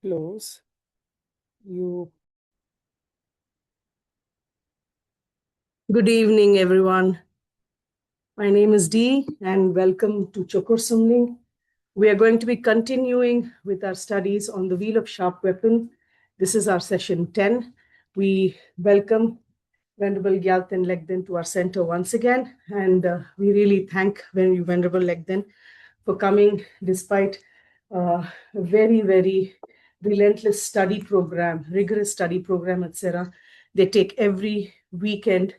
close. Good evening, everyone. My name is Dee, and welcome to Choe Khor Sum Ling. We are going to be continuing with our studies on the Wheel of Sharp Weapon. This is our session 10. We welcome Venerable Gyalten Lekden to our center once again, and we really thank Venerable Lekden for coming despite a very, very relentless study program, rigorous study program at Sera. They take every weekend,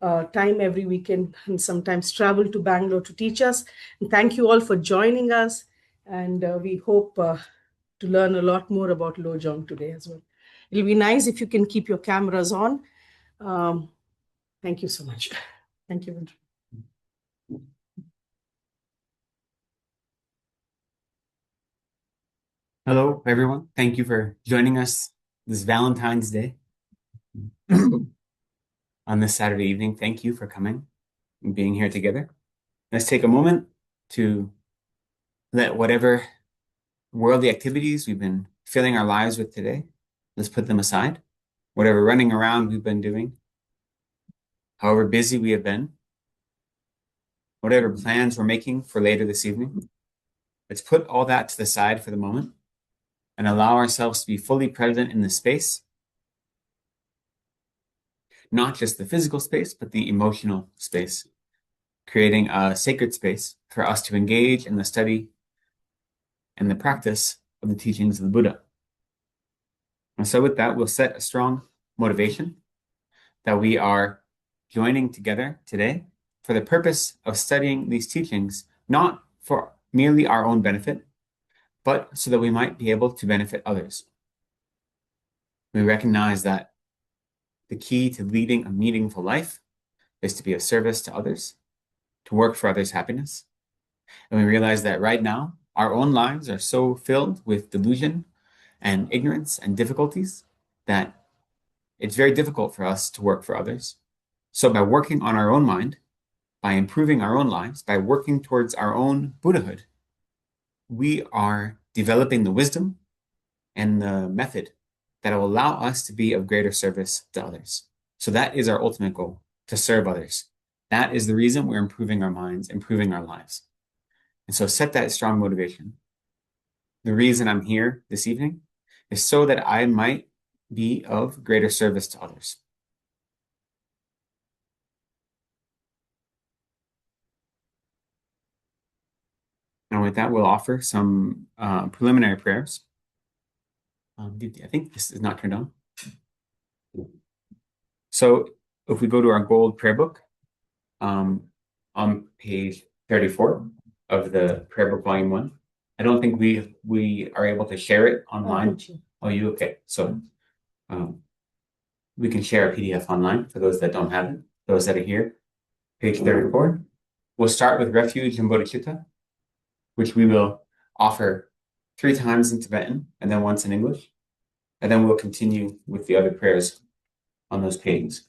time every weekend, and sometimes travel to Bangalore to teach us. And thank you all for joining us, and we hope to learn a lot more about Lojong today as well. It'll be nice if you can keep your cameras on. Thank you so much. Thank you. Hello, everyone. Thank you for joining us this Valentine's Day on this Saturday evening. Thank you for coming and being here together. Let's take a moment to let whatever worldly activities we've been filling our lives with today, let's put them aside. Whatever running around we've been doing, however busy we have been, whatever plans we're making for later this evening, let's put all that to the side for the moment and allow ourselves to be fully present in the space, not just the physical space, but the emotional space, creating a sacred space for us to engage in the study and the practice of the teachings of the Buddha. And so with that, we'll set a strong motivation that we are joining together today for the purpose of studying these teachings, not for merely our own benefit, but so that we might be able to benefit others. We recognize that the key to leading a meaningful life is to be of service to others, to work for others' happiness. And we realize that right now, our own lives are so filled with delusion and ignorance and difficulties that it's very difficult for us to work for others. So by working on our own mind, by improving our own lives, by working towards our own Buddhahood, we are developing the wisdom and the method that will allow us to be of greater service to others. So that is our ultimate goal, to serve others. That is the reason we're improving our minds, improving our lives. And so set that strong motivation. The reason I'm here this evening is so that I might be of greater service to others. And with that, we'll offer some preliminary prayers. I think this is not turned on. So if we go to our gold prayer book, on page 34 of the prayer book volume 1, I don't think we are able to share it online. Oh, you okay? So we can share a PDF online for those that don't have it. Those that are here, page 34. We'll start with refuge and bodhicitta, which we will offer 3 times in Tibetan and then once in English. And then we'll continue with the other prayers on those pages.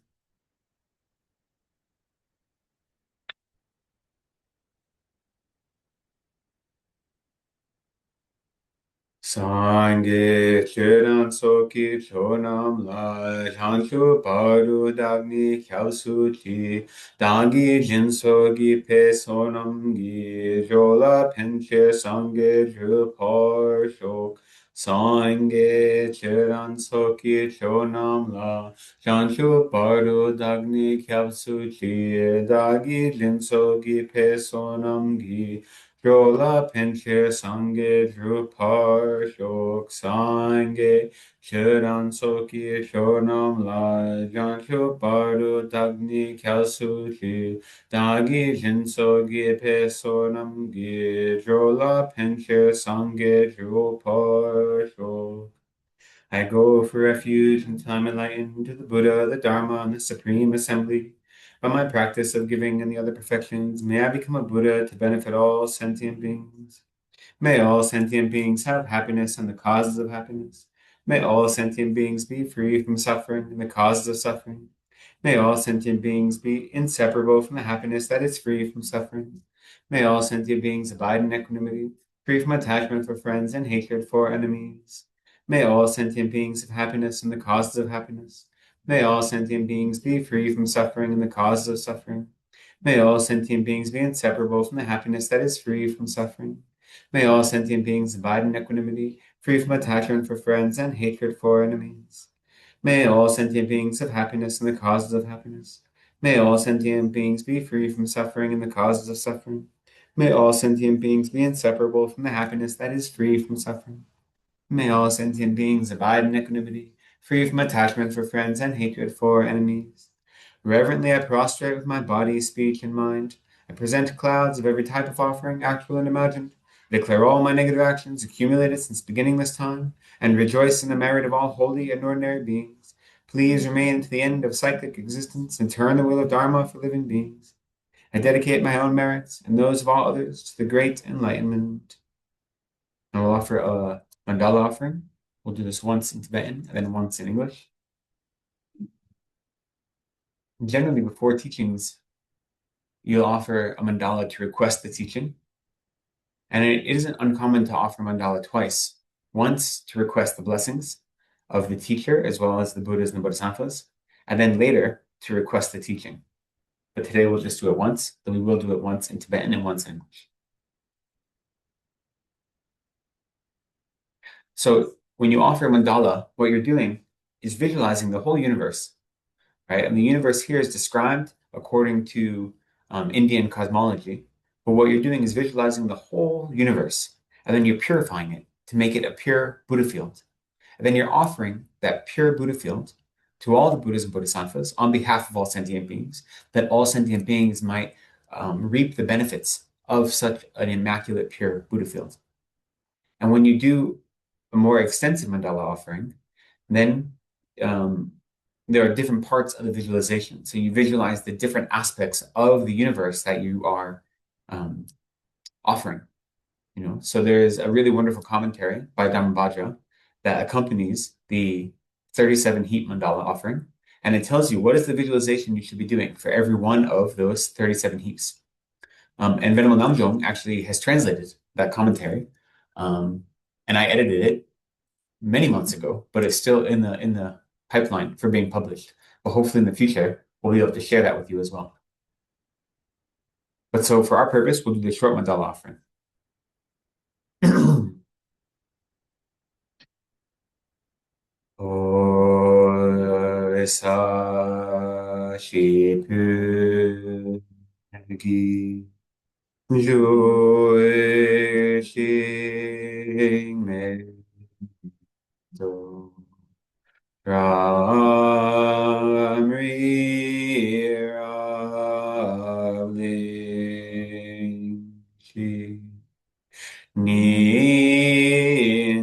Sangye cheran soki chonam la chanchu paru dagni kyausu chi dangi jinsogi pe sonam gi jola penche sangye jupar shok Sangye cheran soki chonam la chanchu paru dagni kyausu chi dagi jinsogi pe sonam gi Jola penche sange drupar shok sange Cheran soki shonam la jancho baru dagni kyasu chi Dagi jinsogi pe sonam gi Jola penche sange drupar shok I go for refuge until I'm enlightened to the Buddha, the Dharma, and the Supreme Assembly. By my practice of giving and the other perfections, may I become a Buddha to benefit all sentient beings. May all sentient beings have happiness and the causes of happiness. May all sentient beings be free from suffering and the causes of suffering. May all sentient beings be inseparable from the happiness that is free from suffering. May all sentient beings abide in equanimity, free from attachment for friends and hatred for enemies. May all sentient beings have happiness and the causes of happiness. May all sentient beings be free from suffering and the causes of suffering. May all sentient beings be inseparable from the happiness that is free from suffering. May all sentient beings abide in equanimity, free from attachment for friends and hatred for enemies. May all sentient beings have happiness and the causes of happiness. May all sentient beings be free from suffering and the causes of suffering. May all sentient beings be inseparable from the happiness that is free from suffering. May all sentient beings abide in equanimity, free from attachment for friends and hatred for enemies. Reverently I prostrate with my body, speech, and mind. I present clouds of every type of offering, actual and imagined. I declare all my negative actions accumulated since beginning this time, and rejoice in the merit of all holy and ordinary beings. Please remain to the end of cyclic existence and turn the wheel of Dharma for living beings. I dedicate my own merits and those of all others to the great enlightenment. I will offer a mandala offering. We'll do this once in Tibetan and then once in English. Generally, before teachings, you'll offer a mandala to request the teaching. And it isn't uncommon to offer mandala twice. Once to request the blessings of the teacher as well as the Buddhas and the Bodhisattvas, and then later to request the teaching. But today we'll just do it once, though we will do it once in Tibetan and once in English. So when you offer mandala, what you're doing is visualizing the whole universe, right? And the universe here is described according to Indian cosmology. But what you're doing is visualizing the whole universe, and then you're purifying it to make it a pure Buddha field. And then you're offering that pure Buddha field to all the Buddhas and Bodhisattvas on behalf of all sentient beings, that all sentient beings might reap the benefits of such an immaculate, pure Buddha field. And when you do a more extensive mandala offering, then there are different parts of the visualization. So you visualize the different aspects of the universe that you are offering. So there's a really wonderful commentary by Dharma that accompanies the 37 heat mandala offering, and it tells you what is the visualization you should be doing for every one of those 37 heaps. And Venerable Namjong actually has translated that commentary, and I edited it many months ago, but it's still in the pipeline for being published. But hopefully in the future, we'll be able to share that with you as well. But so for our purpose, we'll do the short mandala offering. Sa shi pu gi ju shi me do ram ri ra ling shi ni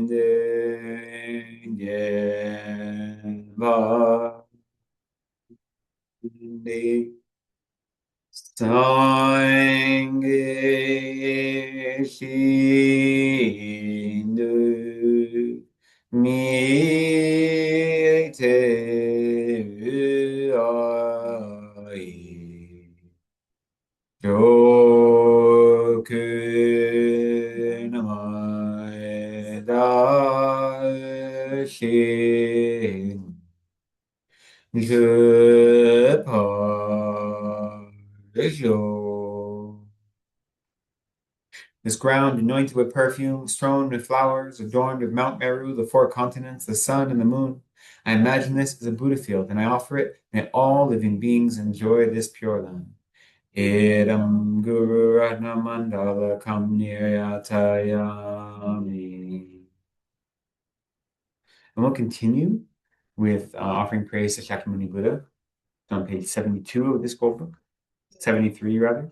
de gen ba de sang shi nu mi te ai Choku namai da shin je pa jo. This ground anointed with perfume, strewn with flowers, adorned with Mount Meru, the four continents, the sun, and the moon. I imagine this as a Buddha field, and I offer it. May all living beings enjoy this pure land. Idam Guru Ratna Mandala Kam Niryatayami. And we'll continue with offering praise to Shakyamuni Buddha on page 72 of this gold book. 73, rather.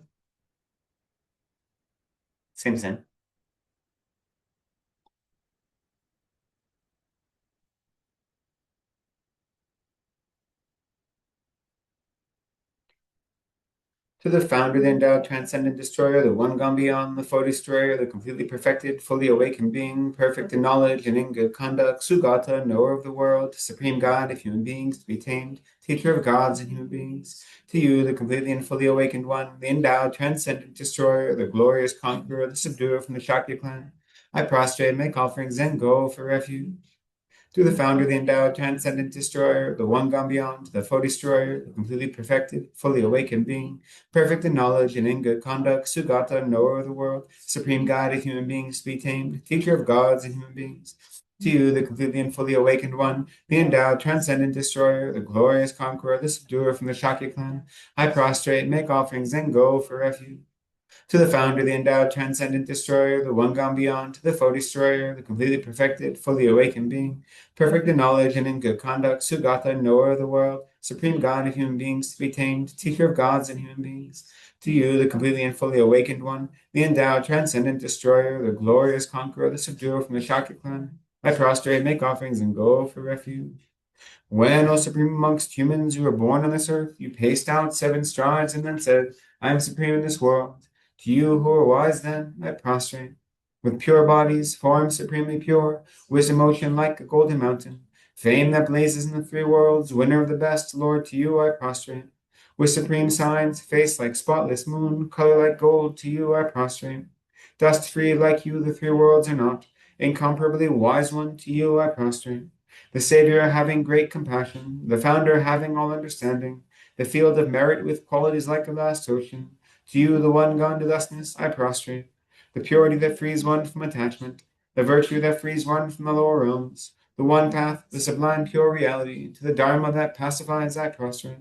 Same. To the founder, the endowed, transcendent destroyer, the one gone beyond, the foe destroyer, the completely perfected, fully awakened being, perfect in knowledge and in good conduct, Sugata, knower of the world, supreme God of human beings to be tamed, teacher of gods and human beings. To you, the completely and fully awakened one, the endowed, transcendent destroyer, the glorious conqueror, the subduer from the Shakya clan, I prostrate and make offerings and go for refuge. To the founder, the endowed, transcendent destroyer, the one gone beyond, the foe destroyer, the completely perfected, fully awakened being, perfect in knowledge and in good conduct, Sugata, knower of the world, supreme guide of human beings to be tamed, teacher of gods and human beings. To you, the completely and fully awakened one, the endowed, transcendent destroyer, the glorious conqueror, the subduer from the Shakya clan, I prostrate, make offerings, and go for refuge. To the founder, the endowed, transcendent destroyer, the one gone beyond, to the foe destroyer, the completely perfected, fully awakened being, perfect in knowledge and in good conduct, Sugata, knower of the world, supreme God of human beings to be tamed, teacher of gods and human beings. To you, the completely and fully awakened one, the endowed, transcendent destroyer, the glorious conqueror, the subduer from the Shakya clan, I prostrate, make offerings, and go for refuge. When, O supreme amongst humans who were born on this earth, you paced out 7 strides and then said, I am supreme in this world. To you who are wise then, I prostrate. With pure bodies, forms supremely pure, wisdom ocean like a golden mountain, fame that blazes in the 3 worlds, winner of the best, Lord, to you I prostrate. With supreme signs, face like spotless moon, color like gold, to you I prostrate. Dust free like you, the 3 worlds are not, incomparably wise one, to you I prostrate. The Savior having great compassion, the Founder having all understanding, the field of merit with qualities like a vast ocean, to you, the one gone to thusness, I prostrate. The purity that frees one from attachment, the virtue that frees one from the lower realms, the one path, the sublime pure reality, to the Dharma that pacifies, I prostrate.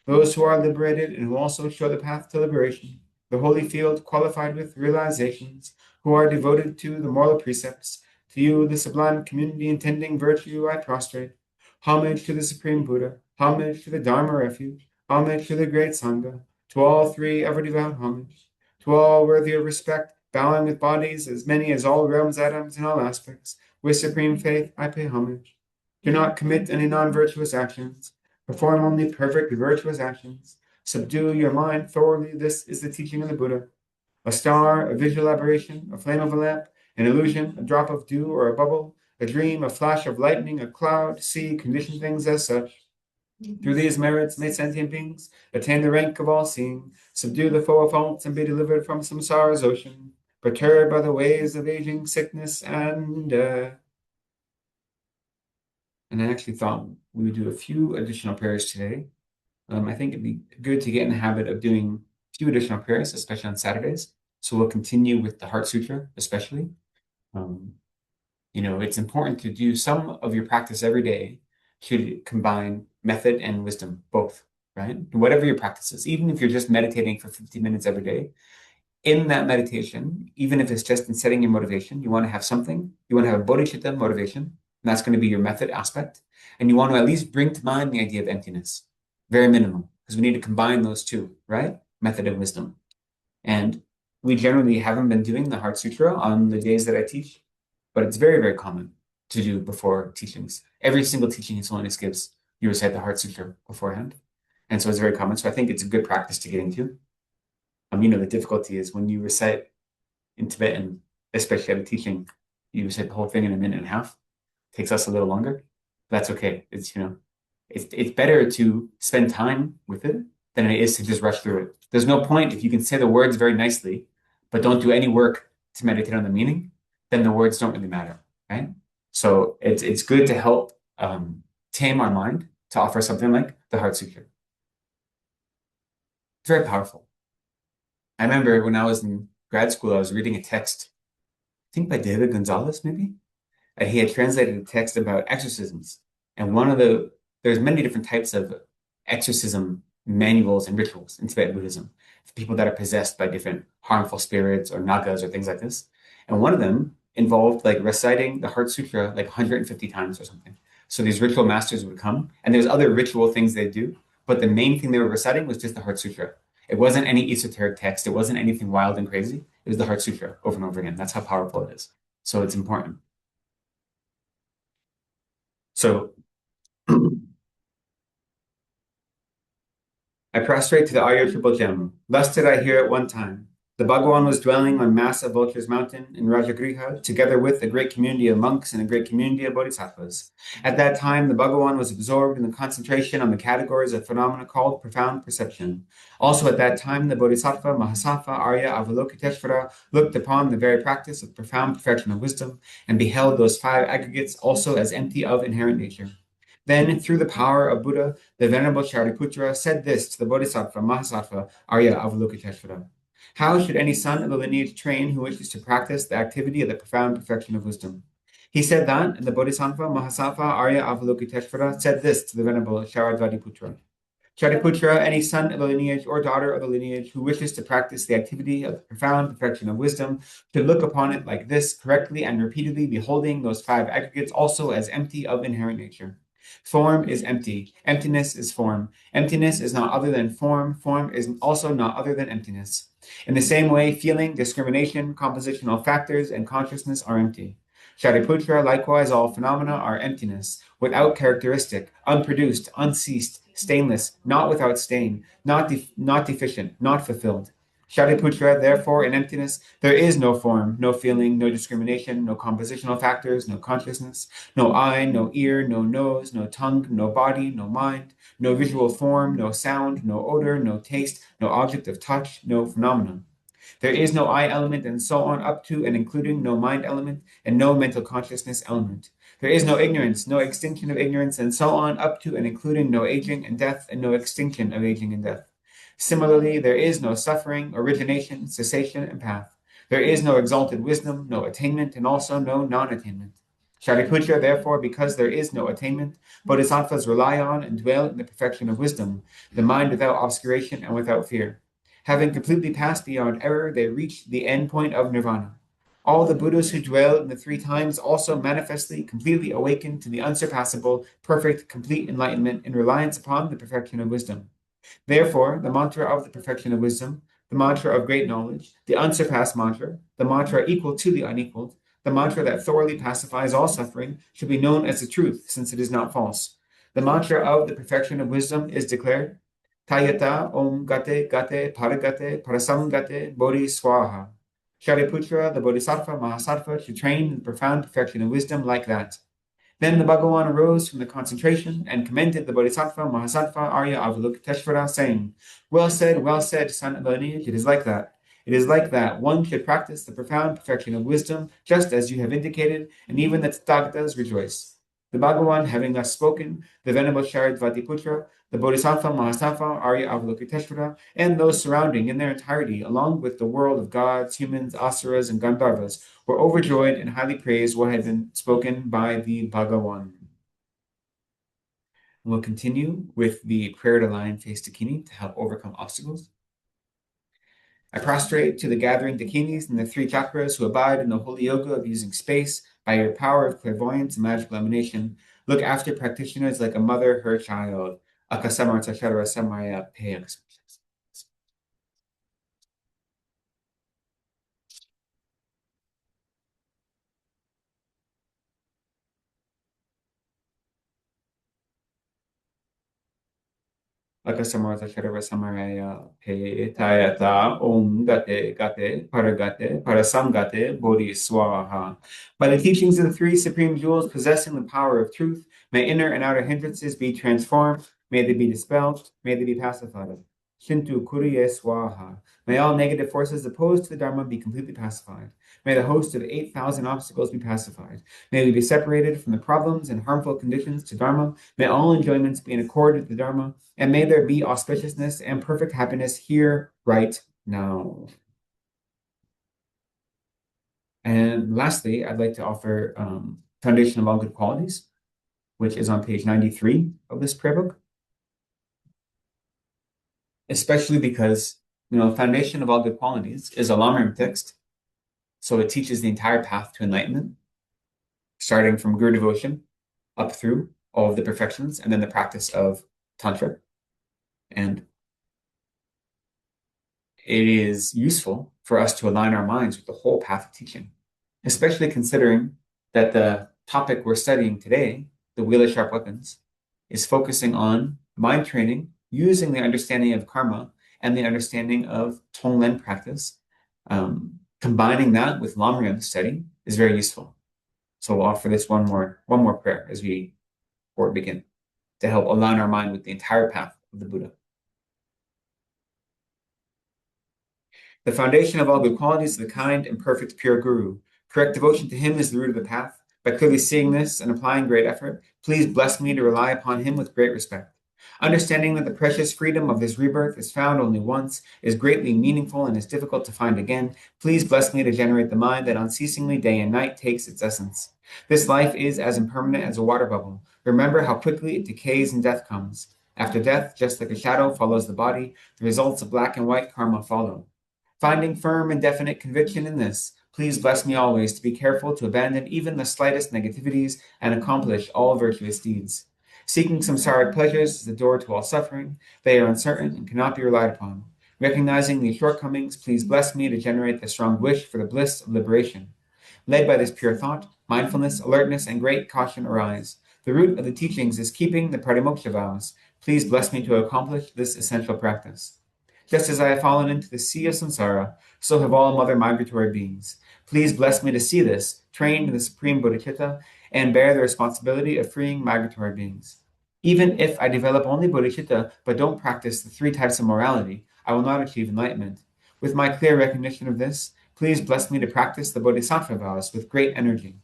Those who are liberated and who also show the path to liberation, the holy field qualified with realizations, who are devoted to the moral precepts, to you, the sublime community intending virtue, I prostrate. Homage to the Supreme Buddha, homage to the Dharma refuge, homage to the great Sangha, to all 3 ever devout homage, to all worthy of respect, bowing with bodies as many as all realms, atoms, in all aspects, with supreme faith, I pay homage. Do not commit any non-virtuous actions. Perform only perfect virtuous actions. Subdue your mind thoroughly. This is the teaching of the Buddha. A star, a visual aberration, a flame of a lamp, an illusion, a drop of dew or a bubble, a dream, a flash of lightning, a cloud, see, condition things as such. Through these merits may sentient beings attain the rank of all-seeing, subdue the foe of faults, and be delivered from samsara's ocean, perturbed by the waves of aging, sickness, and death. And I actually thought we would do a few additional prayers today. I think it'd be good to get in the habit of doing a few additional prayers, especially on Saturdays. So we'll continue with the Heart Sutra, especially. Um, it's important to do some of your practice every day should combine method and wisdom, both, right? Whatever your practice is, even if you're just meditating for 50 minutes every day, in that meditation, even if it's just in setting your motivation, you want to have something, you want to have a bodhicitta motivation, and that's going to be your method aspect. And you want to at least bring to mind the idea of emptiness, very minimal, because we need to combine those two, right? Method and wisdom. And we generally haven't been doing the Heart Sutra on the days that I teach, but it's very, very common to do before teachings. Every single teaching His Holiness gives, you recite the Heart Sutra beforehand. And so it's very common. So I think it's a good practice to get into. The difficulty is when you recite in Tibetan, especially at a teaching, you recite the whole thing in a minute and a half. It takes us a little longer. That's okay. It's better to spend time with it than it is to just rush through it. There's no point if you can say the words very nicely, but don't do any work to meditate on the meaning, then the words don't really matter, right? So it's good to help tame our mind to offer something like the Heart Sutra. It's very powerful. I remember when I was in grad school, I was reading a text, I think by David Gonzalez, maybe, and he had translated a text about exorcisms. And there's many different types of exorcism manuals and rituals in Tibetan Buddhism for people that are possessed by different harmful spirits or nagas or things like this. And one of them involved like reciting the Heart Sutra like 150 times or something. So these ritual masters would come, and there's other ritual things they do, but the main thing they were reciting was just the Heart Sutra. It wasn't any esoteric text. It wasn't anything wild and crazy. It was the Heart Sutra over and over again. That's how powerful it is. So it's important. So I prostrate to the Arya Triple Gem. Thus did I hear at one time. The Bhagawan was dwelling on massive Vulture's Mountain in Rajagriha, together with a great community of monks and a great community of bodhisattvas. At that time, the Bhagawan was absorbed in the concentration on the categories of phenomena called profound perception. Also at that time, the Bodhisattva, Mahasattva, Arya, Avalokiteshvara looked upon the very practice of profound perfection of wisdom and beheld those five aggregates also as empty of inherent nature. Then, through the power of Buddha, the Venerable Shariputra said this to the Bodhisattva, Mahasattva, Arya, Avalokiteshvara. How should any son of the lineage train who wishes to practice the activity of the profound perfection of wisdom? He said that, and the Bodhisattva, Mahasattva, Arya, Avalokiteshvara said this to the Venerable Sharadvatiputra. Shariputra, any son of the lineage or daughter of the lineage who wishes to practice the activity of the profound perfection of wisdom should look upon it like this, correctly and repeatedly beholding those five aggregates also as empty of inherent nature. Form is empty. Emptiness is form. Emptiness is not other than form. Form is also not other than emptiness. In the same way, feeling, discrimination, compositional factors, and consciousness are empty. Shariputra, likewise, all phenomena are emptiness, without characteristic, unproduced, unceased, stainless, not without stain, not deficient, not fulfilled. Shariputra, therefore, in emptiness, there is no form, no feeling, no discrimination, no compositional factors, no consciousness, no eye, no ear, no nose, no tongue, no body, no mind, no visual form, no sound, no odor, no taste, no object of touch, no phenomenon. There is no I element and so on up to and including no mind element and no mental consciousness element. There is no ignorance, no extinction of ignorance and so on up to and including no aging and death and no extinction of aging and death. Similarly, there is no suffering, origination, cessation, and path. There is no exalted wisdom, no attainment, and also no non-attainment. Shariputra, therefore, because there is no attainment, bodhisattvas rely on and dwell in the perfection of wisdom, the mind without obscuration and without fear. Having completely passed beyond error, they reach the end point of nirvana. All the Buddhas who dwell in the three times also manifestly, completely awaken to the unsurpassable, perfect, complete enlightenment in reliance upon the perfection of wisdom. Therefore, the mantra of the perfection of wisdom, the mantra of great knowledge, the unsurpassed mantra, the mantra equal to the unequaled, the mantra that thoroughly pacifies all suffering, should be known as the truth, since it is not false. The mantra of the perfection of wisdom is declared, Tayata Om Gate Gate Paragate Parasam Gate Bodhi Swaha. Shariputra, the Bodhisattva Mahasattva, should train in the profound perfection of wisdom like that. Then the Bhagawan arose from the concentration and commended the Bodhisattva, Mahasattva, Arya, Avalokiteshvara, saying, well said, son of the lineage, it is like that. It is like that. One should practice the profound perfection of wisdom, just as you have indicated, and even the Tathagatas rejoice. The Bhagawan, having thus spoken, the Venerable Sharadvatiputra, the Bodhisattva, Mahasattva, Arya, Avalokiteshvara, and those surrounding in their entirety, along with the world of gods, humans, asuras, and Gandharvas, were overjoyed and highly praised what had been spoken by the Bhagawan. We'll continue with the prayer to line face Dakini to help overcome obstacles. I prostrate to the gathering Dakinis and the three chakras who abide in the holy yoga of using space by your power of clairvoyance and magical emanation. Look after practitioners like a mother her child. Akasamarta Shadara Samaya Payaks. Akasamarta Shadara Samaraya Payatayata Om Gate Gate Paragate Parasamgate Bodhi Swaha. By the teachings of the three supreme jewels possessing the power of truth, may inner and outer hindrances be transformed, may they be dispelled, may they be pacified. Shintu Kuriye Swaha. May all negative forces opposed to the Dharma be completely pacified. May the host of 8,000 obstacles be pacified. May we be separated from the problems and harmful conditions to Dharma. May all enjoyments be in accord with the Dharma. And may there be auspiciousness and perfect happiness here, right now. And lastly, I'd like to offer Foundation of All Good Qualities, which is on page 93 of this prayer book. Especially because, Foundation of All Good Qualities is a long-term text. So it teaches the entire path to enlightenment, starting from Guru devotion up through all of the perfections and then the practice of Tantra. And it is useful for us to align our minds with the whole path of teaching, especially considering that the topic we're studying today, the Wheel of Sharp Weapons, is focusing on mind training using the understanding of karma and the understanding of Tonglen practice Combining that with Lamrim study is very useful. So we'll offer this one more prayer before we begin, to help align our mind with the entire path of the Buddha. The foundation of all good qualities is the kind and perfect pure Guru. Correct devotion to him is the root of the path. By clearly seeing this and applying great effort, please bless me to rely upon him with great respect. Understanding that the precious freedom of this rebirth is found only once, is greatly meaningful, and is difficult to find again, please bless me to generate the mind that unceasingly day and night takes its essence. This life is as impermanent as a water bubble. Remember how quickly it decays and death comes. After death, just like a shadow follows the body, the results of black and white karma follow. Finding firm and definite conviction in this, please bless me always to be careful to abandon even the slightest negativities and accomplish all virtuous deeds. Seeking samsaric pleasures is the door to all suffering. They are uncertain and cannot be relied upon. Recognizing these shortcomings, please bless me to generate the strong wish for the bliss of liberation. Led by this pure thought, mindfulness, alertness, and great caution arise. The root of the teachings is keeping the pratimoksha vows. Please bless me to accomplish this essential practice. Just as I have fallen into the sea of samsara, so have all other migratory beings. Please bless me to see this, trained in the supreme bodhicitta, and bear the responsibility of freeing migratory beings. Even if I develop only bodhicitta but don't practice the 3 types of morality, I will not achieve enlightenment. With my clear recognition of this, please bless me to practice the bodhisattva vows with great energy.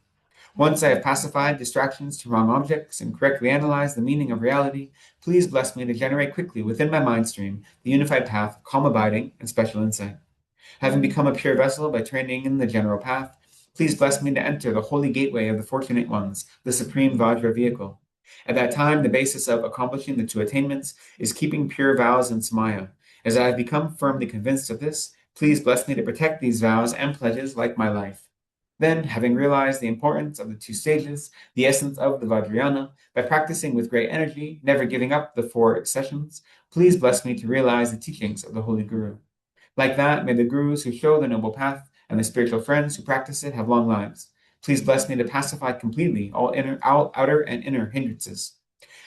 Once I have pacified distractions to wrong objects and correctly analyzed the meaning of reality, please bless me to generate quickly within my mind stream the unified path of calm abiding and special insight. Having become a pure vessel by training in the general path, please bless me to enter the holy gateway of the fortunate ones, the supreme Vajra vehicle. At that time, the basis of accomplishing the 2 attainments is keeping pure vows and samaya. As I have become firmly convinced of this, please bless me to protect these vows and pledges like my life. Then, having realized the importance of the 2 stages, the essence of the Vajrayana, by practicing with great energy, never giving up the 4 sessions, please bless me to realize the teachings of the Holy Guru. Like that, may the Gurus who show the noble path and the spiritual friends who practice it have long lives. Please bless me to pacify completely all outer and inner hindrances.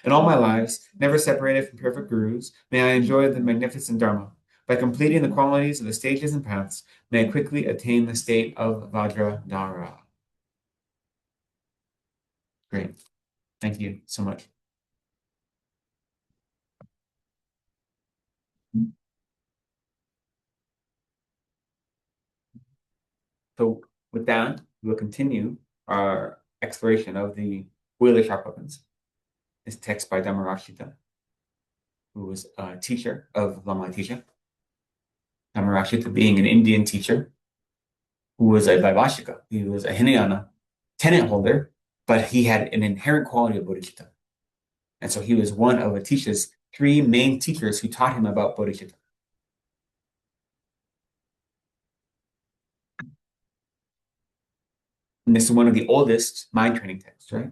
In all my lives, never separated from perfect Gurus, may I enjoy the magnificent Dharma. By completing the qualities of the stages and paths, may I quickly attain the state of Vajradhara. Great. Thank you so much. So with that, we'll continue our exploration of the Wheeler Sharp weapons. This text by Dharma, who was a teacher of Lama Tisha. Dharma being an Indian teacher who was a Vaibhashika. He was a Hinayana tenet holder, but he had an inherent quality of bodhicitta. And so he was one of Atisha's 3 main teachers who taught him about bodhicitta. And this is one of the oldest mind training texts, right?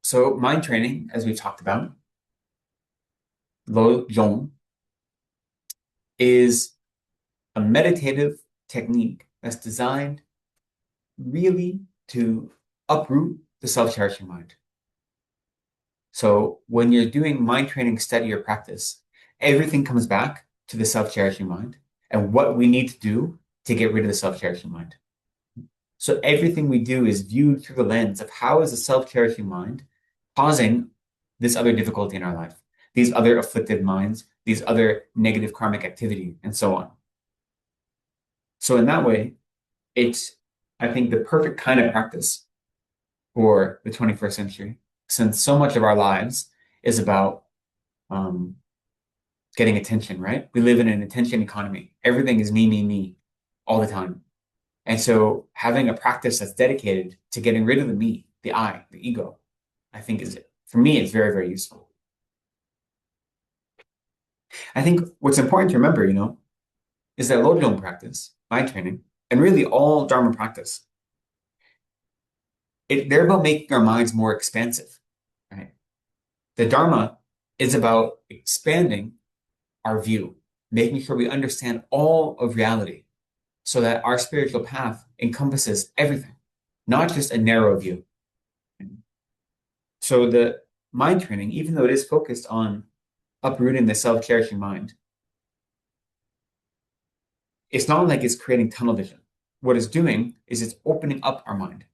So mind training, as we talked about, Lojong, is a meditative technique that's designed really to uproot the self-cherishing mind. So when you're doing mind training study or practice, everything comes back to the self-cherishing mind and what we need to do to get rid of the self-cherishing mind. So everything we do is viewed through the lens of how is the self-cherishing mind causing this other difficulty in our life, these other afflicted minds, these other negative karmic activity, and so on. So in that way, it's, I think, the perfect kind of practice for the 21st century, since so much of our lives is about getting attention, right? We live in an attention economy. Everything is me, all the time. And so having a practice that's dedicated to getting rid of the me, the I, the ego, I think for me, it's very, very useful. I think what's important to remember, is that Lojong practice, mind training, and really all Dharma practice, they're about making our minds more expansive, right? The Dharma is about expanding our view, making sure we understand all of reality so that our spiritual path encompasses everything, not just a narrow view. So the mind training, even though it is focused on uprooting the self-cherishing mind, it's not like it's creating tunnel vision. What it's doing is it's opening up our mind,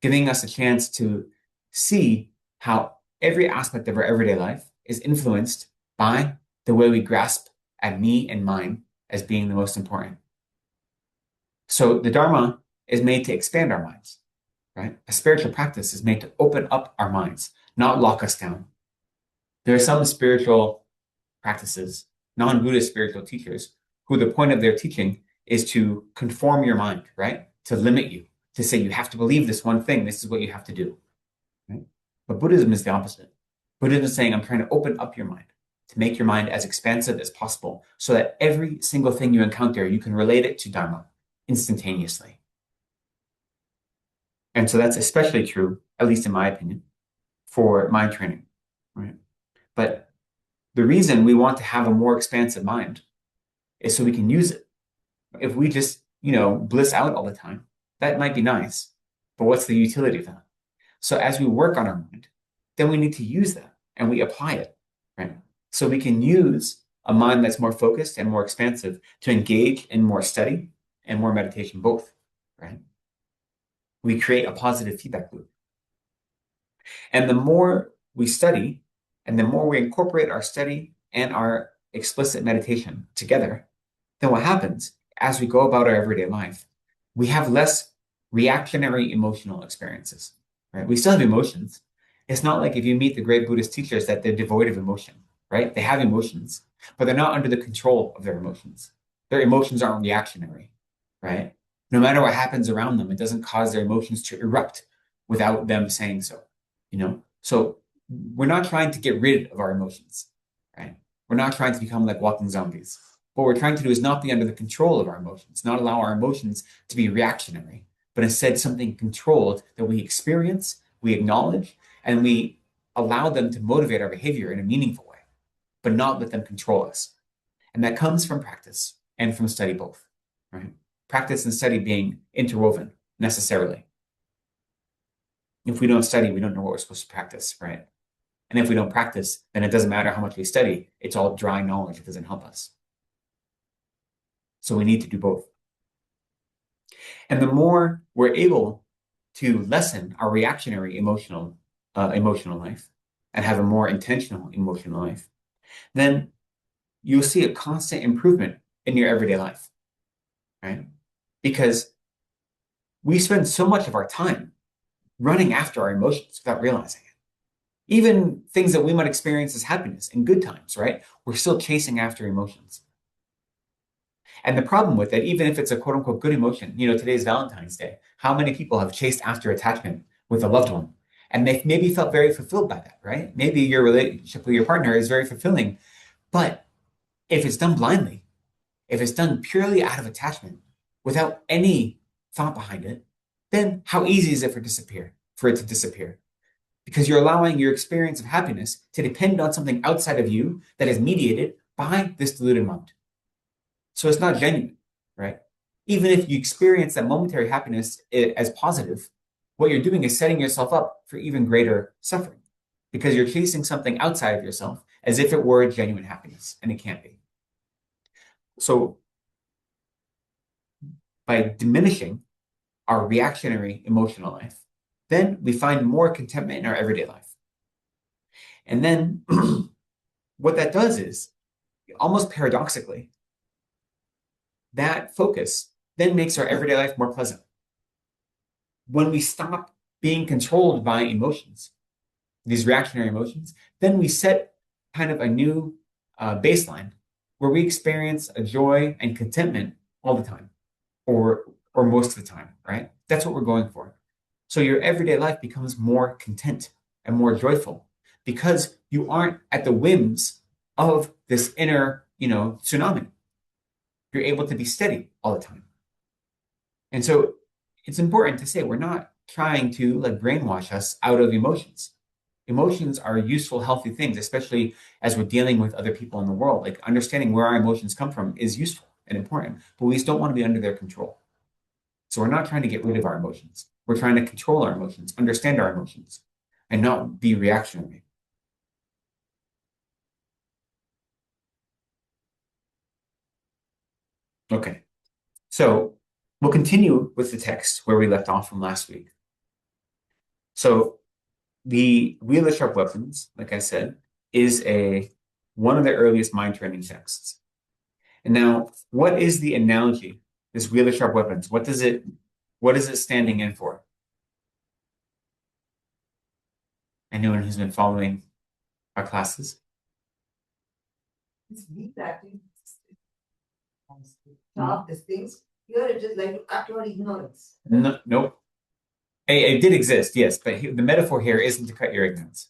giving us a chance to see how every aspect of our everyday life is influenced by the way we grasp at me and mine as being the most important. So the Dharma is made to expand our minds, right? A spiritual practice is made to open up our minds, not lock us down. There are some spiritual practices, non-Buddhist spiritual teachers, who the point of their teaching is to conform your mind, right? To limit you, to say you have to believe this one thing, this is what you have to do, right? But Buddhism is the opposite. Buddhism is saying, I'm trying to open up your mind, to make your mind as expansive as possible, so that every single thing you encounter, you can relate it to Dharma instantaneously. And so that's especially true, at least in my opinion, for mind training, right? But the reason we want to have a more expansive mind is so we can use it. If we just, bliss out all the time, that might be nice, but what's the utility of that? So as we work on our mind, then we need to use that and we apply it, right? So we can use a mind that's more focused and more expansive to engage in more study and more meditation, both, right? We create a positive feedback loop. And the more we study and the more we incorporate our study and our explicit meditation together, then what happens as we go about our everyday life, we have less reactionary emotional experiences, right? We still have emotions. It's not like if you meet the great Buddhist teachers that they're devoid of emotion, right? They have emotions, but they're not under the control of their emotions. Their emotions aren't reactionary, right? No matter what happens around them, it doesn't cause their emotions to erupt without them saying so, So we're not trying to get rid of our emotions, right? We're not trying to become like walking zombies. What we're trying to do is not be under the control of our emotions, not allow our emotions to be reactionary, but instead something controlled that we experience, we acknowledge, and we allow them to motivate our behavior in a meaningful way, but not let them control us. And that comes from practice and from study both, right? Practice and study being interwoven necessarily. If we don't study, we don't know what we're supposed to practice, right? And if we don't practice, then it doesn't matter how much we study. It's all dry knowledge. It doesn't help us. So we need to do both. And the more we're able to lessen our reactionary emotional life and have a more intentional emotional life, then you'll see a constant improvement in your everyday life, right? Because we spend so much of our time running after our emotions without realizing it. Even things that we might experience as happiness in good times, right? We're still chasing after emotions. And the problem with it, even if it's a quote unquote good emotion, today's Valentine's Day, how many people have chased after attachment with a loved one? And they maybe felt very fulfilled by that, right? Maybe your relationship with your partner is very fulfilling. But if it's done blindly, if it's done purely out of attachment, without any thought behind it, then how easy is it for it to disappear? Because you're allowing your experience of happiness to depend on something outside of you that is mediated by this deluded mind. So it's not genuine, right? Even if you experience that momentary happiness as positive, what you're doing is setting yourself up for even greater suffering because you're chasing something outside of yourself as if it were genuine happiness, and it can't be. So by diminishing our reactionary emotional life, then we find more contentment in our everyday life. And then what that does is, almost paradoxically, that focus then makes our everyday life more pleasant. When we stop being controlled by emotions, these reactionary emotions, then we set kind of a new baseline where we experience a joy and contentment all the time, or most of the time, right? That's what we're going for. So your everyday life becomes more content and more joyful because you aren't at the whims of this inner, tsunami. You're able to be steady all the time. And so it's important to say we're not trying to brainwash us out of emotions. Emotions are useful, healthy things, especially as we're dealing with other people in the world. Like understanding where our emotions come from is useful and important, but we just don't want to be under their control. So we're not trying to get rid of our emotions. We're trying to control our emotions, understand our emotions, and not be reactionary. Okay. So we'll continue with the text where we left off from last week. So the Wheel of Sharp Weapons, like I said, is one of the earliest mind training texts. And now, what is the analogy, this Wheel of Sharp Weapons? What is it standing in for? Anyone who's been following our classes? It's deep acting. Sharp these things. Here it is like to cut your ignorance. No, nope. It did exist, yes, but the metaphor here isn't to cut your ignorance.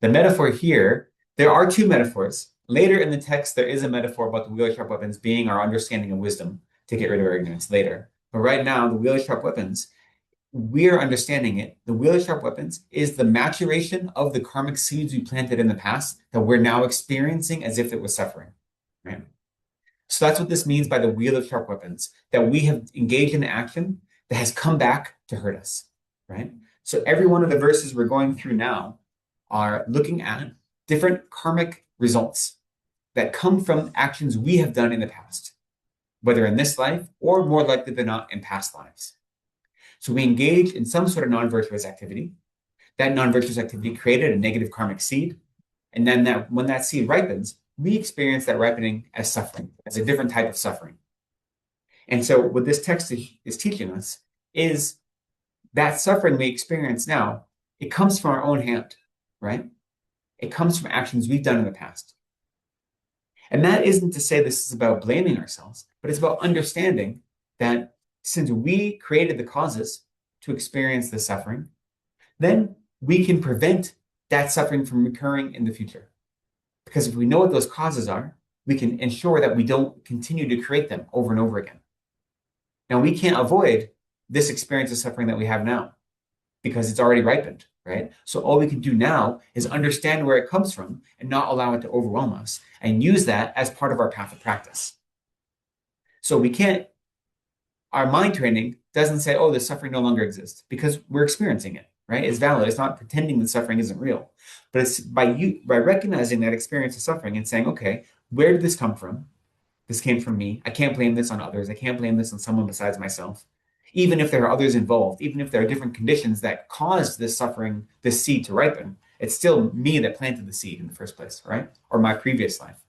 The metaphor here, there are two metaphors. Later in the text, there is a metaphor about the wheel of sharp weapons being our understanding of wisdom to get rid of our ignorance later. But right now, the wheel of sharp weapons, we're understanding it. The wheel of sharp weapons is the maturation of the karmic seeds we planted in the past that we're now experiencing as if it was suffering. Right? So that's what this means by the wheel of sharp weapons, that we have engaged in action that has come back to hurt us. Right? So every one of the verses we're going through now are looking at different karmic results that come from actions we have done in the past, whether in this life or more likely than not in past lives. So we engage in some sort of non-virtuous activity. That non-virtuous activity created a negative karmic seed. And then when that seed ripens, we experience that ripening as suffering, as a different type of suffering. And so what this text is teaching us is that suffering we experience now, it comes from our own hand, right? It comes from actions we've done in the past. And that isn't to say this is about blaming ourselves, but it's about understanding that since we created the causes to experience the suffering, then we can prevent that suffering from recurring in the future. Because if we know what those causes are, we can ensure that we don't continue to create them over and over again. Now, we can't avoid this experience of suffering that we have now because it's already ripened, right? So all we can do now is understand where it comes from and not allow it to overwhelm us and use that as part of our path of practice. So we can't, our mind training doesn't say, oh, the suffering no longer exists because we're experiencing it, right? It's valid. It's not pretending that suffering isn't real, but it's by recognizing that experience of suffering and saying, okay, where did this come from? This came from me. I can't blame this on others. I can't blame this on someone besides myself. Even if there are others involved, even if there are different conditions that caused this suffering, this seed to ripen, it's still me that planted the seed in the first place, right? Or my previous life.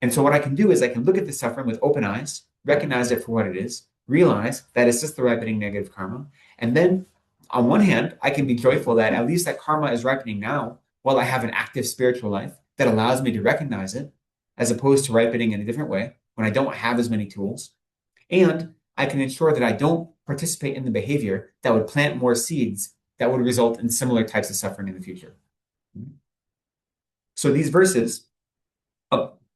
And so what I can do is I can look at the suffering with open eyes, recognize it for what it is, realize that it's just the ripening negative karma. And then on one hand, I can be joyful that at least that karma is ripening now while I have an active spiritual life that allows me to recognize it as opposed to ripening in a different way when I don't have as many tools. And I can ensure that I don't participate in the behavior that would plant more seeds that would result in similar types of suffering in the future. So these verses,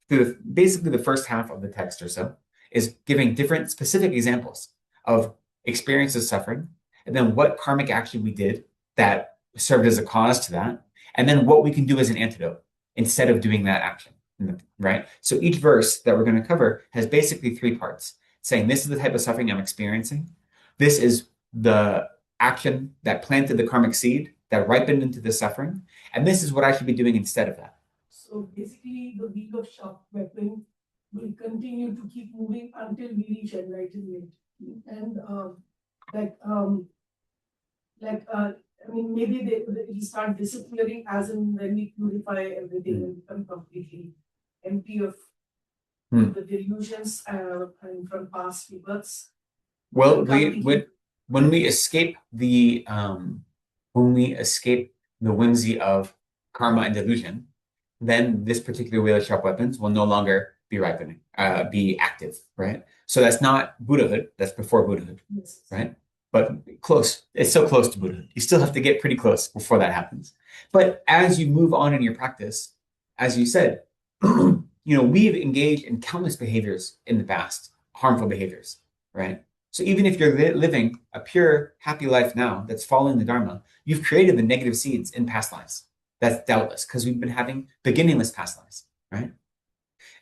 basically the first half of the text or so, is giving different specific examples of experiences of suffering, and then what karmic action we did that served as a cause to that, and then what we can do as an antidote instead of doing that action, right? So each verse that we're going to cover has basically three parts, saying this is the type of suffering I'm experiencing. This is the action that planted the karmic seed that ripened into the suffering, and this is what I should be doing instead of that. So basically, the wheel of sharp weapon will continue to keep moving until we reach enlightenment. And I mean, maybe it'll start disappearing as in when we purify everything and become completely empty of the delusions and from past rebirths. Well, when we escape the whimsy of karma and delusion, then this particular wheel of sharp weapons will no longer be ripening, be active, right? So that's not Buddhahood, that's before Buddhahood, Yes. right? But close, it's so close to Buddhahood. You still have to get pretty close before that happens. But as you move on in your practice, as you said, we've engaged in countless behaviors in the past, harmful behaviors, right? So even if you're living a pure, happy life now that's following the Dharma, you've created the negative seeds in past lives. That's doubtless because we've been having beginningless past lives, right?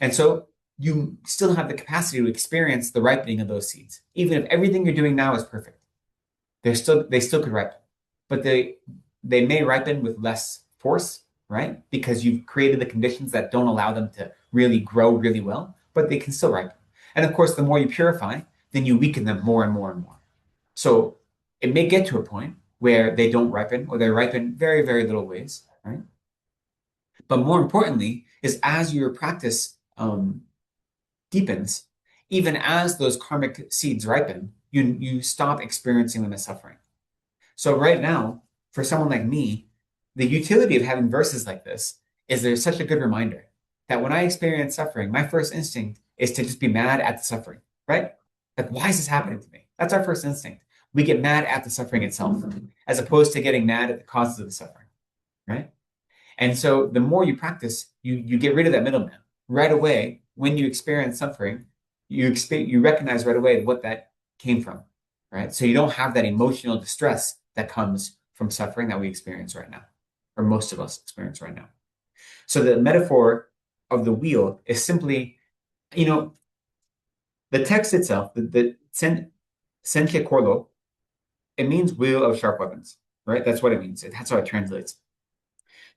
And so you still have the capacity to experience the ripening of those seeds. Even if everything you're doing now is perfect, they still could ripen, but they may ripen with less force, right? Because you've created the conditions that don't allow them to really grow really well, but they can still ripen. And of course, the more you purify, then you weaken them more and more and more. So it may get to a point where they don't ripen or they ripen very, very little ways, right? But more importantly is as your practice deepens, even as those karmic seeds ripen, you stop experiencing them as suffering. So right now, for someone like me, the utility of having verses like this is there's such a good reminder that when I experience suffering, my first instinct is to just be mad at the suffering, right? Like, why is this happening to me? That's our first instinct. We get mad at the suffering itself, as opposed to getting mad at the causes of the suffering, right? And so the more you practice, you get rid of that middleman. Right away, when you experience suffering, you recognize right away what that came from, right? So you don't have that emotional distress that comes from suffering that we experience right now, or most of us experience right now. So the metaphor of the wheel is simply, the text itself, the Senche Korlo, it means wheel of sharp weapons, right? That's what it means. That's how it translates.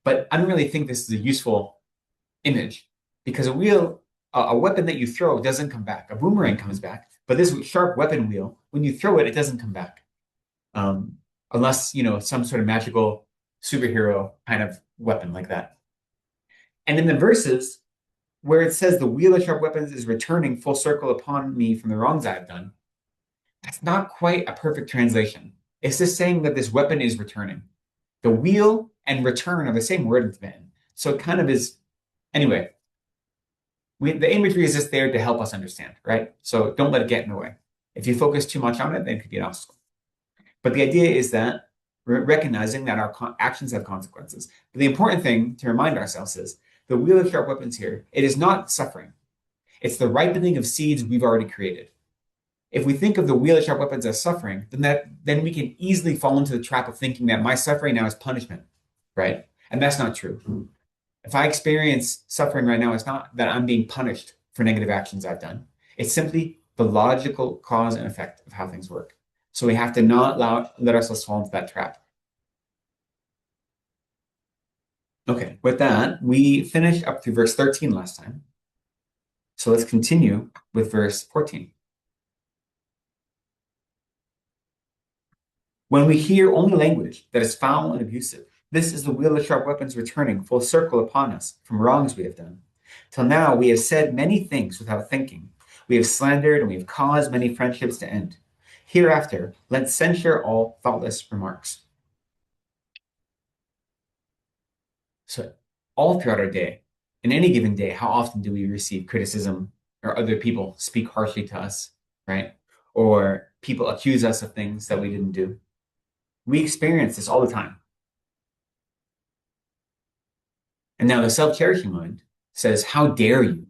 But I don't really think this is a useful image because a weapon that you throw doesn't come back. A boomerang comes back, but this sharp weapon wheel, when you throw it, it doesn't come back. Unless, some sort of magical superhero kind of weapon like that. And in the verses where it says the wheel of sharp weapons is returning full circle upon me from the wrongs I have done, that's not quite a perfect translation. It's just saying that this weapon is returning. The wheel and return are the same word in Tibetan. So it kind of is, anyway, the imagery is just there to help us understand, right? So don't let it get in the way. If you focus too much on it, then it could be an obstacle. But the idea is that we're recognizing that our actions have consequences. But the important thing to remind ourselves is the wheel of sharp weapons here, it is not suffering. It's the ripening of seeds we've already created. If we think of the wheel of sharp weapons as suffering, then we can easily fall into the trap of thinking that my suffering now is punishment, right? And that's not true. If I experience suffering right now, it's not that I'm being punished for negative actions I've done. It's simply the logical cause and effect of how things work. So we have to not let ourselves fall into that trap. Okay, with that, we finished up through verse 13 last time. So let's continue with verse 14. When we hear only language that is foul and abusive, this is the wheel of sharp weapons returning full circle upon us from wrongs we have done. Till now we have said many things without thinking. We have slandered and we have caused many friendships to end. Hereafter, let's censure all thoughtless remarks. So all throughout our day, in any given day, how often do we receive criticism or other people speak harshly to us, right? Or people accuse us of things that we didn't do. We experience this all the time. And now the self-cherishing mind says, how dare you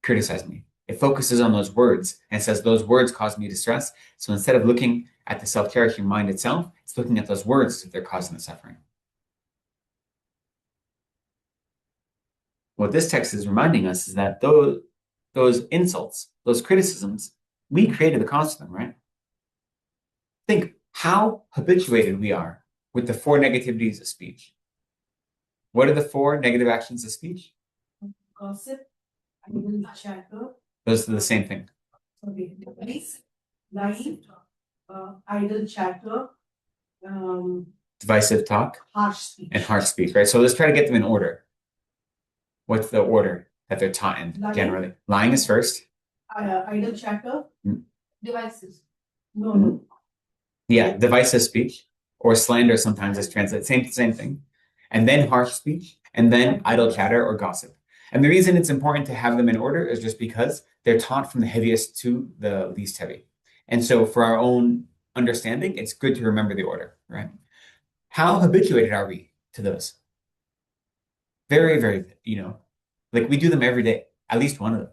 criticize me? It focuses on those words and says those words cause me distress. So instead of looking at the self-cherishing mind itself, it's looking at those words as if they're causing the suffering. What this text is reminding us is that those insults, those criticisms, we created the cause of them, right? Think how habituated we are with the 4 negativities of speech. What are the 4 negative actions of speech? Gossip, idle chatter. Those are the same thing. Sorry, lying, idle chatter, Divisive talk, harsh speech. and harsh speech, right? So let's try to get them in order. What's the order that they're taught in generally? Lying is first. Idle chatter. Devices. No. Yeah, divisive speech or slander sometimes is translated. Same thing. And then harsh speech, and then idle chatter or gossip. And the reason it's important to have them in order is just because they're taught from the heaviest to the least heavy. And so for our own understanding, it's good to remember the order, right? How habituated are we to those? Very, very, like we do them every day, at least one of them.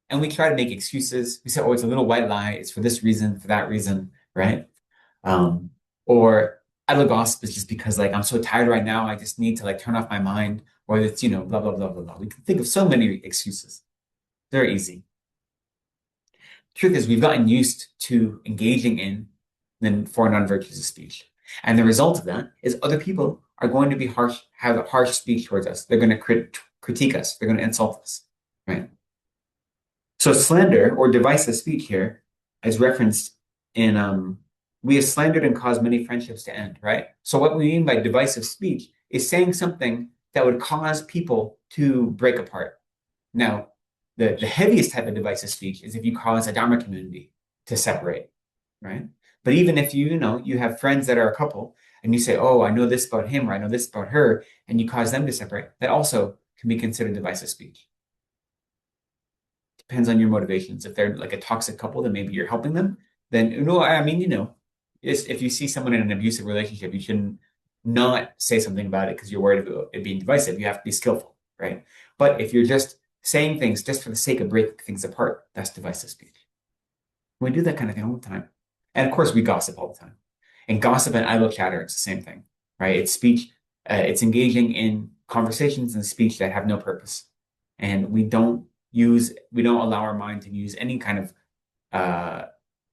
And we try to make excuses. We say, oh, it's a little white lie. It's for this reason, for that reason, right? Or idle gossip is just because I'm so tired right now. I just need to turn off my mind, or it's, blah, blah, blah, blah, blah. We can think of so many excuses. Very easy. Truth is, we've gotten used to engaging in the 4 non-virtues of speech. And the result of that is other people are going to be have a harsh speech towards us. They're going to critique us. They're going to insult us, right? So slander or divisive speech here is referenced in we have slandered and caused many friendships to end, right? So what we mean by divisive speech is saying something that would cause people to break apart. Now, the heaviest type of divisive speech is if you cause a Dharma community to separate, right? But even if you have friends that are a couple and you say, oh, I know this about him or I know this about her, and you cause them to separate, that also can be considered divisive speech. Depends on your motivations. If they're like a toxic couple, then maybe you're helping them. Then, no, I mean, if you see someone in an abusive relationship, you shouldn't not say something about it because you're worried about it being divisive. You have to be skillful, right? But if you're just saying things just for the sake of breaking things apart, that's divisive speech. We do that kind of thing all the time. And of course, we gossip all the time. And gossip and idle chatter, it's the same thing, right? It's speech, it's engaging in conversations and speech that have no purpose. And we don't allow our mind to use any kind of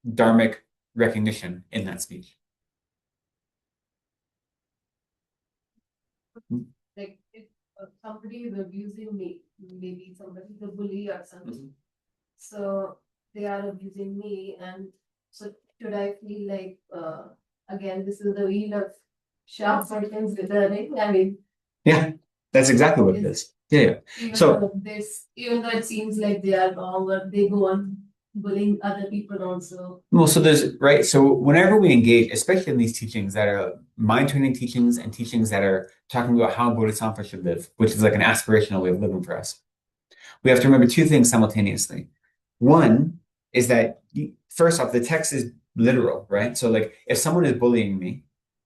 dharmic recognition in that speech. Like if somebody is abusing me, maybe somebody is a bully or something. So they are abusing me, and so should I feel like again this is the wheel of sharp sentence returning? I mean, Yeah, that's exactly what it is. Yeah. Even though it seems like they are wrong, or they go on bullying other people also. Well, so whenever we engage, especially in these teachings that are mind training teachings and teachings that are talking about how Bodhisattva should live, which is like an aspirational way of living for us, we have to remember two things simultaneously. One is that first off, the text is literal, right? So like if someone is bullying me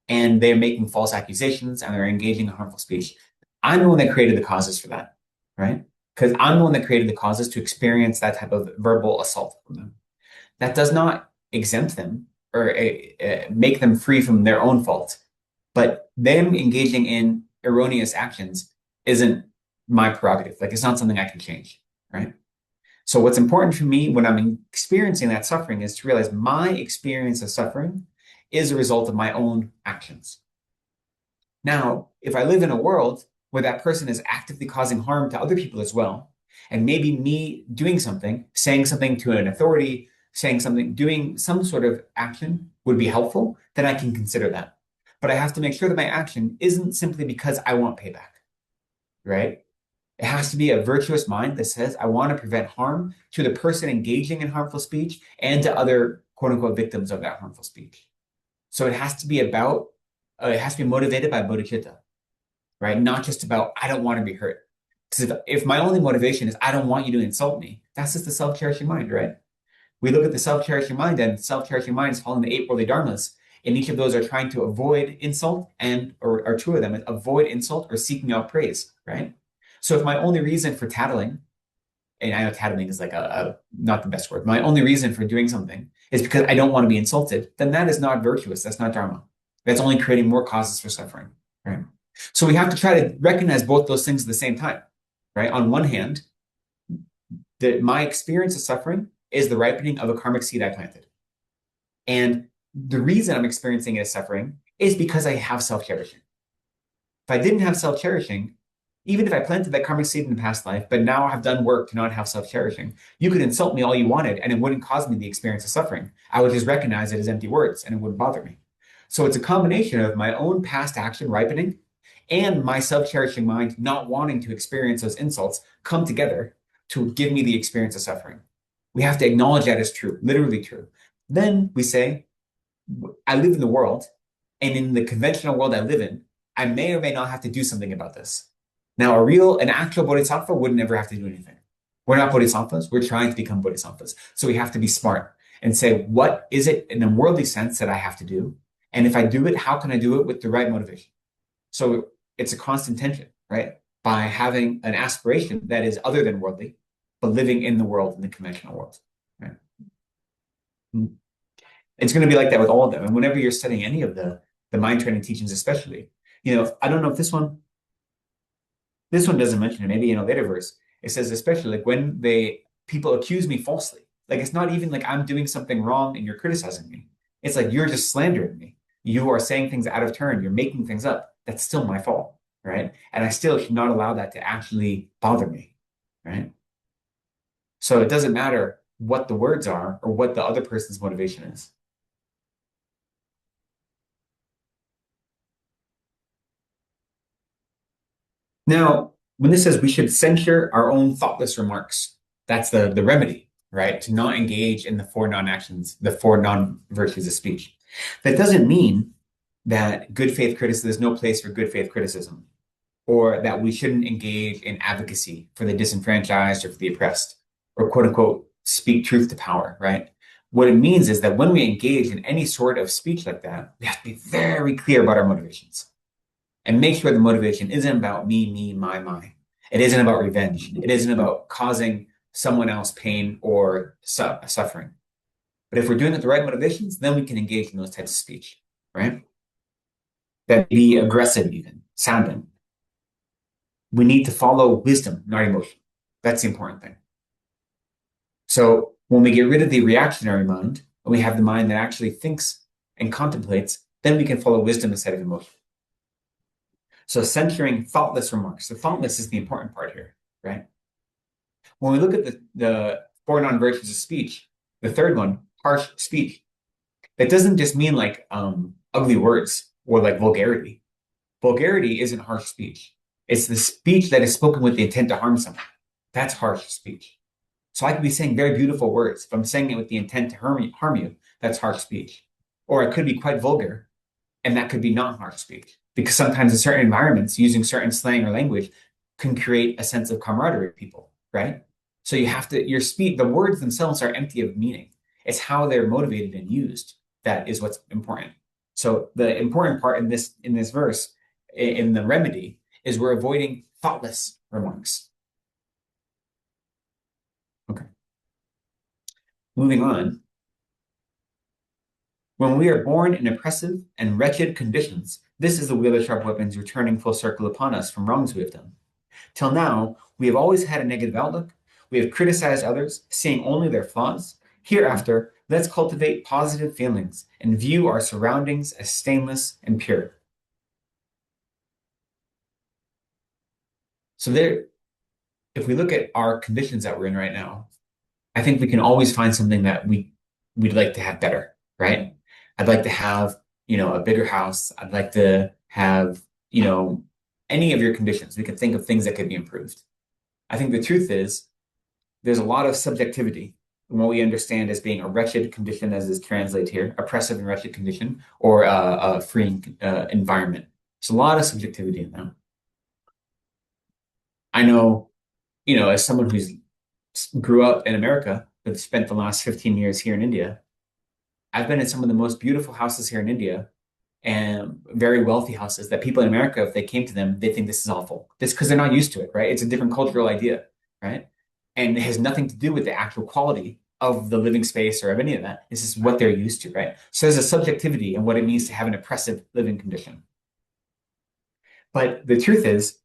and they're making false accusations and they're engaging in harmful speech, I'm the one that created the causes for that, right? Because I'm the one that created the causes to experience that type of verbal assault from them. That does not exempt them or make them free from their own fault. But them engaging in erroneous actions isn't my prerogative. Like it's not something I can change, right? So what's important for me when I'm experiencing that suffering is to realize my experience of suffering is a result of my own actions. Now, if I live in a world where that person is actively causing harm to other people as well, and maybe me doing something, saying something to an authority, saying something, doing some sort of action would be helpful, then I can consider that. But I have to make sure that my action isn't simply because I want payback, right? It has to be a virtuous mind that says, I want to prevent harm to the person engaging in harmful speech and to other quote unquote victims of that harmful speech. So it has to be motivated by bodhicitta, right? Not just about, I don't want to be hurt. Because if my only motivation is, I don't want you to insult me, that's just the self-cherishing mind, right? We look at the self-cherishing mind, and self-cherishing mind is following the 8 worldly dharmas. And each of those are trying to avoid insult or two of them, avoid insult or seeking out praise, right? So if my only reason for tattling, and I know tattling is like not the best word, my only reason for doing something is because I don't want to be insulted, then that is not virtuous. That's not dharma. That's only creating more causes for suffering, right? So we have to try to recognize both those things at the same time, right? On one hand, that my experience of suffering is the ripening of a karmic seed I planted. And the reason I'm experiencing it as suffering is because I have self-cherishing. If I didn't have self-cherishing, even if I planted that karmic seed in the past life, but now I've done work to not have self-cherishing, you could insult me all you wanted and it wouldn't cause me the experience of suffering. I would just recognize it as empty words and it wouldn't bother me. So it's a combination of my own past action ripening and my self-cherishing mind not wanting to experience those insults come together to give me the experience of suffering. We have to acknowledge that as true, literally true. Then we say, I live in the world, and in the conventional world I live in, I may or may not have to do something about this. Now, an actual bodhisattva would never have to do anything. We're not bodhisattvas, we're trying to become bodhisattvas. So we have to be smart and say, what is it in a worldly sense that I have to do? And if I do it, how can I do it with the right motivation? So it's a constant tension, right? By having an aspiration that is other than worldly, but living in the world, in the conventional world, right? It's going to be like that with all of them. And whenever you're studying any of the mind training teachings, especially, I don't know if this one doesn't mention it, maybe in a later verse, it says, especially like when people accuse me falsely, like it's not even like I'm doing something wrong and you're criticizing me. It's like you're just slandering me. You are saying things out of turn. You're making things up. That's still my fault, right? And I still should not allow that to actually bother me, right? So it doesn't matter what the words are or what the other person's motivation is. Now, when this says we should censure our own thoughtless remarks, that's the remedy, right? To not engage in the four non-actions, the four non-virtues of speech. That doesn't mean that good faith criticism, there's no place for good faith criticism, or that we shouldn't engage in advocacy for the disenfranchised or for the oppressed, or quote unquote, speak truth to power, right? What it means is that when we engage in any sort of speech like that, we have to be very clear about our motivations and make sure the motivation isn't about me, my. It isn't about revenge. It isn't about causing someone else pain or suffering. But if we're doing it with the right motivations, then we can engage in those types of speech, right? That be aggressive even, sounding. We need to follow wisdom, not emotion. That's the important thing. So when we get rid of the reactionary mind, and we have the mind that actually thinks and contemplates, then we can follow wisdom instead of emotion. So censoring thoughtless remarks. The thoughtless is the important part here, right? When we look at the four non-virtues of speech, the third one, harsh speech, that doesn't just mean like ugly words or like vulgarity. Vulgarity isn't harsh speech. It's the speech that is spoken with the intent to harm someone. That's harsh speech. So I could be saying very beautiful words. If I'm saying it with the intent to harm you, that's harsh speech. Or it could be quite vulgar, and that could be not harsh speech. Because sometimes in certain environments, using certain slang or language can create a sense of camaraderie with people, right? So you have to, your speech, the words themselves are empty of meaning. It's how they're motivated and used that is what's important. So the important part in this verse, in the remedy, is we're avoiding thoughtless remarks. Okay. Moving on. When we are born in oppressive and wretched conditions, this is the wheel of sharp weapons returning full circle upon us from wrongs we have done. Till now, we have always had a negative outlook. We have criticized others, seeing only their flaws. Hereafter, let's cultivate positive feelings and view our surroundings as stainless and pure. So there, if we look at our conditions that we're in right now, I think we can always find something that we'd like to have better, right? I'd like to have, a bigger house. I'd like to have, any of your conditions. We can think of things that could be improved. I think the truth is there's a lot of subjectivity in what we understand as being a wretched condition, as is translated here, oppressive and wretched condition, or a freeing environment. There's a lot of subjectivity in that. I know, as someone who's grew up in America, but spent the last 15 years here in India, I've been in some of the most beautiful houses here in India and very wealthy houses that people in America, if they came to them, they think this is awful. This because they're not used to it, right? It's a different cultural idea, right? And it has nothing to do with the actual quality of the living space or of any of that. This is what they're used to, right? So there's a subjectivity in what it means to have an oppressive living condition. But the truth is,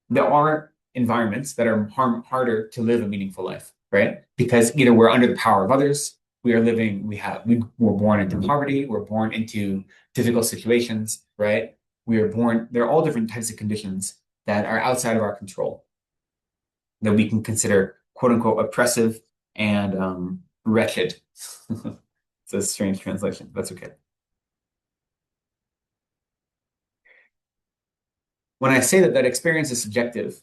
there are environments that are harder to live a meaningful life, right? Because either we're under the power of others, we're born into poverty, we're born into difficult situations, right? There are all different types of conditions that are outside of our control that we can consider quote unquote oppressive and wretched. It's a strange translation. That's okay. When I say that experience is subjective,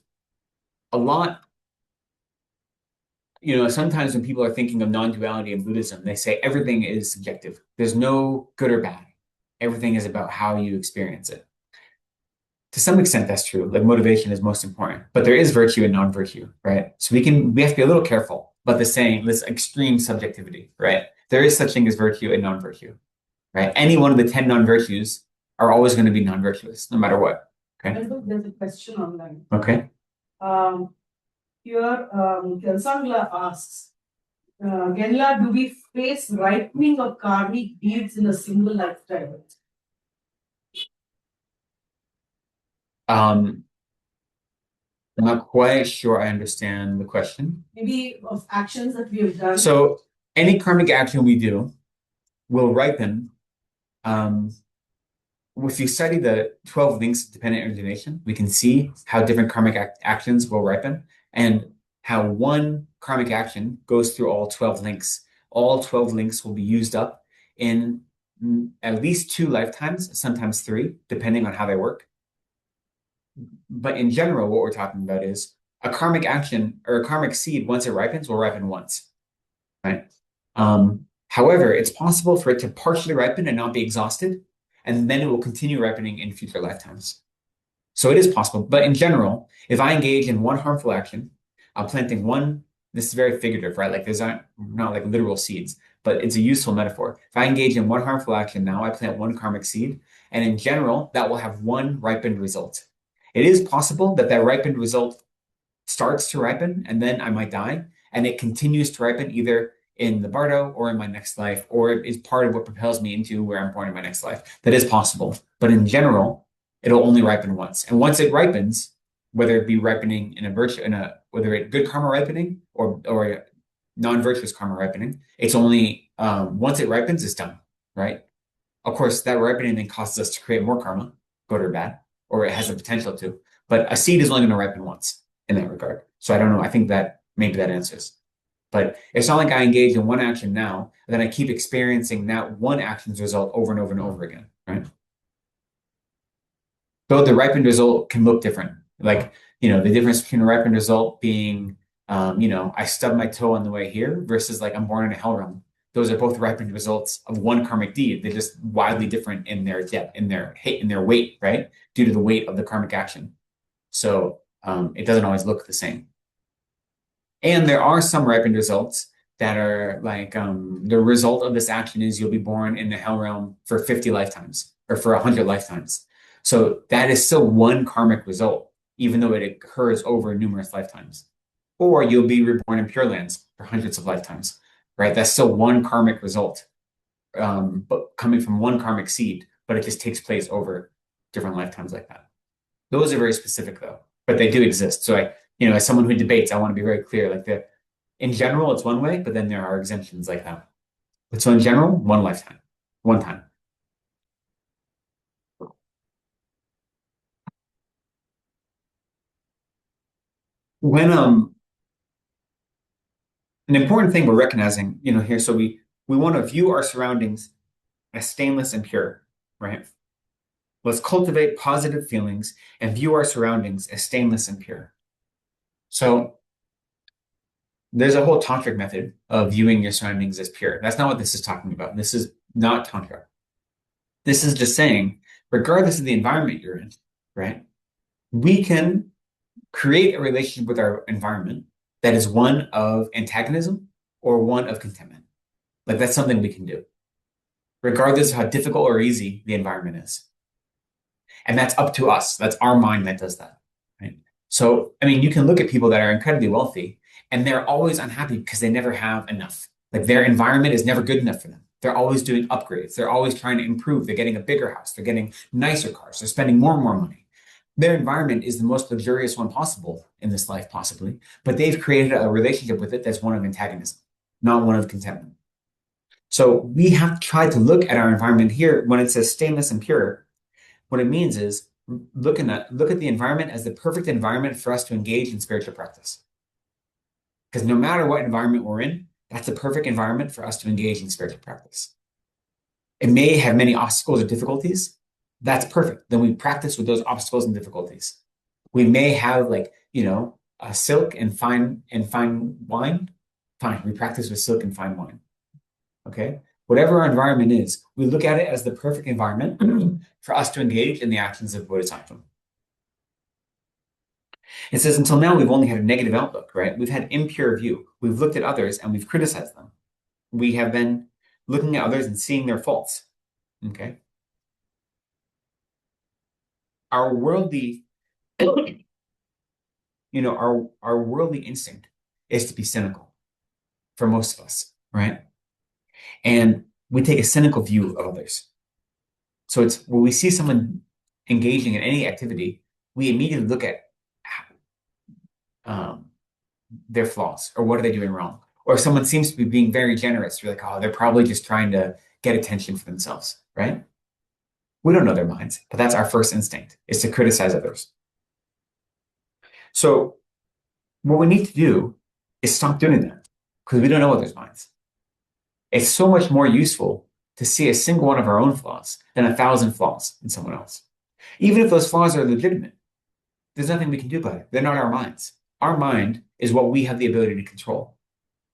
a lot, sometimes when people are thinking of non-duality in Buddhism, they say everything is subjective. There's no good or bad. Everything is about how you experience it. To some extent, that's true. Like motivation is most important, but there is virtue and non-virtue, right? So we have to be a little careful about this extreme subjectivity, right? There is such thing as virtue and non-virtue, right? Any one of the 10 non-virtues are always going to be non-virtuous, no matter what. Okay. There's a question online. Okay. Here, Kelsangla asks, Genla, do we face right-wing or karmic deeds in a single lifetime? I'm not quite sure I understand the question. Maybe of actions that we have done. So any karmic action we do will ripen. If you study the 12 links of dependent origination, we can see how different karmic actions will ripen. And how one karmic action goes through all 12 links. All 12 links will be used up in at least 2 lifetimes, sometimes 3, depending on how they work. But in general, what we're talking about is a karmic action or a karmic seed, once it ripens, will ripen once, right? However, it's possible for it to partially ripen and not be exhausted, and then it will continue ripening in future lifetimes. So it is possible. But in general, if I engage in one harmful action, I'm planting one, this is very figurative, right? Like, there's not like literal seeds, but it's a useful metaphor. If I engage in one harmful action now, I plant one karmic seed, and in general, that will have one ripened result. It is possible that that ripened result starts to ripen, and then I might die, and it continues to ripen either in the bardo or in my next life, or it is part of what propels me into where I'm born in my next life. That is possible. But in general, it'll only ripen once. And once it ripens, whether it be ripening in whether it good karma ripening or non-virtuous karma ripening, it's only once it ripens, it's done, right? Of course, that ripening then causes us to create more karma, good or bad, or it has the potential to. But a seed is only going to ripen once in that regard. So I don't know. I think that maybe that answers. But it's not like I engage in one action now, and then I keep experiencing that one action's result over and over and over again, right? Though the ripened result can look different. Like, the difference between a ripened result being, I stubbed my toe on the way here versus like I'm born in a hell realm. Those are both ripened results of one karmic deed. They're just wildly different in their depth, in their weight, right? Due to the weight of the karmic action. So it doesn't always look the same. And there are some ripened results that are like the result of this action is you'll be born in the hell realm for 50 lifetimes or for 100 lifetimes. So that is still one karmic result, even though it occurs over numerous lifetimes. Or you'll be reborn in Pure Lands for hundreds of lifetimes, right? That's still one karmic result, but coming from one karmic seed, but it just takes place over different lifetimes like that. Those are very specific though, but they do exist. So as someone who debates, I want to be very clear. Like in general, it's one way, but then there are exemptions like that. But so in general, one lifetime, one time. When an important thing we're recognizing, here, so we want to view our surroundings as stainless and pure, right? Let's cultivate positive feelings and view our surroundings as stainless and pure. So there's a whole tantric method of viewing your surroundings as pure. That's not what this is talking about. This is not tantra. This is just saying, regardless of the environment you're in, right? We can create a relationship with our environment that is one of antagonism or one of contentment. Like, that's something we can do, regardless of how difficult or easy the environment is. And that's up to us. That's our mind that does that, right? So, you can look at people that are incredibly wealthy and they're always unhappy because they never have enough. Like, their environment is never good enough for them. They're always doing upgrades. They're always trying to improve. They're getting a bigger house. They're getting nicer cars. They're spending more and more money. Their environment is the most luxurious one possible in this life, possibly, but they've created a relationship with it that's one of antagonism, not one of contentment. So we have to try to look at our environment here when it says stainless and pure. What it means is look at the environment as the perfect environment for us to engage in spiritual practice. Because no matter what environment we're in, that's a perfect environment for us to engage in spiritual practice. It may have many obstacles or difficulties. That's perfect. Then we practice with those obstacles and difficulties. We may have a silk and fine wine. Fine, we practice with silk and fine wine. Okay? Whatever our environment is, we look at it as the perfect environment for us to engage in the actions of Bodhisattva. It says, until now, we've only had a negative outlook, right? We've had impure view. We've looked at others and we've criticized them. We have been looking at others and seeing their faults. Okay? Our worldly, our worldly instinct is to be cynical for most of us, right? And we take a cynical view of others. So it's when we see someone engaging in any activity, we immediately look at their flaws or what are they doing wrong. Or if someone seems to be being very generous, you're like, oh, they're probably just trying to get attention for themselves, right? We don't know their minds, but that's our first instinct, is to criticize others. So What we need to do is stop doing that because we don't know others' minds. It's so much more useful to see a single one of our own flaws than 1,000 flaws in someone else. Even if those flaws are legitimate, there's nothing we can do about it. They're not our minds. Our mind is what we have the ability to control.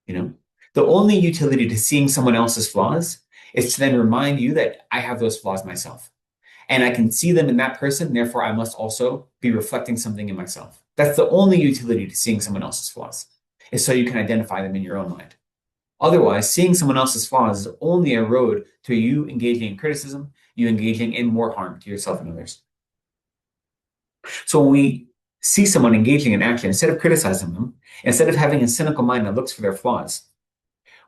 You know, the only utility to seeing someone else's flaws is to then remind you that I have those flaws myself. And I can see them in that person, therefore I must also be reflecting something in myself. That's the only utility to seeing someone else's flaws, is so you can identify them in your own mind. Otherwise, seeing someone else's flaws is only a road to you engaging in criticism, you engaging in more harm to yourself and others. So when we see someone engaging in action, instead of criticizing them, instead of having a cynical mind that looks for their flaws,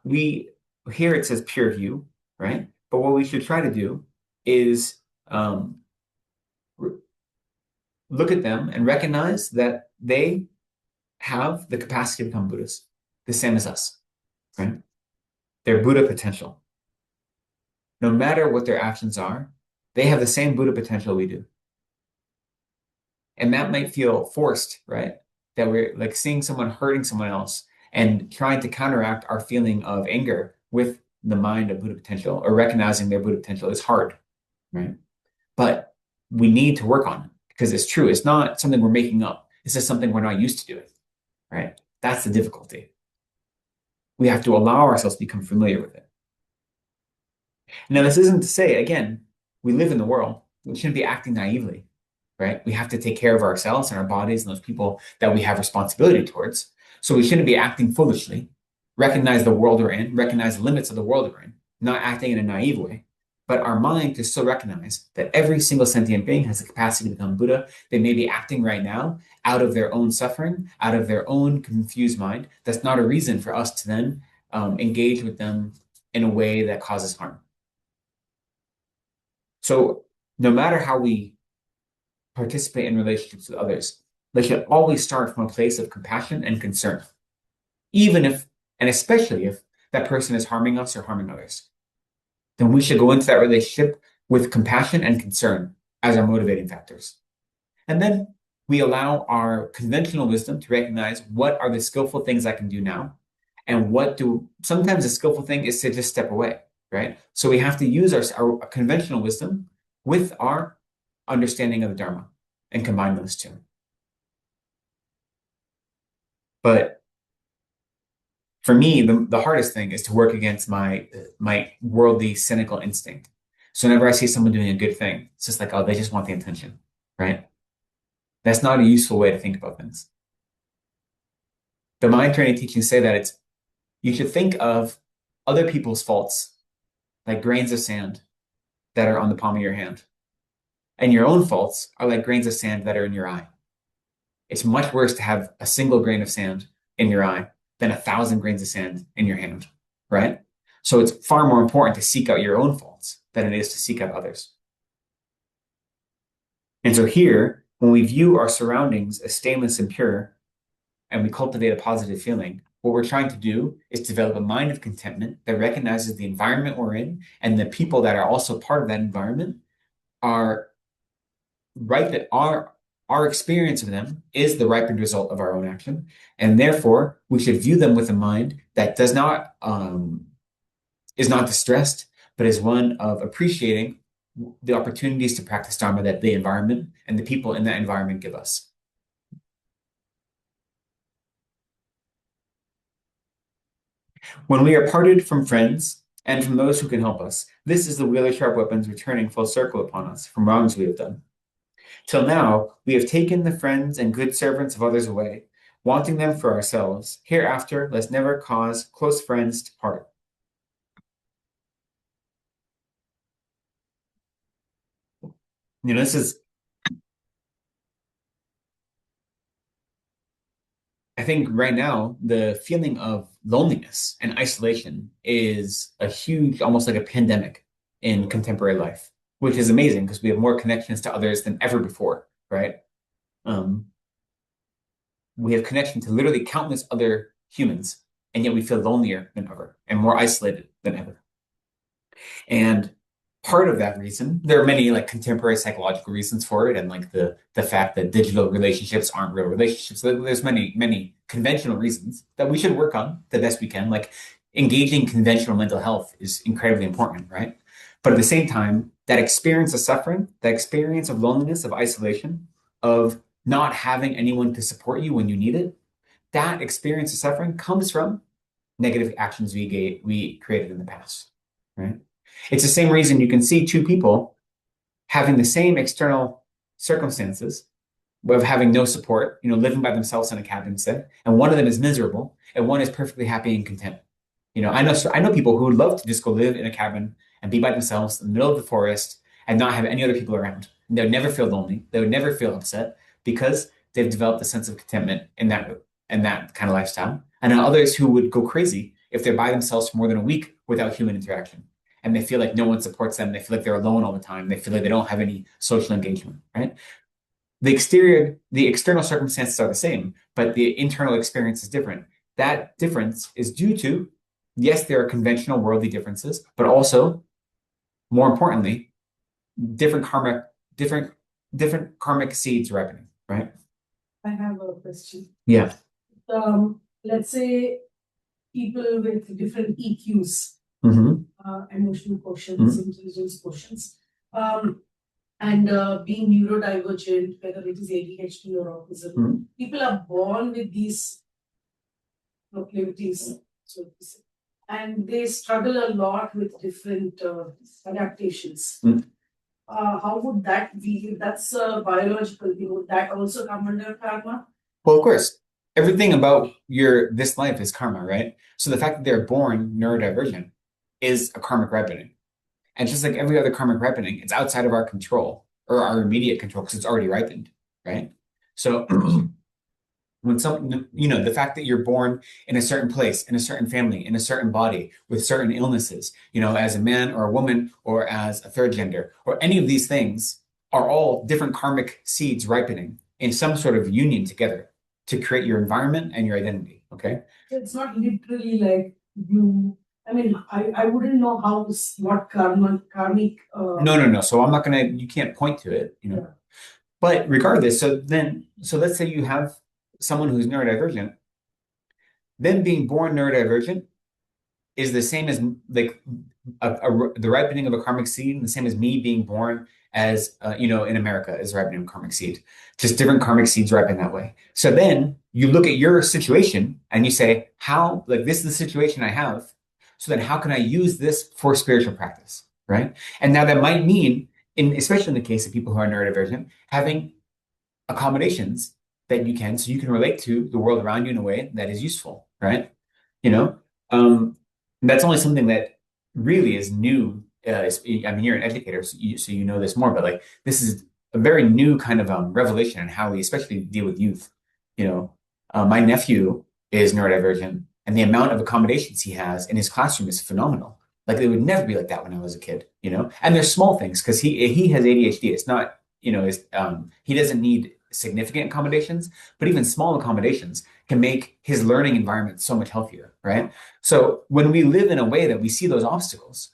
here it says peer view, right? But what we should try to do is look at them and recognize that they have the capacity to become Buddhists, the same as us, right? Their Buddha potential. No matter what their actions are, they have the same Buddha potential we do. And that might feel forced, right? That we're like seeing someone hurting someone else and trying to counteract our feeling of anger with the mind of Buddha potential or recognizing their Buddha potential is hard, right? But we need to work on it because it's true. It's not something we're making up. It's just something we're not used to doing, right? That's the difficulty. We have to allow ourselves to become familiar with it. Now, this isn't to say, again, we live in the world. We shouldn't be acting naively, right? We have to take care of ourselves and our bodies and those people that we have responsibility towards. So we shouldn't be acting foolishly. Recognize the world we're in, recognize the limits of the world we're in, not acting in a naive way. But our mind can still recognize that every single sentient being has the capacity to become Buddha. They may be acting right now out of their own suffering, out of their own confused mind. That's not a reason for us to then engage with them in a way that causes harm. So no matter how we participate in relationships with others, they should always start from a place of compassion and concern, even if, and especially if that person is harming us or harming others. Then we should go into that relationship with compassion and concern as our motivating factors. And then we allow our conventional wisdom to recognize what are the skillful things I can do now, and sometimes the skillful thing is to just step away, right? So we have to use our conventional wisdom with our understanding of the Dharma and combine those two. But for me, the hardest thing is to work against my worldly, cynical instinct. So whenever I see someone doing a good thing, it's just like, oh, they just want the attention, right? That's not a useful way to think about things. The mind training teachings say that you should think of other people's faults like grains of sand that are on the palm of your hand. And your own faults are like grains of sand that are in your eye. It's much worse to have a single grain of sand in your eye than 1,000 grains of sand in your hand, right? So it's far more important to seek out your own faults than it is to seek out others. And so here, when we view our surroundings as stainless and pure, and we cultivate a positive feeling, what we're trying to do is develop a mind of contentment that recognizes the environment we're in and the people that are also part of that environment are right, that our experience of them is the ripened result of our own action. And therefore, we should view them with a mind that is not distressed, but is one of appreciating the opportunities to practice Dharma that the environment and the people in that environment give us. When we are parted from friends and from those who can help us, this is the wheel of sharp weapons returning full circle upon us from wrongs we have done. Till now, we have taken the friends and good servants of others away, wanting them for ourselves. Hereafter, let's never cause close friends to part. This is, I think right now, the feeling of loneliness and isolation is a huge, almost like a pandemic in contemporary life, which is amazing because we have more connections to others than ever before, right? We have connection to literally countless other humans, and yet we feel lonelier than ever and more isolated than ever. And part of that reason, there are many like contemporary psychological reasons for it, and like the fact that digital relationships aren't real relationships. There's many conventional reasons that we should work on the best we can. Like engaging conventional mental health is incredibly important, right? But at the same time, that experience of suffering, that experience of loneliness, of isolation, of not having anyone to support you when you need it, that experience of suffering comes from negative actions we created in the past, right? It's the same reason you can see two people having the same external circumstances of having no support, living by themselves in a cabin, say, and one of them is miserable and one is perfectly happy and content. I know people who would love to just go live in a cabin and be by themselves in the middle of the forest and not have any other people around. And they would never feel lonely. They would never feel upset because they've developed a sense of contentment in that kind of lifestyle. And then others who would go crazy if they're by themselves for more than a week without human interaction. And they feel like no one supports them. They feel like they're alone all the time. They feel like they don't have any social engagement, right? The external circumstances are the same, but the internal experience is different. That difference is due to, yes, there are conventional worldly differences, but also, more importantly, different karmic seeds ripening, right? I have a question. Yeah. Let's say people with different EQs, Mm-hmm. Emotional quotients, intelligence quotients, and being neurodivergent, whether it is ADHD or autism, people are born with these proclivities, so to say, and they struggle a lot with different adaptations. How would that be? That's biological. Would that also come under karma? Well, of course, everything about this life is karma, right? So the fact that they're born neurodivergent is a karmic ripening. And just like every other karmic ripening, it's outside of our control or our immediate control because it's already ripened, right? So when the fact that you're born in a certain place, in a certain family, in a certain body, with certain illnesses, as a man or a woman or as a third gender, or any of these things are all different karmic seeds ripening in some sort of union together to create your environment and your identity, okay? So it's not literally like you. I mean, I wouldn't know what karmic. No. So you can't point to it, Yeah. But regardless, so let's say you have someone who's neurodivergent, them being born neurodivergent is the same as like the ripening of a karmic seed, the same as me being born as in America as ripening a karmic seed. Just different karmic seeds ripen that way. So then you look at your situation and you say, how, like, this is the situation I have. So then how can I use this for spiritual practice, right? And now that might mean, especially in the case of people who are neurodivergent, having accommodations that so you can relate to the world around you in a way that is useful, right? That's only something that really is new. I mean, you're an educator, so you know this more, but like this is a very new kind of revelation in how we especially deal with youth. My nephew is neurodivergent, and the amount of accommodations he has in his classroom is phenomenal. Like it would never be like that when I was a kid, And there's small things because he has ADHD. It's not, he doesn't need significant accommodations, but even small accommodations can make his learning environment so much healthier, right? So when we live in a way that we see those obstacles,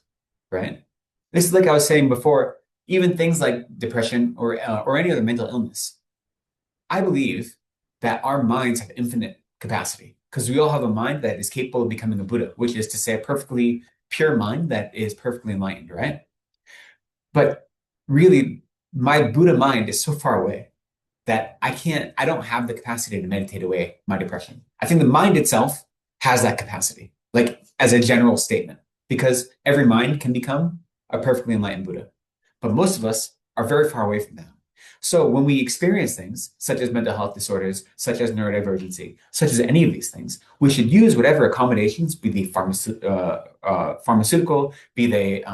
right? This is like I was saying before, even things like depression or any other mental illness. I believe that our minds have infinite capacity because we all have a mind that is capable of becoming a Buddha, which is to say a perfectly pure mind that is perfectly enlightened, right? But really, my Buddha mind is so far away that I don't have the capacity to meditate away my depression. I think the mind itself has that capacity, like as a general statement, because every mind can become a perfectly enlightened Buddha. But most of us are very far away from that. So when we experience things such as mental health disorders, such as neurodivergency, such as any of these things, we should use whatever accommodations, be they pharmaceutical, be they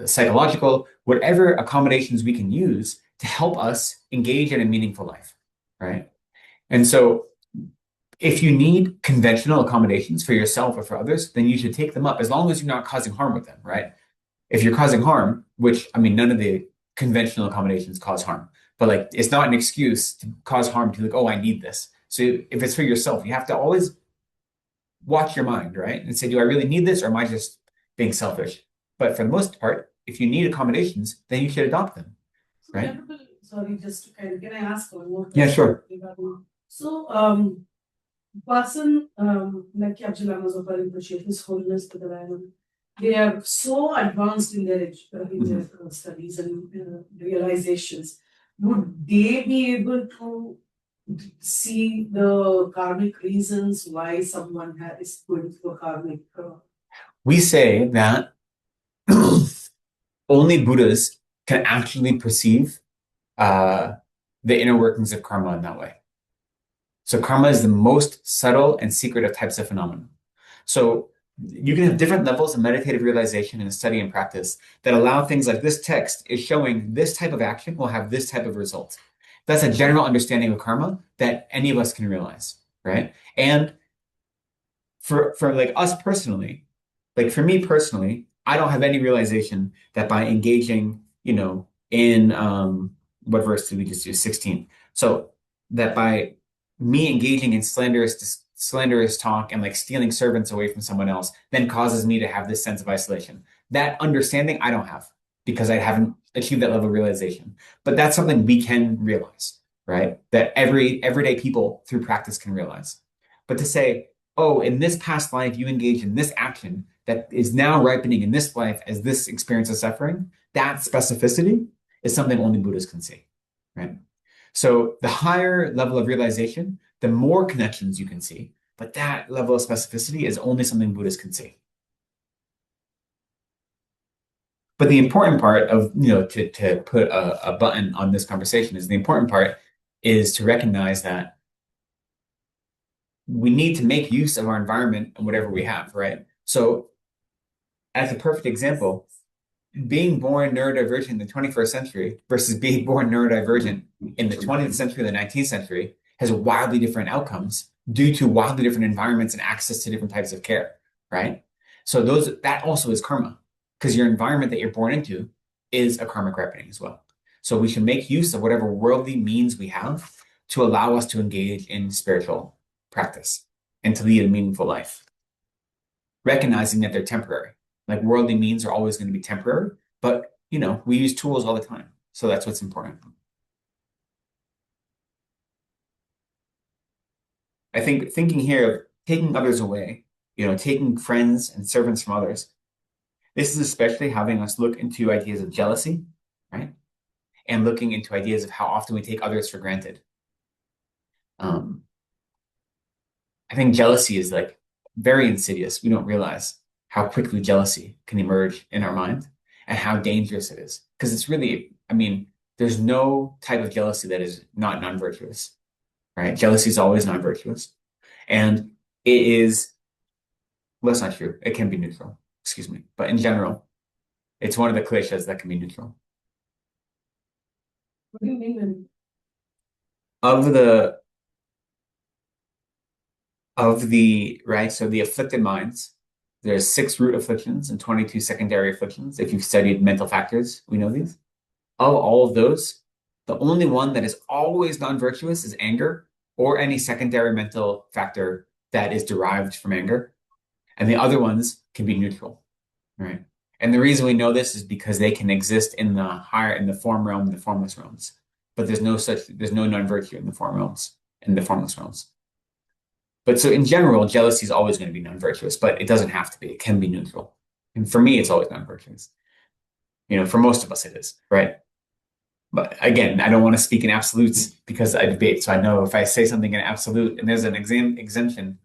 psychological, whatever accommodations we can use to help us engage in a meaningful life, right? And so if you need conventional accommodations for yourself or for others, then you should take them up as long as you're not causing harm with them, right? If you're causing harm, which, I mean, none of the conventional accommodations cause harm, but like, it's not an excuse to cause harm to like, oh, I need this. So if it's for yourself, you have to always watch your mind, right? And say, do I really need this or am I just being selfish? But for the most part, if you need accommodations, then you should adopt them. So, Right. Venerable, sorry, just to kind of, can I ask one more Yeah, question? sure. So, person like Abdul His Holiness the Divine, they are so advanced in their studies and realizations. Would they be able to see the karmic reasons why someone is going through a karmic? We say that only Buddhas can actually perceive the inner workings of karma in that way. So karma is the most subtle and secret of types of phenomena. So you can have different levels of meditative realization in study and practice that allow things like this text is showing this type of action will have this type of result. That's a general understanding of karma that any of us can realize, right? And for like us personally, like for me personally, I don't have any realization that by engaging, in what verse did we just do? 16. So that by me engaging in slanderous talk and like stealing servants away from someone else then causes me to have this sense of isolation. That understanding I don't have because I haven't achieved that level of realization. But that's something we can realize, right? That everyday people through practice can realize. But to say, oh, in this past life, you engage in this action that is now ripening in this life as this experience of suffering, that specificity is something only Buddhas can see, right? So the higher level of realization, the more connections you can see, but that level of specificity is only something Buddhists can see. But the important part of, to put a button on this conversation is the important part is to recognize that we need to make use of our environment and whatever we have, right? So as a perfect example, being born neurodivergent in the 21st century versus being born neurodivergent in the 20th century or the 19th century has wildly different outcomes due to wildly different environments and access to different types of care, right? So that also is karma because your environment that you're born into is a karmic ripening as well. So we should make use of whatever worldly means we have to allow us to engage in spiritual practice and to lead a meaningful life, recognizing that they're temporary. Like worldly means are always going to be temporary, but we use tools all the time. So that's what's important. I think thinking here of taking others away, taking friends and servants from others. This is especially having us look into ideas of jealousy, right? And looking into ideas of how often we take others for granted. I think jealousy is like very insidious. We don't realize how quickly jealousy can emerge in our mind and how dangerous it is. Because it's really, there's no type of jealousy that is not non-virtuous, right? Jealousy is always non-virtuous. And it is, well, that's not true. It can be neutral, excuse me. But in general, it's one of the cliches that can be neutral. What do you mean? Right, so the afflicted minds, there's 6 root afflictions and 22 secondary afflictions. If you've studied mental factors, we know these. Of all of those, the only one that is always non-virtuous is anger or any secondary mental factor that is derived from anger. And the other ones can be neutral, right? And the reason we know this is because they can exist in the form realm and the formless realms. But there's no non-virtue in the form realms and the formless realms. But so in general, jealousy is always going to be non-virtuous, but it doesn't have to be. It can be neutral. And for me, it's always non-virtuous. For most of us, it is, right? But again, I don't want to speak in absolutes because I debate. So I know if I say something in absolute and there's an exemption,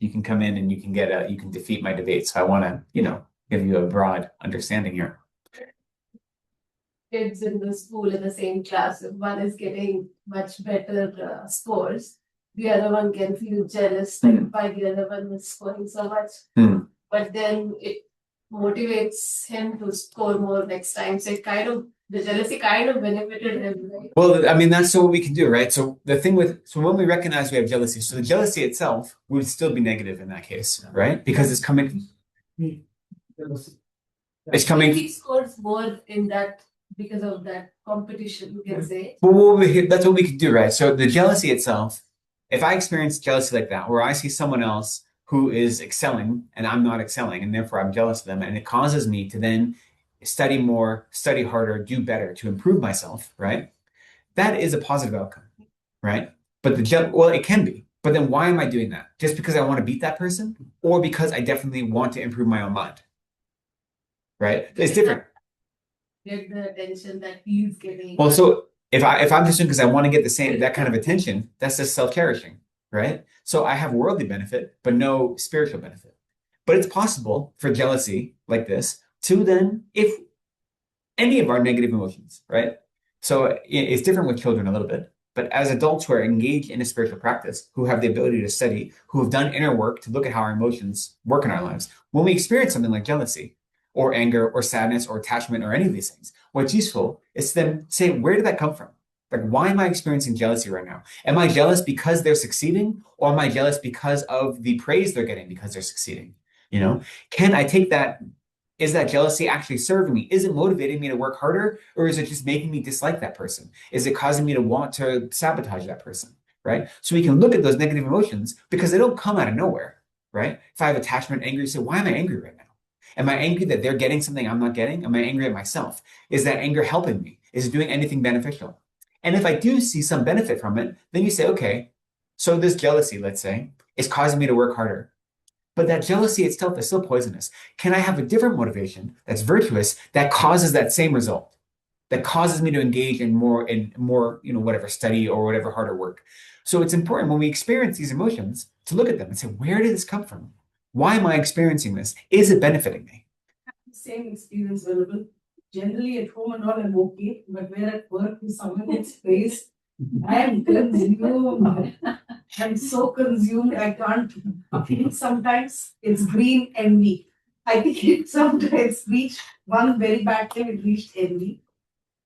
you can come in and you can defeat my debate. So I want to, give you a broad understanding here. Kids in the school in the same class, if one is getting much better scores, the other one can feel jealous like why the other one is scoring so much. But then it motivates him to score more next time. So the jealousy kind of benefited him, right? Well, that's what we can do, right? So when we recognize we have jealousy, so the jealousy itself would still be negative in that case, right? Because it's coming. He scores more in that because of that competition, you can say. Well, that's what we could do, right? So the jealousy itself, if I experience jealousy like that, where I see someone else who is excelling and I'm not excelling, and therefore I'm jealous of them, and it causes me to then study more, study harder, do better to improve myself, right? That is a positive outcome, right? But well, it can be. But then why am I doing that? Just because I want to beat that person, or because I definitely want to improve my own mind, right? It's different. Get the attention that he's getting. Well, so if I'm just doing because I want to get that kind of attention, that's just self-cherishing, right? So I have worldly benefit, but no spiritual benefit. But it's possible for jealousy like this to then, if any of our negative emotions, right? So it's different with children a little bit, but as adults who are engaged in a spiritual practice, who have the ability to study, who have done inner work to look at how our emotions work in our lives, when we experience something like jealousy or anger or sadness or attachment or any of these things, what's useful is to then say, where did that come from? Like, why am I experiencing jealousy right now? Am I jealous because they're succeeding, or am I jealous because of the praise they're getting because they're succeeding? You know, can I take that? Is that jealousy actually serving me? Is it motivating me to work harder, or is it just making me dislike that person? Is it causing me to want to sabotage that person? Right? So we can look at those negative emotions because they don't come out of nowhere, right? If I have attachment, anger, you say, why am I angry right now? Am I angry that they're getting something I'm not getting? Am I angry at myself? Is that anger helping me? Is it doing anything beneficial? And if I do see some benefit from it, then you say, okay, so this jealousy, let's say, is causing me to work harder. But that jealousy itself is still poisonous. Can I have a different motivation that's virtuous that causes that same result, that causes me to engage in more, whatever study or whatever harder work? So it's important when we experience these emotions to look at them and say, where did this come from? Why am I experiencing this? Is it benefiting me? Same experience, Venerable. Generally at home and all, I'm okay, but where at work, if someone gets praised, I am consumed. I'm so consumed, I can't. I think sometimes it's green envy. I think it sometimes reached one very bad thing, it reached envy.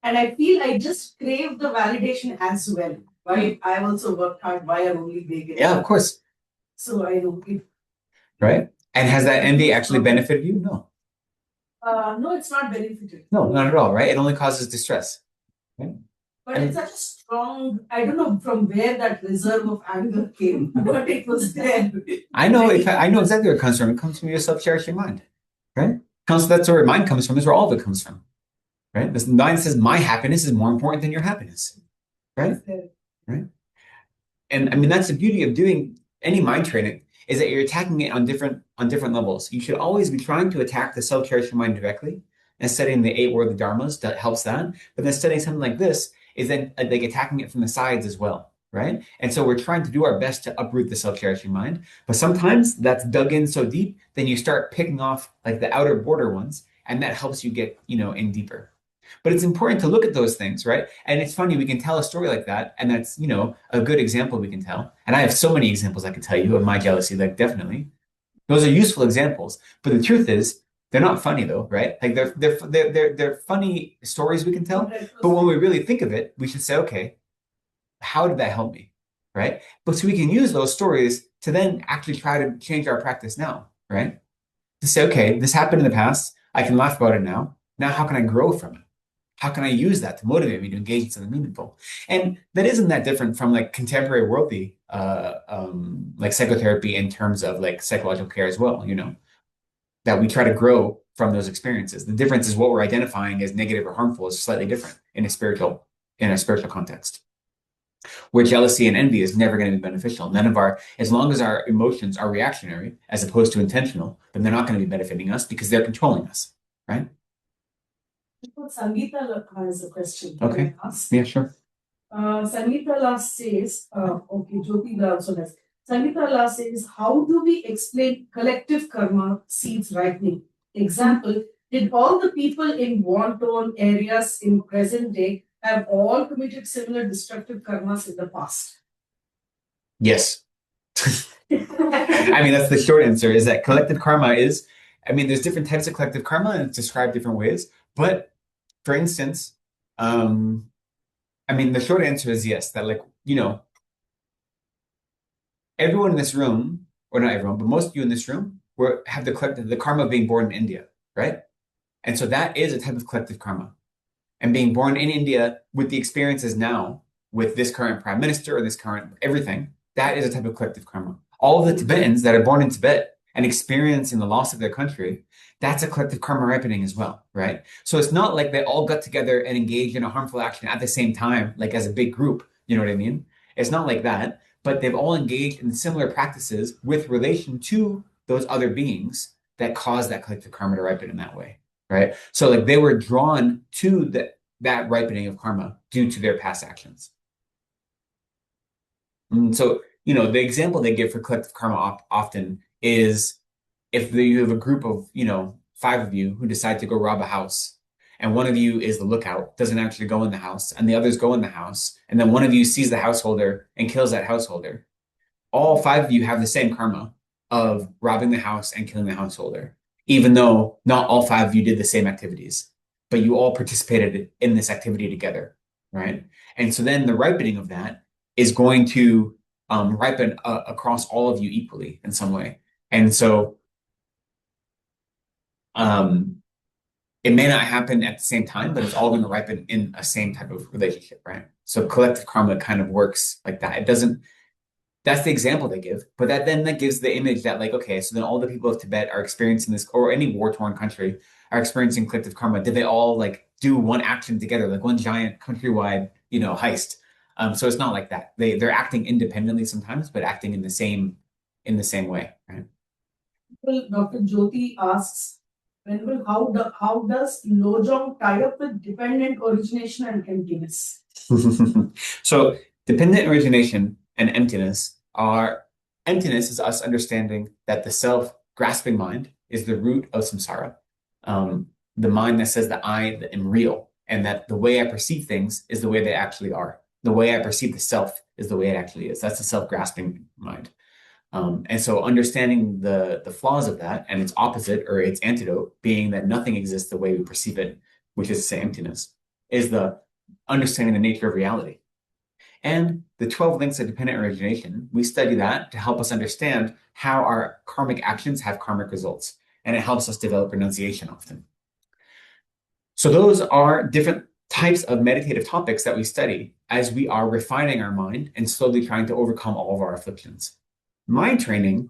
And I feel I just crave the validation as well. Why I also worked hard, why are only they getting? Yeah, of course. So I know it. Right? And has that envy actually benefited you? No. No, it's not benefited. No, not at all, right? It only causes distress. Right? But it's such a strong, I don't know from where that reserve of anger came, but it was there. I know exactly where it comes from. It comes from your self-cherishing mind, right? That's where mind comes from, is where all of it comes from. Right? This mind says my happiness is more important than your happiness. Right? Right. And I mean that's the beauty of doing any mind training, is that you're attacking it on different levels. You should always be trying to attack the self-cherishing mind directly, and studying the 8 worldly dharmas that helps that. But then studying something like this is then like attacking it from the sides as well, right? And so we're trying to do our best to uproot the self-cherishing mind, but sometimes that's dug in so deep, then you start picking off like the outer border ones, and that helps you get, in deeper. But it's important to look at those things, right? And it's funny, we can tell a story like that, and that's, a good example we can tell. And I have so many examples I can tell you of my jealousy, like definitely. Those are useful examples. But the truth is, they're not funny though, right? Like they're funny stories we can tell. But when we really think of it, we should say, okay, how did that help me? Right? But so we can use those stories to then actually try to change our practice now, right? To say, okay, this happened in the past. I can laugh about it now. Now, how can I grow from it? How can I use that to motivate me to engage in something meaningful? And that isn't that different from like contemporary worldly, like psychotherapy in terms of like psychological care as well, that we try to grow from those experiences. The difference is what we're identifying as negative or harmful is slightly different in a spiritual context. Where jealousy and envy is never going to be beneficial. As long as our emotions are reactionary as opposed to intentional, then they're not going to be benefiting us because they're controlling us, right? Sangeeta has a question. Okay. Yeah, sure. Sangeeta last says, okay, Jyoti also has. Sangeeta last says, how do we explain collective karma seeds ripening? Example, did all the people in war-torn areas in present day have all committed similar destructive karmas in the past? Yes. I mean, that's the short answer, is that collective karma is, there's different types of collective karma and it's described different ways. But for instance, the short answer is yes, that everyone in this room, or not everyone, but most of you in this room have the karma of being born in India, right? And so that is a type of collective karma. And being born in India with the experiences now, with this current prime minister or this current everything, that is a type of collective karma. all of the Tibetans that are born in Tibet and experiencing the loss of their country, that's a collective karma ripening as well, right? So it's not like they all got together and engaged in a harmful action at the same time, like as a big group, you know what I mean? It's not like that, but they've all engaged in similar practices with relation to those other beings that cause that collective karma to ripen in that way, right? So like they were drawn to that ripening of karma due to their past actions. And so, you know, the example they give for collective karma often is if you have a group of, you know, 5 of you who decide to go rob a house, and one of you is the lookout, doesn't actually go in the house, and the others go in the house, and then one of you sees the householder and kills that householder, all 5 of you have the same karma of robbing the house and killing the householder, even though not all 5 of you did the same activities, but you all participated in this activity together, right? And so then the ripening of that is going to ripen across all of you equally in some way. And so it may not happen at the same time, but it's all going to ripen in a same type of relationship, right? So collective karma kind of works like that. It doesn't, that's the example they give, but that gives the image that like, okay, so then all the people of Tibet are experiencing this, or any war-torn country are experiencing collective karma. Did they all like do one action together, like one giant countrywide, you know, heist? So it's not like that. They're acting independently sometimes, but acting in the same way, right? Well, Dr. Jyoti asks, Venerable, how does Lojong tie up with dependent origination and emptiness? So dependent origination and emptiness is us understanding that the self-grasping mind is the root of samsara. The mind that says that I am real, and that the way I perceive things is the way they actually are. The way I perceive the self is the way it actually is. That's the self-grasping mind. And so understanding the flaws of that and its opposite or its antidote being that nothing exists the way we perceive it, which is to say emptiness, is the understanding the nature of reality. And the 12 links of dependent origination, we study that to help us understand how our karmic actions have karmic results. And it helps us develop renunciation often. So those are different types of meditative topics that we study as we are refining our mind and slowly trying to overcome all of our afflictions. Mind training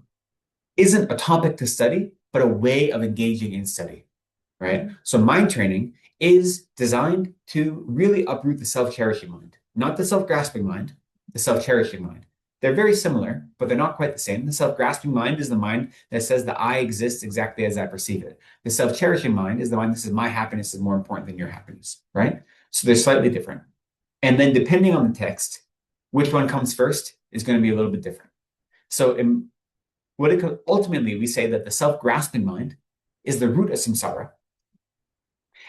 isn't a topic to study, but a way of engaging in study, right? So mind training is designed to really uproot the self-cherishing mind, not the self-grasping mind, the self-cherishing mind. They're very similar, but they're not quite the same. The self-grasping mind is the mind that says that I exist exactly as I perceive it. The self-cherishing mind is the mind that says my happiness is more important than your happiness, right? So they're slightly different. And then depending on the text, which one comes first is going to be a little bit different. So ultimately, we say that the self-grasping mind is the root of samsara.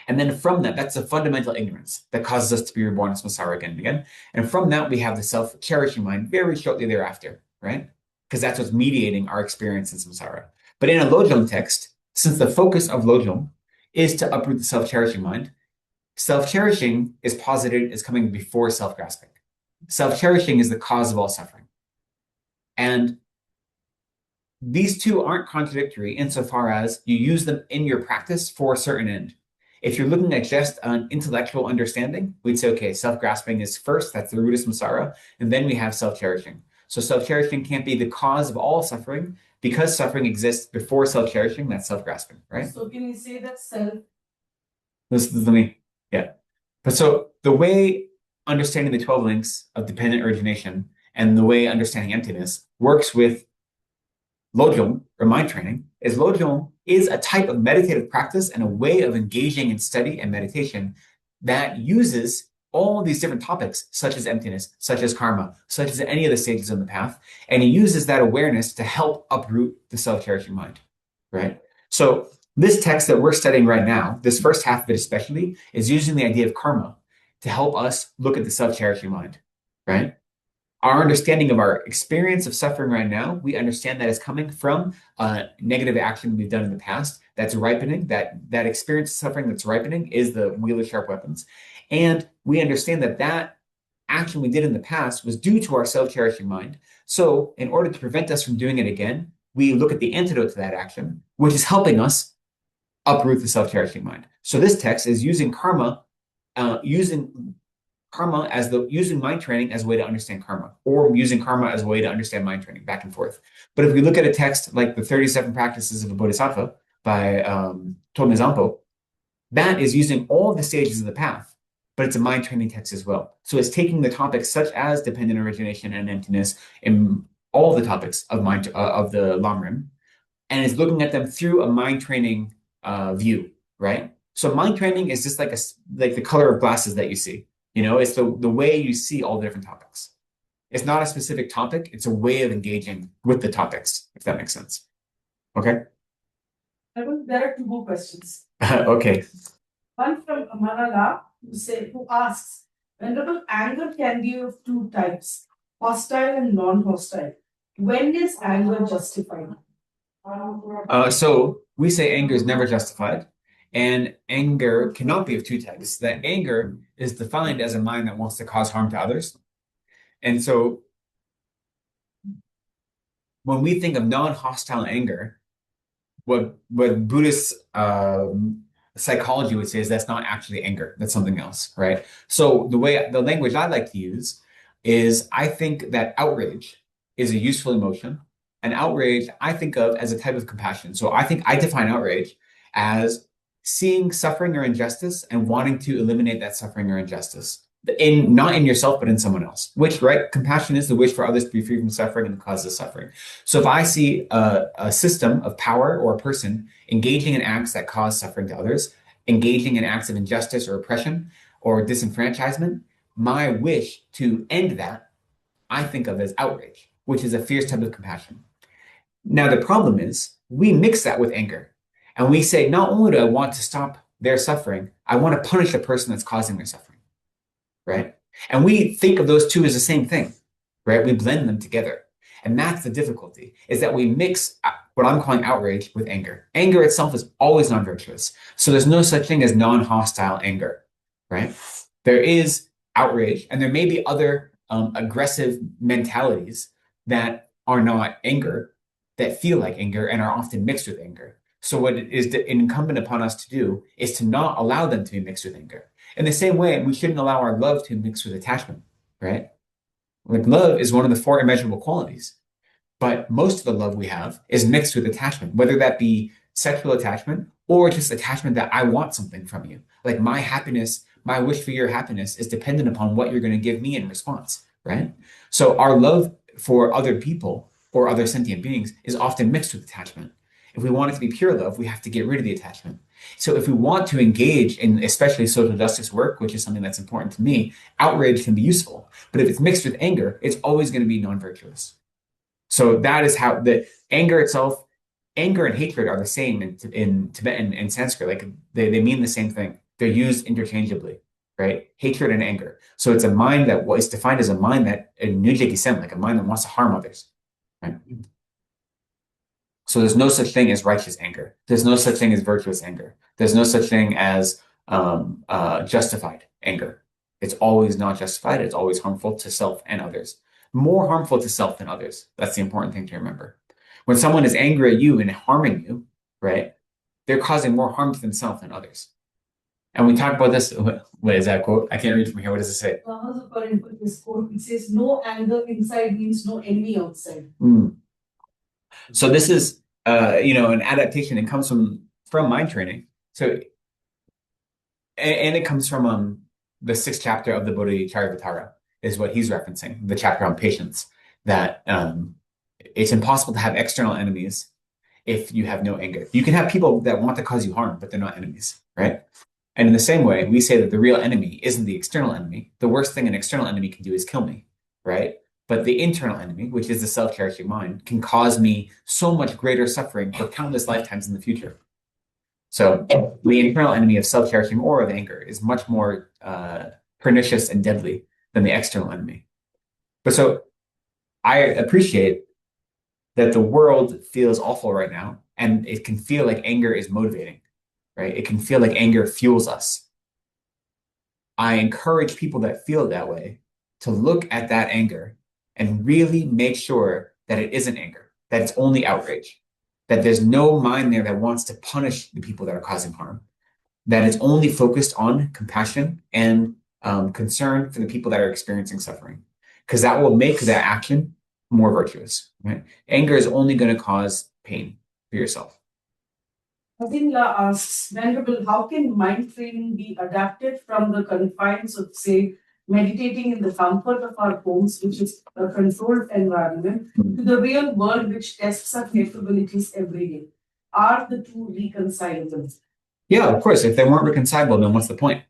And then from that, that's a fundamental ignorance that causes us to be reborn in samsara again and again. And from that, we have the self-cherishing mind very shortly thereafter, right? Because that's what's mediating our experience in samsara. But in a Lojong text, since the focus of Lojong is to uproot the self-cherishing mind, self-cherishing is posited as coming before self-grasping. Self-cherishing is the cause of all suffering. And these two aren't contradictory insofar as you use them in your practice for a certain end. If you're looking at just an intellectual understanding, we'd say, okay, self-grasping is first, that's the root of samsara, and then we have self-cherishing. So self-cherishing can't be the cause of all suffering because suffering exists before self-cherishing, that's self-grasping, right? So can you say that self? Yeah. But so the way understanding the 12 links of dependent origination and the way understanding emptiness works with Lojong, or mind training, is Lojong is a type of meditative practice and a way of engaging in study and meditation that uses all these different topics, such as emptiness, such as karma, such as any of the stages on the path, and he uses that awareness to help uproot the self-cherishing mind, right? So this text that we're studying right now, this first half of it especially, is using the idea of karma to help us look at the self-cherishing mind, right? Our understanding of our experience of suffering right now, we understand that is coming from a negative action we've done in the past that's ripening, that experience of suffering that's ripening is the wheel of sharp weapons. And we understand that action we did in the past was due to our self-cherishing mind. So in order to prevent us from doing it again, we look at the antidote to that action, which is helping us uproot the self-cherishing mind. So this text is using karma karma as using mind training as a way to understand karma, or using karma as a way to understand mind training, back and forth. But if we look at a text like the 37 Practices of a Bodhisattva by Tome Zampo, that is using all the stages of the path, but it's a mind training text as well. So it's taking the topics such as dependent origination and emptiness, and all the topics of mind of the Lamrim, and it's looking at them through a mind training view, right? So mind training is just like the color of glasses that you see. It's the way you see all the different topics. It's not a specific topic, it's a way of engaging with the topics, if that makes sense. Okay? There are two more questions. Okay. One from Manala, who asks, Venerable, anger can be of two types, hostile and non-hostile. When is anger justified? So we say anger is never justified, and anger cannot be of two types. That anger is defined as a mind that wants to cause harm to others. And so when we think of non-hostile anger, what Buddhist psychology would say is that's not actually anger, that's something else, right? So the language I like to use is, I think that outrage is a useful emotion. And outrage, I think of as a type of compassion. So I define outrage as seeing suffering or injustice and wanting to eliminate that suffering or injustice. Not in yourself, but in someone else. Which, right? Compassion is the wish for others to be free from suffering and the cause of suffering. So if I see a system of power or a person engaging in acts that cause suffering to others, engaging in acts of injustice or oppression or disenfranchisement, my wish to end that, I think of as outrage, which is a fierce type of compassion. Now, the problem is we mix that with anger. And we say, not only do I want to stop their suffering, I want to punish the person that's causing their suffering. Right? And we think of those two as the same thing, right? We blend them together. And that's the difficulty, is that we mix what I'm calling outrage with anger. Anger itself is always non-virtuous. So there's no such thing as non-hostile anger, right? There is outrage, and there may be other aggressive mentalities that are not anger, that feel like anger and are often mixed with anger. So what it is incumbent upon us to do is to not allow them to be mixed with anger. In the same way, we shouldn't allow our love to mix with attachment, right? Like, love is one of the four immeasurable qualities, but most of the love we have is mixed with attachment, whether that be sexual attachment or just attachment that I want something from you. Like, my happiness, my wish for your happiness is dependent upon what you're going to give me in response, right? So our love for other people or other sentient beings is often mixed with attachment. If we want it to be pure love, we have to get rid of the attachment. So if we want to engage in especially social justice work, which is something that's important to me, outrage can be useful. But if it's mixed with anger, it's always going to be non-virtuous. So that is how the anger itself, anger and hatred are the same in Tibetan and Sanskrit. Like, they mean the same thing. They're used interchangeably, right? Hatred and anger. So it's a mind that is defined as a mind that, like a mind that wants to harm others, right? So there's no such thing as righteous anger. There's no such thing as virtuous anger. There's no such thing as justified anger. It's always not justified. It's always harmful to self and others. More harmful to self than others. That's the important thing to remember. When someone is angry at you and harming you, right, they're causing more harm to themselves than others. And we talk about this. What is that quote? I can't read from here. What does it say? This quote, it says, no anger inside means no enemy outside. So this is, an adaptation. It comes from mind training. So, and it comes from the 6th chapter of the Bodhicharyavatara is what he's referencing, the chapter on patience, that it's impossible to have external enemies if you have no anger. You can have people that want to cause you harm, but they're not enemies, right? And in the same way, we say that the real enemy isn't the external enemy. The worst thing an external enemy can do is kill me, right? But the internal enemy, which is the self-cherishing mind, can cause me so much greater suffering for countless lifetimes in the future. So the internal enemy of self-cherishing or of anger is much more pernicious and deadly than the external enemy. But so I appreciate that the world feels awful right now, and it can feel like anger is motivating, right? It can feel like anger fuels us. I encourage people that feel that way to look at that anger and really make sure that it isn't anger, that it's only outrage, that there's no mind there that wants to punish the people that are causing harm, that it's only focused on compassion and concern for the people that are experiencing suffering, because that will make that action more virtuous, right? Anger is only going to cause pain for yourself. Avinla asks, Venerable, how can mind training be adapted from the confines of, say, meditating in the comfort of our homes, which is a controlled environment, to the real world, which tests our capabilities every day? Are the two reconcilable? Yeah, of course. If they weren't reconcilable, then what's the point,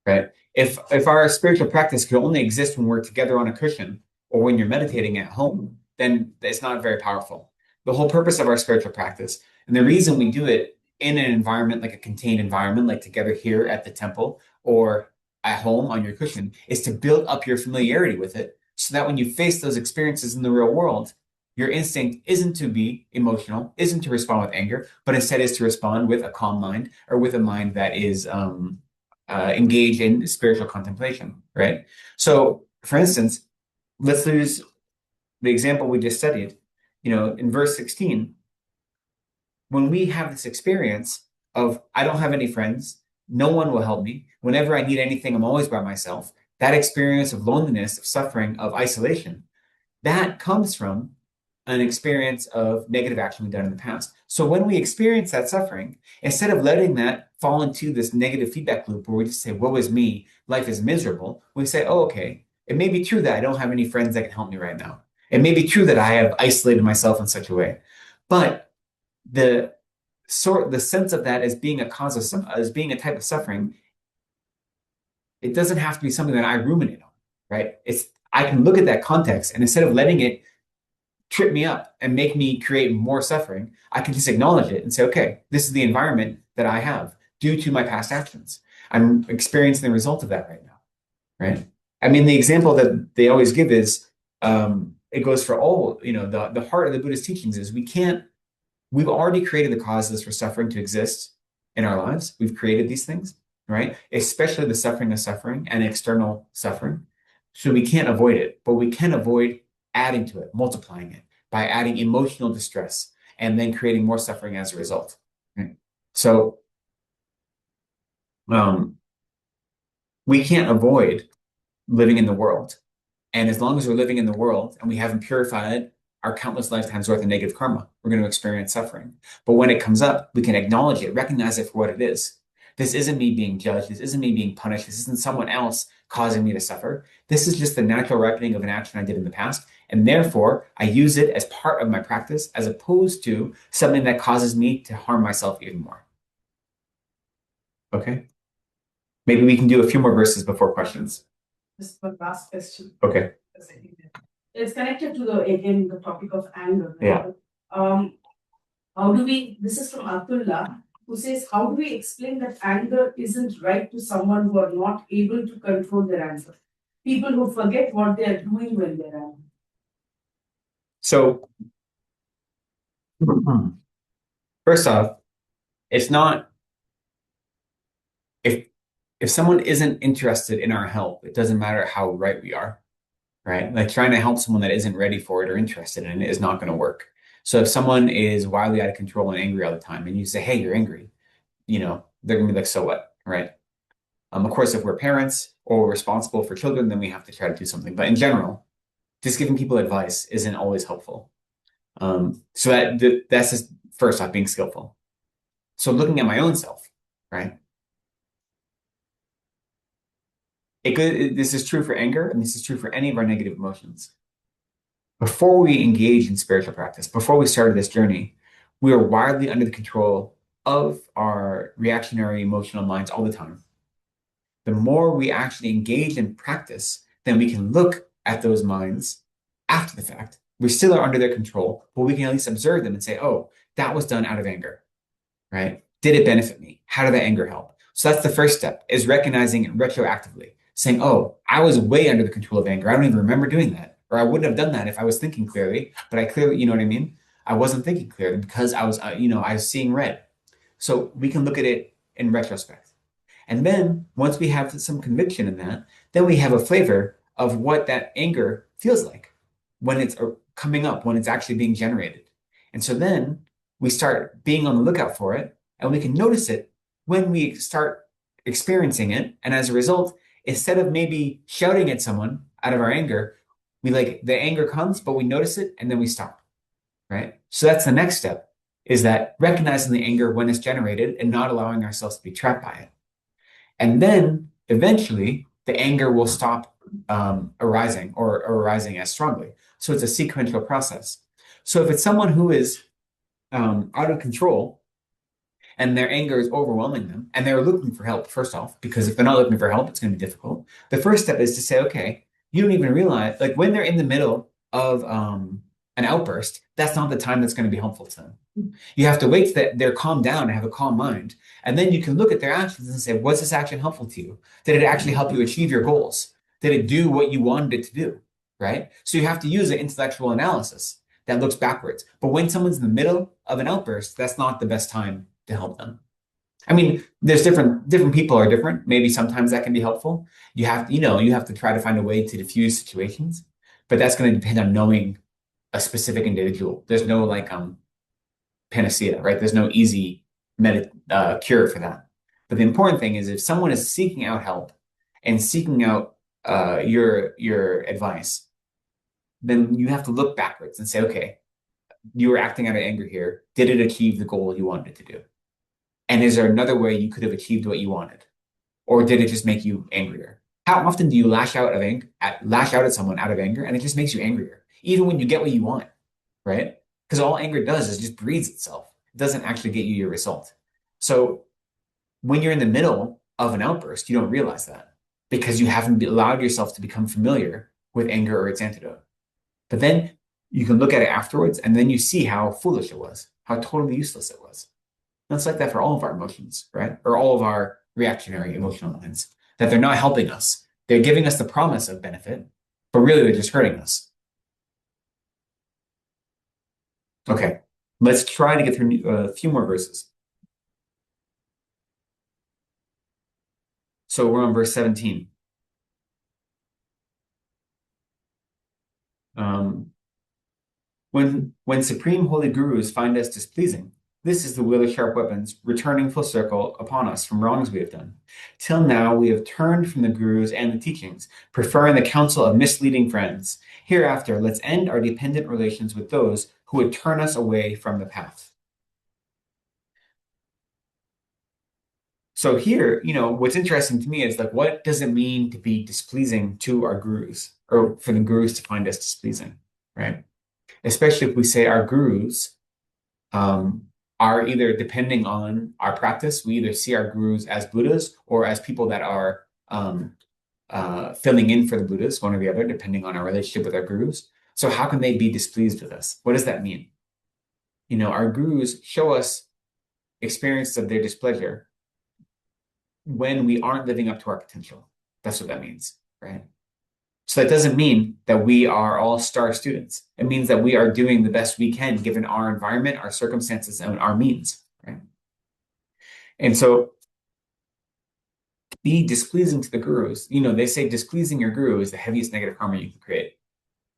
right? If our spiritual practice could only exist when we're together on a cushion or when you're meditating at home, then it's not very powerful. The whole purpose of our spiritual practice, and the reason we do it in an environment like a contained environment, like together here at the temple or at home on your cushion, is to build up your familiarity with it so that when you face those experiences in the real world, your instinct isn't to be emotional, isn't to respond with anger, but instead is to respond with a calm mind or with a mind that is engaged in spiritual contemplation, right? So, for instance, let's use the example we just studied. In verse 16, when we have this experience of, I don't have any friends, no one will help me, whenever I need anything, I'm always by myself, that experience of loneliness, of suffering, of isolation, that comes from an experience of negative action we've done in the past. So when we experience that suffering, instead of letting that fall into this negative feedback loop where we just say, woe is me, life is miserable, we say, oh, okay, it may be true that I don't have any friends that can help me right now. It may be true that I have isolated myself in such a way. But the sense of that as being a cause of as being a type of suffering, it doesn't have to be something that I ruminate on, right? I can look at that context, and instead of letting it trip me up and make me create more suffering, I can just acknowledge it and say, okay, this is the environment that I have due to my past actions. I'm experiencing the result of that right now, right? I mean, the example that they always give is, it goes for all, the heart of the Buddhist teachings is we've already created the causes for suffering to exist in our lives. We've created these things, right? Especially the suffering of suffering and external suffering. So we can't avoid it, but we can avoid adding to it, multiplying it by adding emotional distress and then creating more suffering as a result. Right? So we can't avoid living in the world. And as long as we're living in the world and we haven't purified our countless lifetimes worth of negative karma, we're going to experience suffering. But when it comes up, we can acknowledge it, recognize it for what it is. This isn't me being judged. This isn't me being punished. This isn't someone else causing me to suffer. This is just the natural ripening of an action I did in the past. And therefore, I use it as part of my practice as opposed to something that causes me to harm myself even more. Okay? Maybe we can do a few more verses before questions. Just one last question. Okay. It's connected to the topic of anger. Yeah. This is from Abdullah, who says, how do we explain that anger isn't right to someone who are not able to control their anger? People who forget what they are doing when they're angry. So, first off, it's not, if someone isn't interested in our help, it doesn't matter how right we are, right? Like trying to help someone that isn't ready for it or interested in it is not going to work. So if someone is wildly out of control and angry all the time, and you say, hey, you're angry, they're gonna be like, so what, right? Of course, if we're parents or we're responsible for children, then we have to try to do something. But in general, just giving people advice isn't always helpful. So that's just first off, being skillful. So looking at my own self, right? This is true for anger, and this is true for any of our negative emotions. Before we engage in spiritual practice, before we started this journey, we were wildly under the control of our reactionary emotional minds all the time. The more we actually engage in practice, then we can look at those minds after the fact. We still are under their control, but we can at least observe them and say, oh, that was done out of anger, right? Did it benefit me? How did that anger help? So that's the first step, is recognizing it retroactively, saying, oh, I was way under the control of anger. I don't even remember doing that. Or I wouldn't have done that if I was thinking clearly, but I clearly, you know what I mean? I wasn't thinking clearly because I was, I was seeing red. So we can look at it in retrospect. And then once we have some conviction in that, then we have a flavor of what that anger feels like when it's coming up, when it's actually being generated. And so then we start being on the lookout for it, and we can notice it when we start experiencing it. And as a result, instead of maybe shouting at someone out of our anger, we like the anger comes, but we notice it and then we stop, right? So that's the next step, is that recognizing the anger when it's generated and not allowing ourselves to be trapped by it. And then eventually the anger will stop arising or arising as strongly. So it's a sequential process. So if it's someone who is out of control and their anger is overwhelming them and they're looking for help, first off, because if they're not looking for help, it's going to be difficult. The first step is to say, okay, you don't even realize, like when they're in the middle of an outburst, that's not the time that's going to be helpful to them. You have to wait till they're calmed down and have a calm mind. And then you can look at their actions and say, was this action helpful to you? Did it actually help you achieve your goals? Did it do what you wanted it to do? Right? So you have to use an intellectual analysis that looks backwards. But when someone's in the middle of an outburst, that's not the best time to help them. I mean, there's different people are different. Maybe sometimes that can be helpful. You have to try to find a way to diffuse situations, but that's going to depend on knowing a specific individual. There's no like panacea, right? There's no easy cure for that. But the important thing is if someone is seeking out help and seeking out your advice, then you have to look backwards and say, okay, you were acting out of anger here. Did it achieve the goal you wanted it to do? And is there another way you could have achieved what you wanted? Or did it just make you angrier? How often do you lash out at someone out of anger and it just makes you angrier, even when you get what you want, right? Because all anger does is just breeds itself. It doesn't actually get you your result. So when you're in the middle of an outburst, you don't realize that because you haven't allowed yourself to become familiar with anger or its antidote. But then you can look at it afterwards and then you see how foolish it was, how totally useless it was. And it's like that for all of our emotions, right? Or all of our reactionary emotional lines, that they're not helping us. They're giving us the promise of benefit, but really they're just hurting us. Okay, let's try to get through a few more verses. So we're on verse 17. When supreme holy gurus find us displeasing, this is the wheel of sharp weapons returning full circle upon us from wrongs we have done. Till now we have turned from the gurus and the teachings, preferring the counsel of misleading friends. Hereafter, let's end our dependent relations with those who would turn us away from the path. So here, what's interesting to me is like, what does it mean to be displeasing to our gurus, or for the gurus to find us displeasing, right? Especially if we say our gurus are either depending on our practice, we either see our gurus as Buddhas or as people that are filling in for the Buddhas, one or the other, depending on our relationship with our gurus. So how can they be displeased with us? What does that mean? Our gurus show us experiences of their displeasure when we aren't living up to our potential. That's what that means, right? So that doesn't mean that we are all star students. It means that we are doing the best we can given our environment, our circumstances, and our means, right? And so be displeasing to the gurus. They say displeasing your guru is the heaviest negative karma you can create.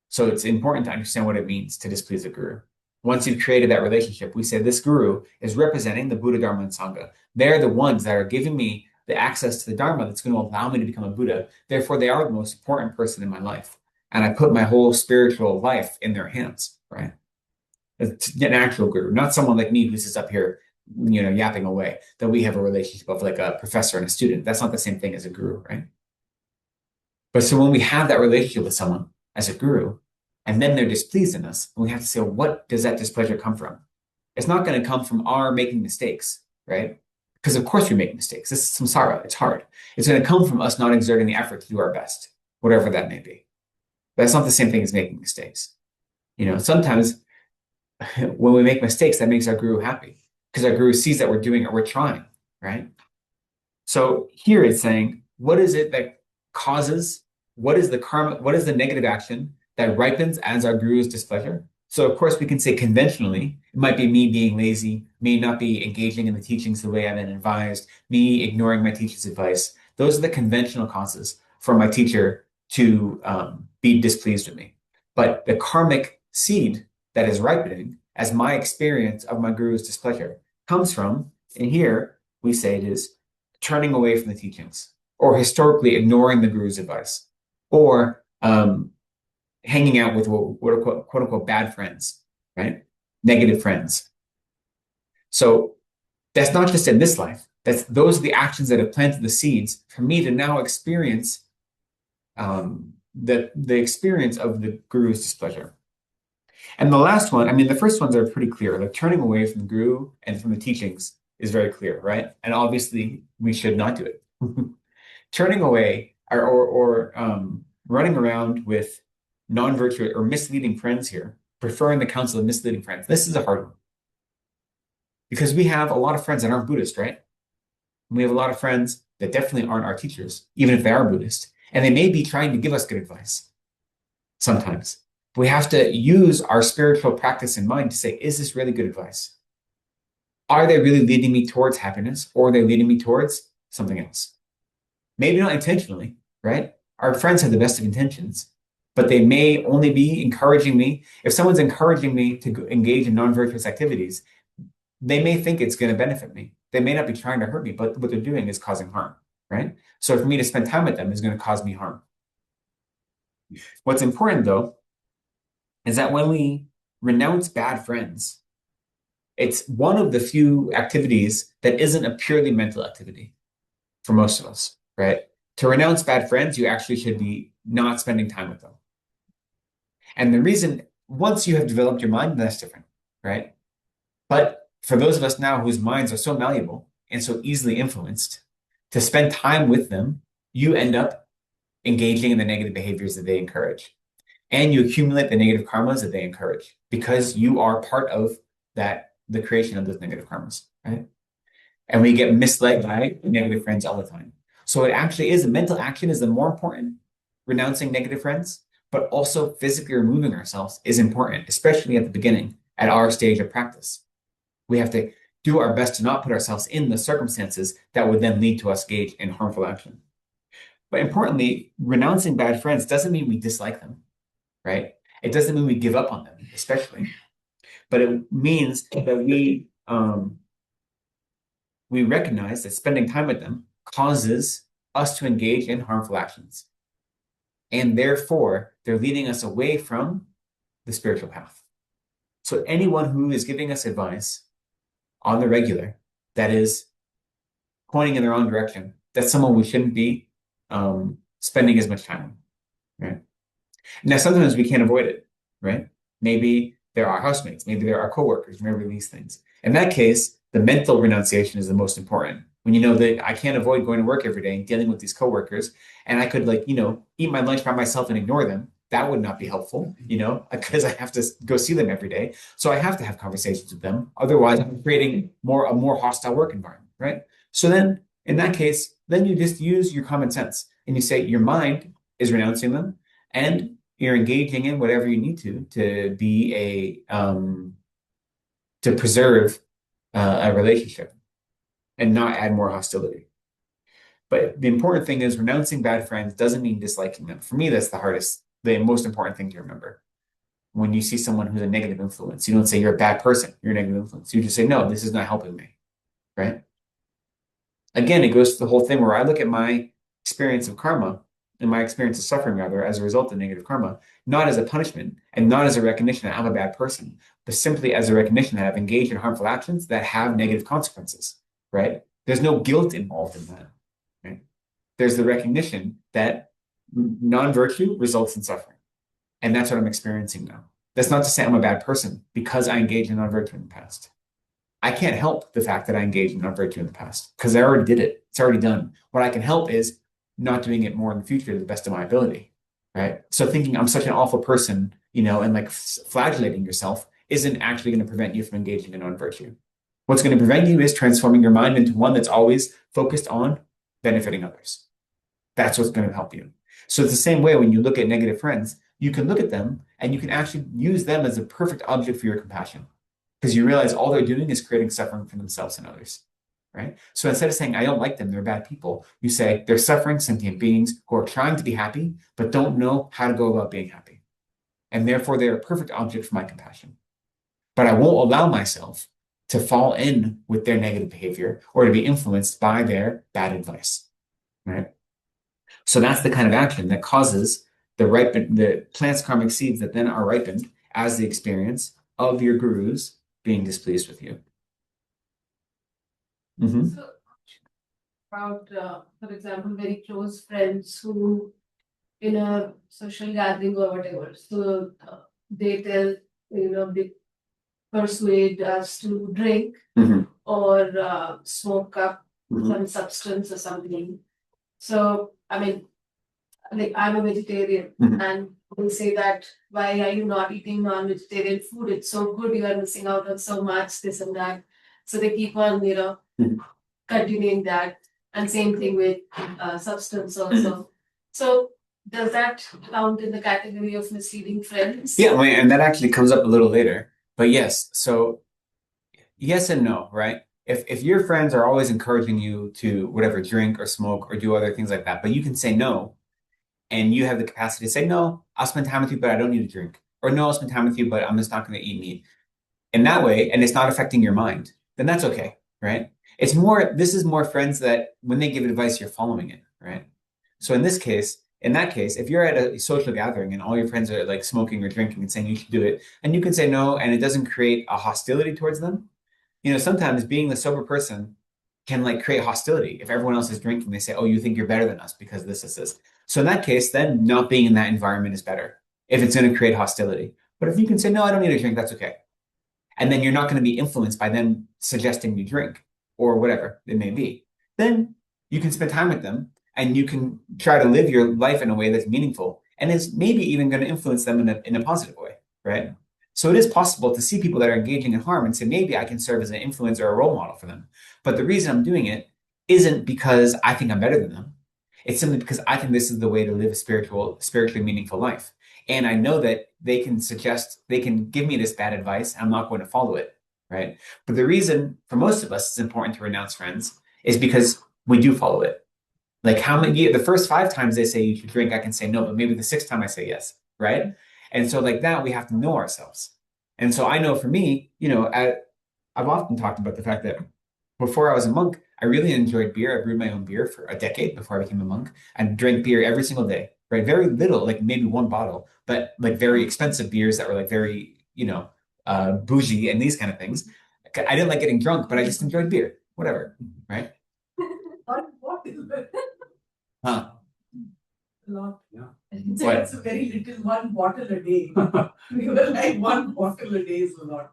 So it's important to understand what it means to displease a guru. Once you've created that relationship, we say this guru is representing the Buddha, Dharma, and Sangha. They're the ones that are giving me the access to the Dharma that's going to allow me to become a Buddha. Therefore, they are the most important person in my life. And I put my whole spiritual life in their hands, right? It's an actual guru, not someone like me who's just up here, yapping away, that we have a relationship of like a professor and a student. That's not the same thing as a guru, right? But so when we have that relationship with someone as a guru, and then they're displeased in us, and we have to say, what does that displeasure come from? It's not going to come from our making mistakes, right? Because of course we make mistakes. This is samsara. It's hard. It's going to come from us not exerting the effort to do our best, whatever that may be. But that's not the same thing as making mistakes. Sometimes when we make mistakes, that makes our guru happy because our guru sees that we're doing it, we're trying, right? So here it's saying, what is it that causes, what is the karma, what is the negative action that ripens as our guru's displeasure? So of course we can say conventionally, it might be me being lazy, me not be engaging in the teachings the way I've been advised, me ignoring my teacher's advice. Those are the conventional causes for my teacher to be displeased with me. But the karmic seed that is ripening as my experience of my guru's displeasure comes from, and here we say it is turning away from the teachings. or historically ignoring the guru's advice, or hanging out with what are quote unquote bad friends, right? Negative friends. So that's not just in this life. Those are the actions that have planted the seeds for me to now experience the experience of the guru's displeasure. And the last one, I mean, the first ones are pretty clear. Like turning away from the guru and from the teachings is very clear, right? And obviously, we should not do it. Turning away or running around with non-virtuous or misleading friends here, preferring the counsel of misleading friends. This is a hard one. Because we have a lot of friends that aren't Buddhist, right? We have a lot of friends that definitely aren't our teachers, even if they are Buddhist. And they may be trying to give us good advice sometimes. But we have to use our spiritual practice in mind to say, is this really good advice? Are they really leading me towards happiness, or are they leading me towards something else? Maybe not intentionally, right? Our friends have the best of intentions, but they may only be encouraging me. If someone's encouraging me to engage in non-virtuous activities, they may think it's going to benefit me. They may not be trying to hurt me, but what they're doing is causing harm, right? So for me to spend time with them is going to cause me harm. What's important, though, is that when we renounce bad friends, it's one of the few activities that isn't a purely mental activity for most of us, right? To renounce bad friends, you actually should be not spending time with them. And the reason, once you have developed your mind, that's different, right? But for those of us now whose minds are so malleable and so easily influenced, to spend time with them, you end up engaging in the negative behaviors that they encourage. And you accumulate the negative karmas that they encourage because you are part of the creation of those negative karmas, right? And we get misled by negative friends all the time. So it actually is, mental action is the more important, renouncing negative friends, but also physically removing ourselves is important, especially at the beginning, at our stage of practice. We have to do our best to not put ourselves in the circumstances that would then lead to us engage in harmful action. But importantly, renouncing bad friends doesn't mean we dislike them, right? It doesn't mean we give up on them, especially. But it means that we recognize that spending time with them causes us to engage in harmful actions. And therefore, they're leading us away from the spiritual path. So anyone who is giving us advice on the regular that is pointing in their own direction, that's someone we shouldn't be spending as much time on, right? Now, sometimes we can't avoid it, right? Maybe there are housemates, maybe there are coworkers, maybe these things. In that case, the mental renunciation is the most important. When you know that I can't avoid going to work every day and dealing with these coworkers, and I could eat my lunch by myself and ignore them, that would not be helpful, because I have to go see them every day. So I have to have conversations with them. Otherwise, I'm creating a more hostile work environment, right? So then, in that case, then you just use your common sense and you say your mind is renouncing them, and you're engaging in whatever you need to be to preserve a relationship and not add more hostility. But the important thing is renouncing bad friends doesn't mean disliking them. For me, that's the most important thing to remember. When you see someone who's a negative influence, you don't say you're a bad person, you're a negative influence. You just say, no, this is not helping me, right? Again, it goes to the whole thing where I look at my experience of karma and my experience of suffering, rather, as a result of negative karma, not as a punishment and not as a recognition that I'm a bad person, but simply as a recognition that I've engaged in harmful actions that have negative consequences, right? There's no guilt involved in that, right? There's the recognition that non-virtue results in suffering. And that's what I'm experiencing now. That's not to say I'm a bad person because I engaged in non-virtue in the past. I can't help the fact that I engaged in non-virtue in the past because I already did it. It's already done. What I can help is not doing it more in the future to the best of my ability, right? So thinking I'm such an awful person, and flagellating yourself isn't actually going to prevent you from engaging in non-virtue. What's going to prevent you is transforming your mind into one that's always focused on benefiting others. That's what's going to help you. So it's the same way when you look at negative friends, you can look at them and you can actually use them as a perfect object for your compassion because you realize all they're doing is creating suffering for themselves and others, right? So instead of saying, I don't like them, they're bad people, you say they're suffering sentient beings who are trying to be happy, but don't know how to go about being happy. And therefore, they're a perfect object for my compassion. But I won't allow myself to fall in with their negative behavior or to be influenced by their bad advice, right? So that's the kind of action that causes the plant's karmic seeds that then are ripened as the experience of your gurus being displeased with you. Mm-hmm. So about, for example, very close friends who in a social gathering or whatever, so they tell, they persuade us to drink Mm-hmm. or smoke up Mm-hmm. some substance or something. So, I mean, like I'm a vegetarian, Mhm. and they say that why are you not eating non-vegetarian food? It's so good, you are missing out on so much, this and that. So they keep on, Mhm. continuing that. And same thing with substance also. So does that count in the category of misleading friends? Yeah, and that actually comes up a little later. But yes, so yes and no, right? If your friends are always encouraging you to whatever, drink or smoke or do other things like that, but you can say no, and you have the capacity to say, no, I'll spend time with you, but I don't need to drink. Or no, I'll spend time with you, but I'm just not going to eat meat. In that way, and it's not affecting your mind, then that's okay, right? This is more friends that when they give advice, you're following it, right? So in that case, if you're at a social gathering and all your friends are like smoking or drinking and saying you should do it, and you can say no, and it doesn't create a hostility towards them, sometimes being the sober person can like create hostility. If everyone else is drinking, they say, oh, you think you're better than us because this. So in that case, then not being in that environment is better if it's going to create hostility. But if you can say, no, I don't need a drink, that's okay. And then you're not going to be influenced by them suggesting you drink or whatever it may be. Then you can spend time with them and you can try to live your life in a way that's meaningful and is maybe even going to influence them in a positive way, right? So it is possible to see people that are engaging in harm and say, maybe I can serve as an influence or a role model for them. But the reason I'm doing it isn't because I think I'm better than them. It's simply because I think this is the way to live a spiritually meaningful life. And I know that they can give me this bad advice, and I'm not going to follow it, right? But the reason for most of us it's important to renounce friends is because we do follow it. Like the first 5 times they say you should drink, I can say no, but maybe the 6th time I say yes, right? And so like that, we have to know ourselves. And so I know for me, I've often talked about the fact that before I was a monk, I really enjoyed beer. I brewed my own beer for a decade before I became a monk and drank beer every single day, right? Very little, like maybe one bottle, but like very expensive beers that were like very, bougie and these kind of things. I didn't like getting drunk, but I just enjoyed beer, whatever, right? What is it? Huh? A lot. Yeah. What? It's very little, one bottle a day. We were like one bottle a day is a lot.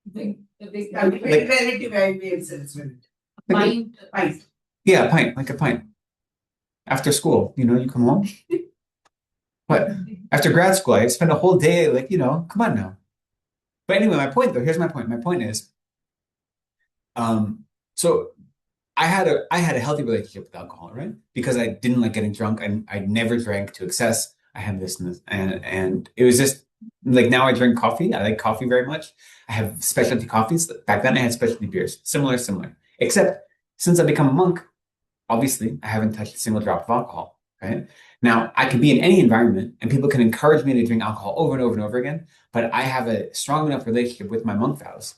The big Very relative IBM sense with it. mind. Pint. Yeah, like a pint. After school, you come home. But after grad school, I spent a whole day, like, come on now. But anyway, my point though, here's my point. My point is, so I had a healthy relationship with alcohol, right? Because I didn't like getting drunk and I never drank to excess. I had this and this, and it was just like now I drink coffee. I like coffee very much. I have specialty coffees. Back then I had specialty beers, similar. Except since I become a monk, obviously I haven't touched a single drop of alcohol, right? Now I could be in any environment and people can encourage me to drink alcohol over and over and over again, but I have a strong enough relationship with my monk vows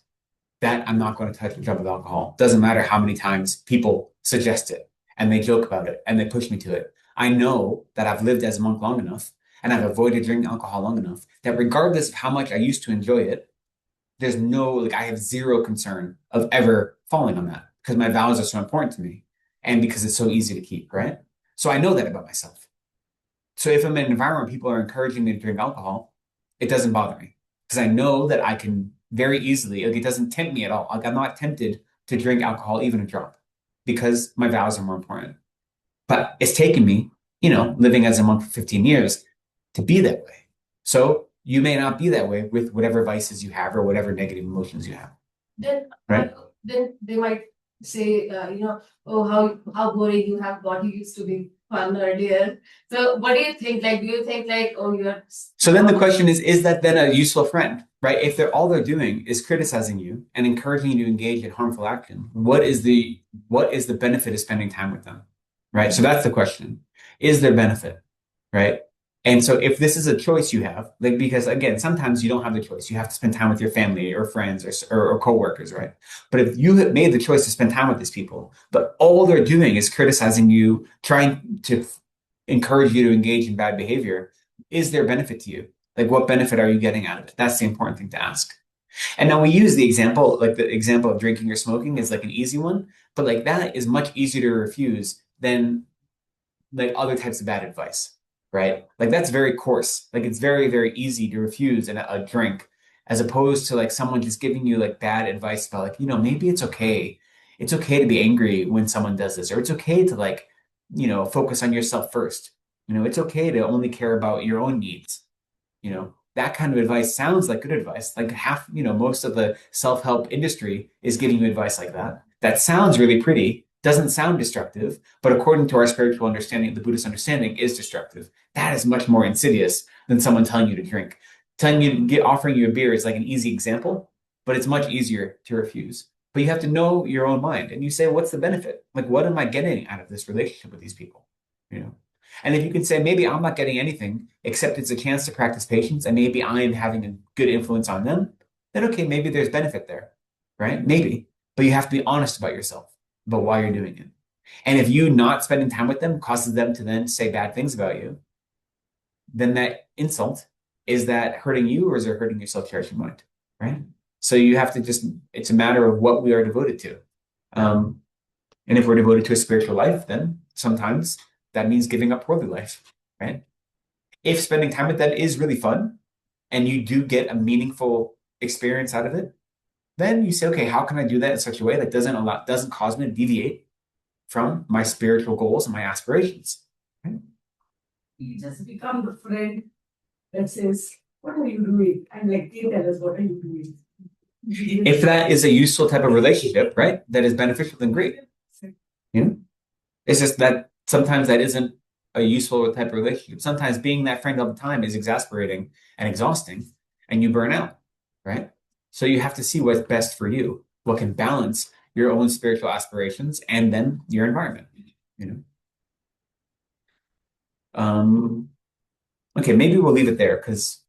that I'm not going to touch a drop of alcohol. Doesn't matter how many times people suggest it and they joke about it and they push me to it. I know that I've lived as a monk long enough and I've avoided drinking alcohol long enough that regardless of how much I used to enjoy it, I have zero concern of ever falling on that because my vows are so important to me and because it's so easy to keep, right? So I know that about myself. So if I'm in an environment where people are encouraging me to drink alcohol, it doesn't bother me because I know that I can very easily, like it doesn't tempt me at all. Like I'm not tempted to drink alcohol, even a drop, because my vows are more important. But it's taken me, living as a monk for 15 years to be that way. So you may not be that way with whatever vices you have or whatever negative emotions you have. Then, Right. then they might say, oh, how boring you have got. You used to be fun earlier. So, what do you think? Like, do you think like, oh, you're So then the question is that then a useful friend, right? If all they're doing is criticizing you and encouraging you to engage in harmful action, what is the benefit of spending time with them, right? So that's the question. Is there benefit, right? And so if this is a choice you have, like, because again, sometimes you don't have the choice. You have to spend time with your family or friends or coworkers, right? But if you have made the choice to spend time with these people, but all they're doing is criticizing you, trying to encourage you to engage in bad behavior, is there benefit to you? Like, what benefit are you getting out of it? That's the important thing to ask. And now we use the example, like the example of drinking or smoking is like an easy one, but like that is much easier to refuse than like other types of bad advice, right? Like that's very coarse. Like it's very, very easy to refuse a drink as opposed to like someone just giving you like bad advice about like, maybe it's okay. It's okay to be angry when someone does this, or it's okay to like, focus on yourself first. It's okay to only care about your own needs. That kind of advice sounds like good advice. Like most of the self-help industry is giving you advice like that. That sounds really pretty, doesn't sound destructive, but according to our spiritual understanding, the Buddhist understanding is destructive. That is much more insidious than someone telling you to drink. Offering you a beer is like an easy example, but it's much easier to refuse. But you have to know your own mind and you say, what's the benefit? Like, what am I getting out of this relationship with these people? And if you can say, maybe I'm not getting anything except it's a chance to practice patience and maybe I am having a good influence on them, then okay, maybe there's benefit there, right? Maybe. But you have to be honest about yourself, about why you're doing it. And if you not spending time with them causes them to then say bad things about you, then that insult, is that hurting you or is it hurting your self-cherishing mind, right? So you have to it's a matter of what we are devoted to. And if we're devoted to a spiritual life, then sometimes that means giving up worldly life, right? If spending time with them is really fun and you do get a meaningful experience out of it, then you say, okay, how can I do that in such a way that doesn't cause me to deviate from my spiritual goals and my aspirations? Right? You just become the friend that says, what are you doing? And like, they tell us, what are you doing? If that is a useful type of relationship, right, that is beneficial, then great. It's just that sometimes that isn't a useful type of relationship. Sometimes being that friend all the time is exasperating and exhausting, and you burn out, right? So you have to see what's best for you, what can balance your own spiritual aspirations and then your environment, Okay, maybe we'll leave it there because,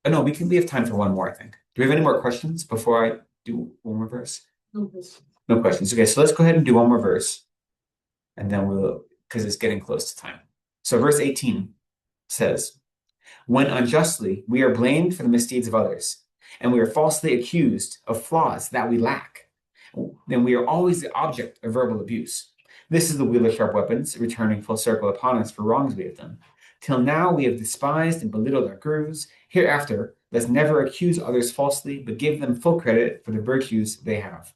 no, we have time for one more, I think. Do we have any more questions before I do one more verse? No questions. Okay, so let's go ahead and do one more verse. And then because it's getting close to time. So verse 18 says, when unjustly we are blamed for the misdeeds of others, and we are falsely accused of flaws that we lack, then we are always the object of verbal abuse. This is the wheel of sharp weapons, returning full circle upon us for wrongs we have done. Till now we have despised and belittled our gurus. Hereafter, let's never accuse others falsely, but give them full credit for the virtues they have.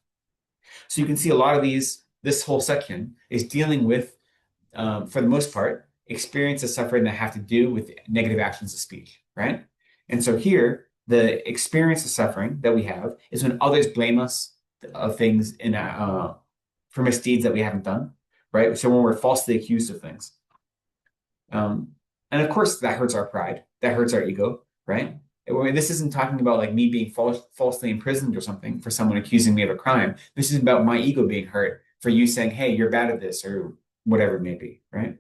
So you can see a lot of this whole section is dealing with, for the most part, experience of suffering that have to do with negative actions of speech, right? And so here, the experience of suffering that we have is when others blame us of things for misdeeds that we haven't done, right? So when we're falsely accused of things. And of course, that hurts our pride. That hurts our ego, right? This isn't talking about like me being falsely imprisoned or something for someone accusing me of a crime. This is about my ego being hurt for you saying, hey, you're bad at this or whatever it may be, right?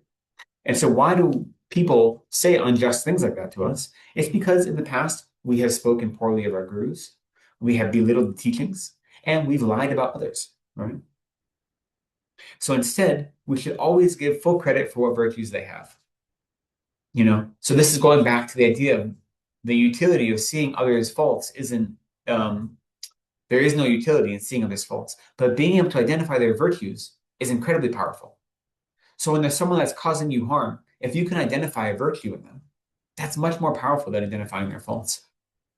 And so why do people say unjust things like that to us? It's because in the past, we have spoken poorly of our gurus, we have belittled the teachings, and we've lied about others, right? So instead, we should always give full credit for what virtues they have. So this is going back to the idea of the utility of seeing others' faults isn't, there is no utility in seeing others' faults, but being able to identify their virtues is incredibly powerful. So when there's someone that's causing you harm, if you can identify a virtue in them, that's much more powerful than identifying their faults,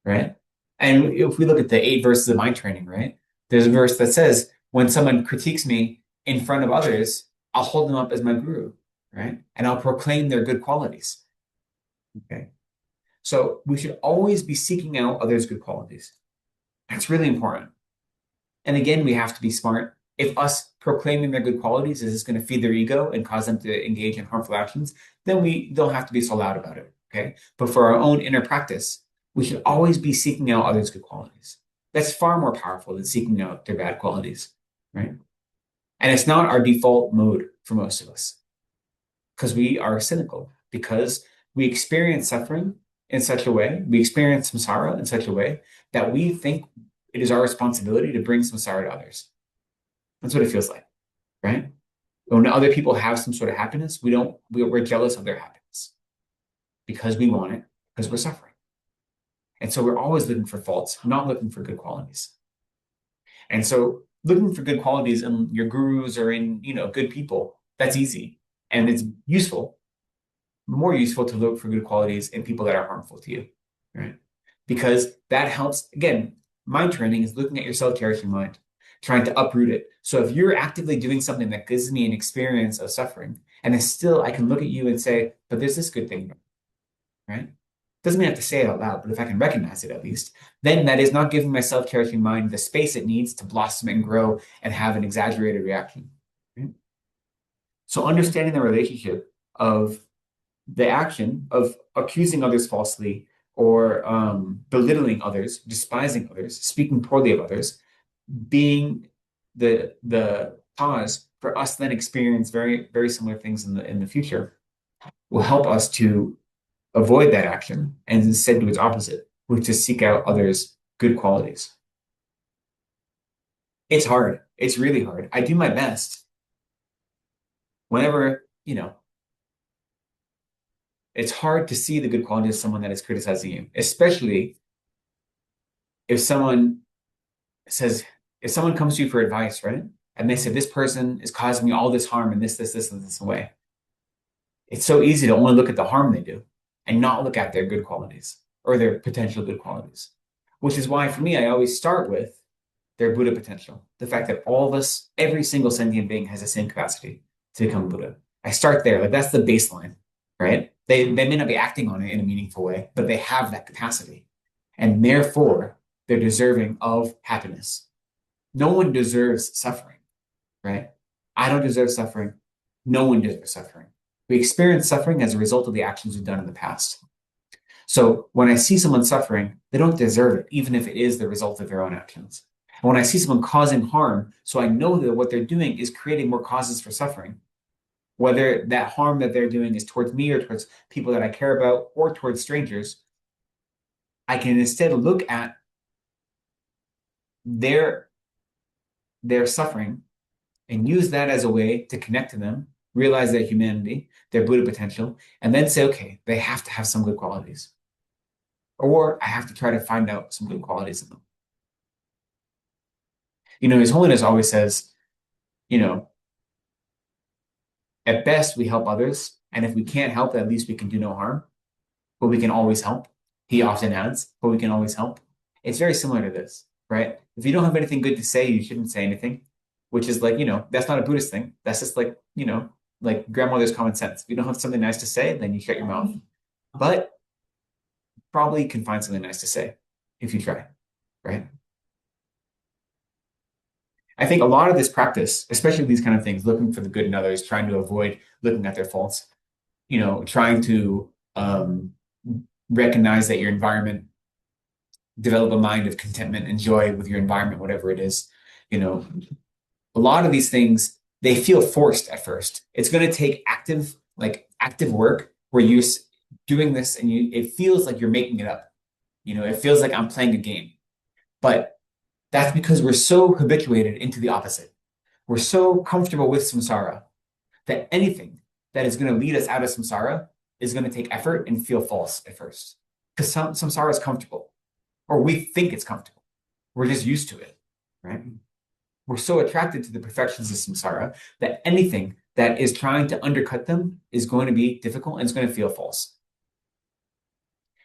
right? And if we look at the 8 verses of mind training, right? There's a verse that says, when someone critiques me in front of others, I'll hold them up as my guru, right? And I'll proclaim their good qualities. Okay. So we should always be seeking out others' good qualities. That's really important. And again, we have to be smart. If us proclaiming their good qualities is just going to feed their ego and cause them to engage in harmful actions, then we don't have to be so loud about it. Okay. But for our own inner practice, we should always be seeking out others' good qualities. That's far more powerful than seeking out their bad qualities, right? And it's not our default mode for most of us because we are cynical, because we experience suffering in such a way, we experience samsara in such a way that we think it is our responsibility to bring samsara to others. That's what it feels like, right? When other people have some sort of happiness, we're jealous of their happiness because we want it, because we're suffering. And so we're always looking for faults, not looking for good qualities. And so looking for good qualities in your gurus or in, good people, that's easy. And it's useful, more useful to look for good qualities in people that are harmful to you, right? Because that helps, again, mind training is looking at your self-cherishing mind, trying to uproot it. So if you're actively doing something that gives me an experience of suffering, and then still I can look at you and say, but there's this good thing, right? Doesn't mean I have to say it out loud, but if I can recognize it at least, then that is not giving my self-cherishing mind the space it needs to blossom and grow and have an exaggerated reaction. Right? So understanding the relationship of the action of accusing others falsely or belittling others, despising others, speaking poorly of others, being the cause for us then experience very, very similar things in the future will help us to avoid that action and instead do its opposite, which is seek out others' good qualities. It's hard. It's really hard. I do my best. Whenever, it's hard to see the good qualities of someone that is criticizing you, especially if someone comes to you for advice, right? And they say, this person is causing me all this harm in this, and this way. It's so easy to only look at the harm they do and not look at their good qualities or their potential good qualities, which is why for me, I always start with their Buddha potential. The fact that all of us, every single sentient being has the same capacity to become Buddha. I start there. Like that's the baseline, right? They may not be acting on it in a meaningful way, but they have that capacity. And therefore, they're deserving of happiness. No one deserves suffering, right? I don't deserve suffering. No one deserves suffering. We experience suffering as a result of the actions we've done in the past. So when I see someone suffering, they don't deserve it, even if it is the result of their own actions. And when I see someone causing harm, so I know that what they're doing is creating more causes for suffering, whether that harm that they're doing is towards me or towards people that I care about or towards strangers, I can instead look at their suffering and use that as a way to connect to them, realize their humanity, their Buddha potential, and then say, okay, they have to have some good qualities. Or I have to try to find out some good qualities in them. His Holiness always says, at best we help others, and if we can't help, at least we can do no harm, but we can always help. He often adds, but we can always help. It's very similar to this, right? If you don't have anything good to say, you shouldn't say anything, which is like, that's not a Buddhist thing. That's just like, like grandmother's common sense. If you don't have something nice to say, then you shut your mouth. But probably can find something nice to say if you try, right? I think a lot of this practice, especially these kind of things, looking for the good in others, trying to avoid looking at their faults, trying to recognize that your environment, develop a mind of contentment and joy with your environment, whatever it is, a lot of these things, they feel forced at first. It's going to take active work where you're doing this and it feels like you're making it up. It feels like I'm playing a game. But that's because we're so habituated into the opposite. We're so comfortable with samsara that anything that is going to lead us out of samsara is going to take effort and feel false at first. Because samsara is comfortable, or we think it's comfortable. We're just used to it, right? We're so attracted to the perfections of samsara that anything that is trying to undercut them is going to be difficult and it's going to feel false.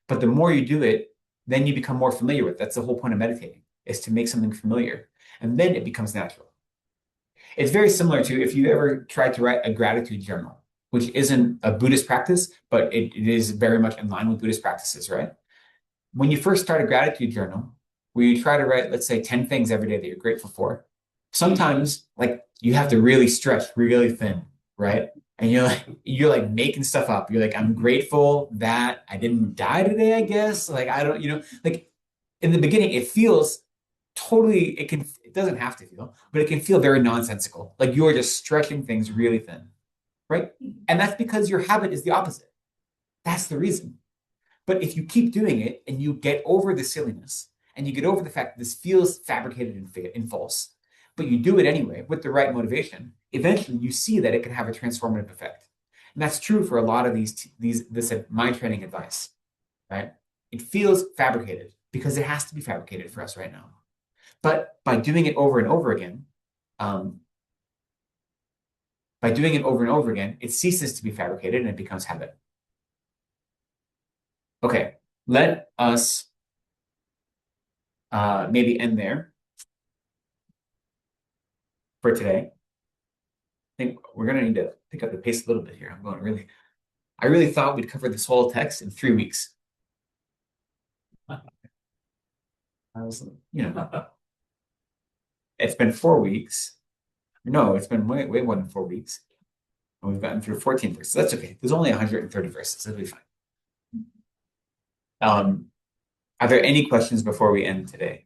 But the more you do it, then you become more familiar with it. That's the whole point of meditating, is to make something familiar. And then it becomes natural. It's very similar to if you ever tried to write a gratitude journal, which isn't a Buddhist practice, but it is very much in line with Buddhist practices, right? When you first start a gratitude journal, where you try to write, let's say, 10 things every day that you're grateful for, sometimes you have to really stretch really thin, right? And you're like making stuff up. You're like, I'm grateful that I didn't die today, I guess. I don't, in the beginning, it feels totally, it doesn't have to feel, but it can feel very nonsensical. Like you're just stretching things really thin, right? And that's because your habit is the opposite. That's the reason. But if you keep doing it and you get over the silliness and you get over the fact that this feels fabricated and false, but you do it anyway with the right motivation, eventually you see that it can have a transformative effect. And that's true for a lot of this mind training advice, right? It feels fabricated because it has to be fabricated for us right now. But by doing it over and over again, it ceases to be fabricated and it becomes habit. Okay, let us maybe end there for today. I think we're going to need to pick up the pace a little bit here. I really thought we'd cover this whole text in 3 weeks. I was, it's been 4 weeks. No, it's been way more than 4 weeks. And we've gotten through 14 verses. That's okay. There's only 130 verses. That'll be fine. Are there any questions before we end today?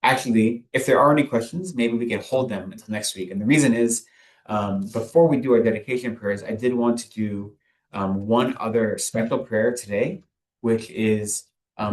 Actually, if there are any questions, maybe we can hold them until next week. And the reason is, before we do our dedication prayers, I did want to do one other special prayer today, which is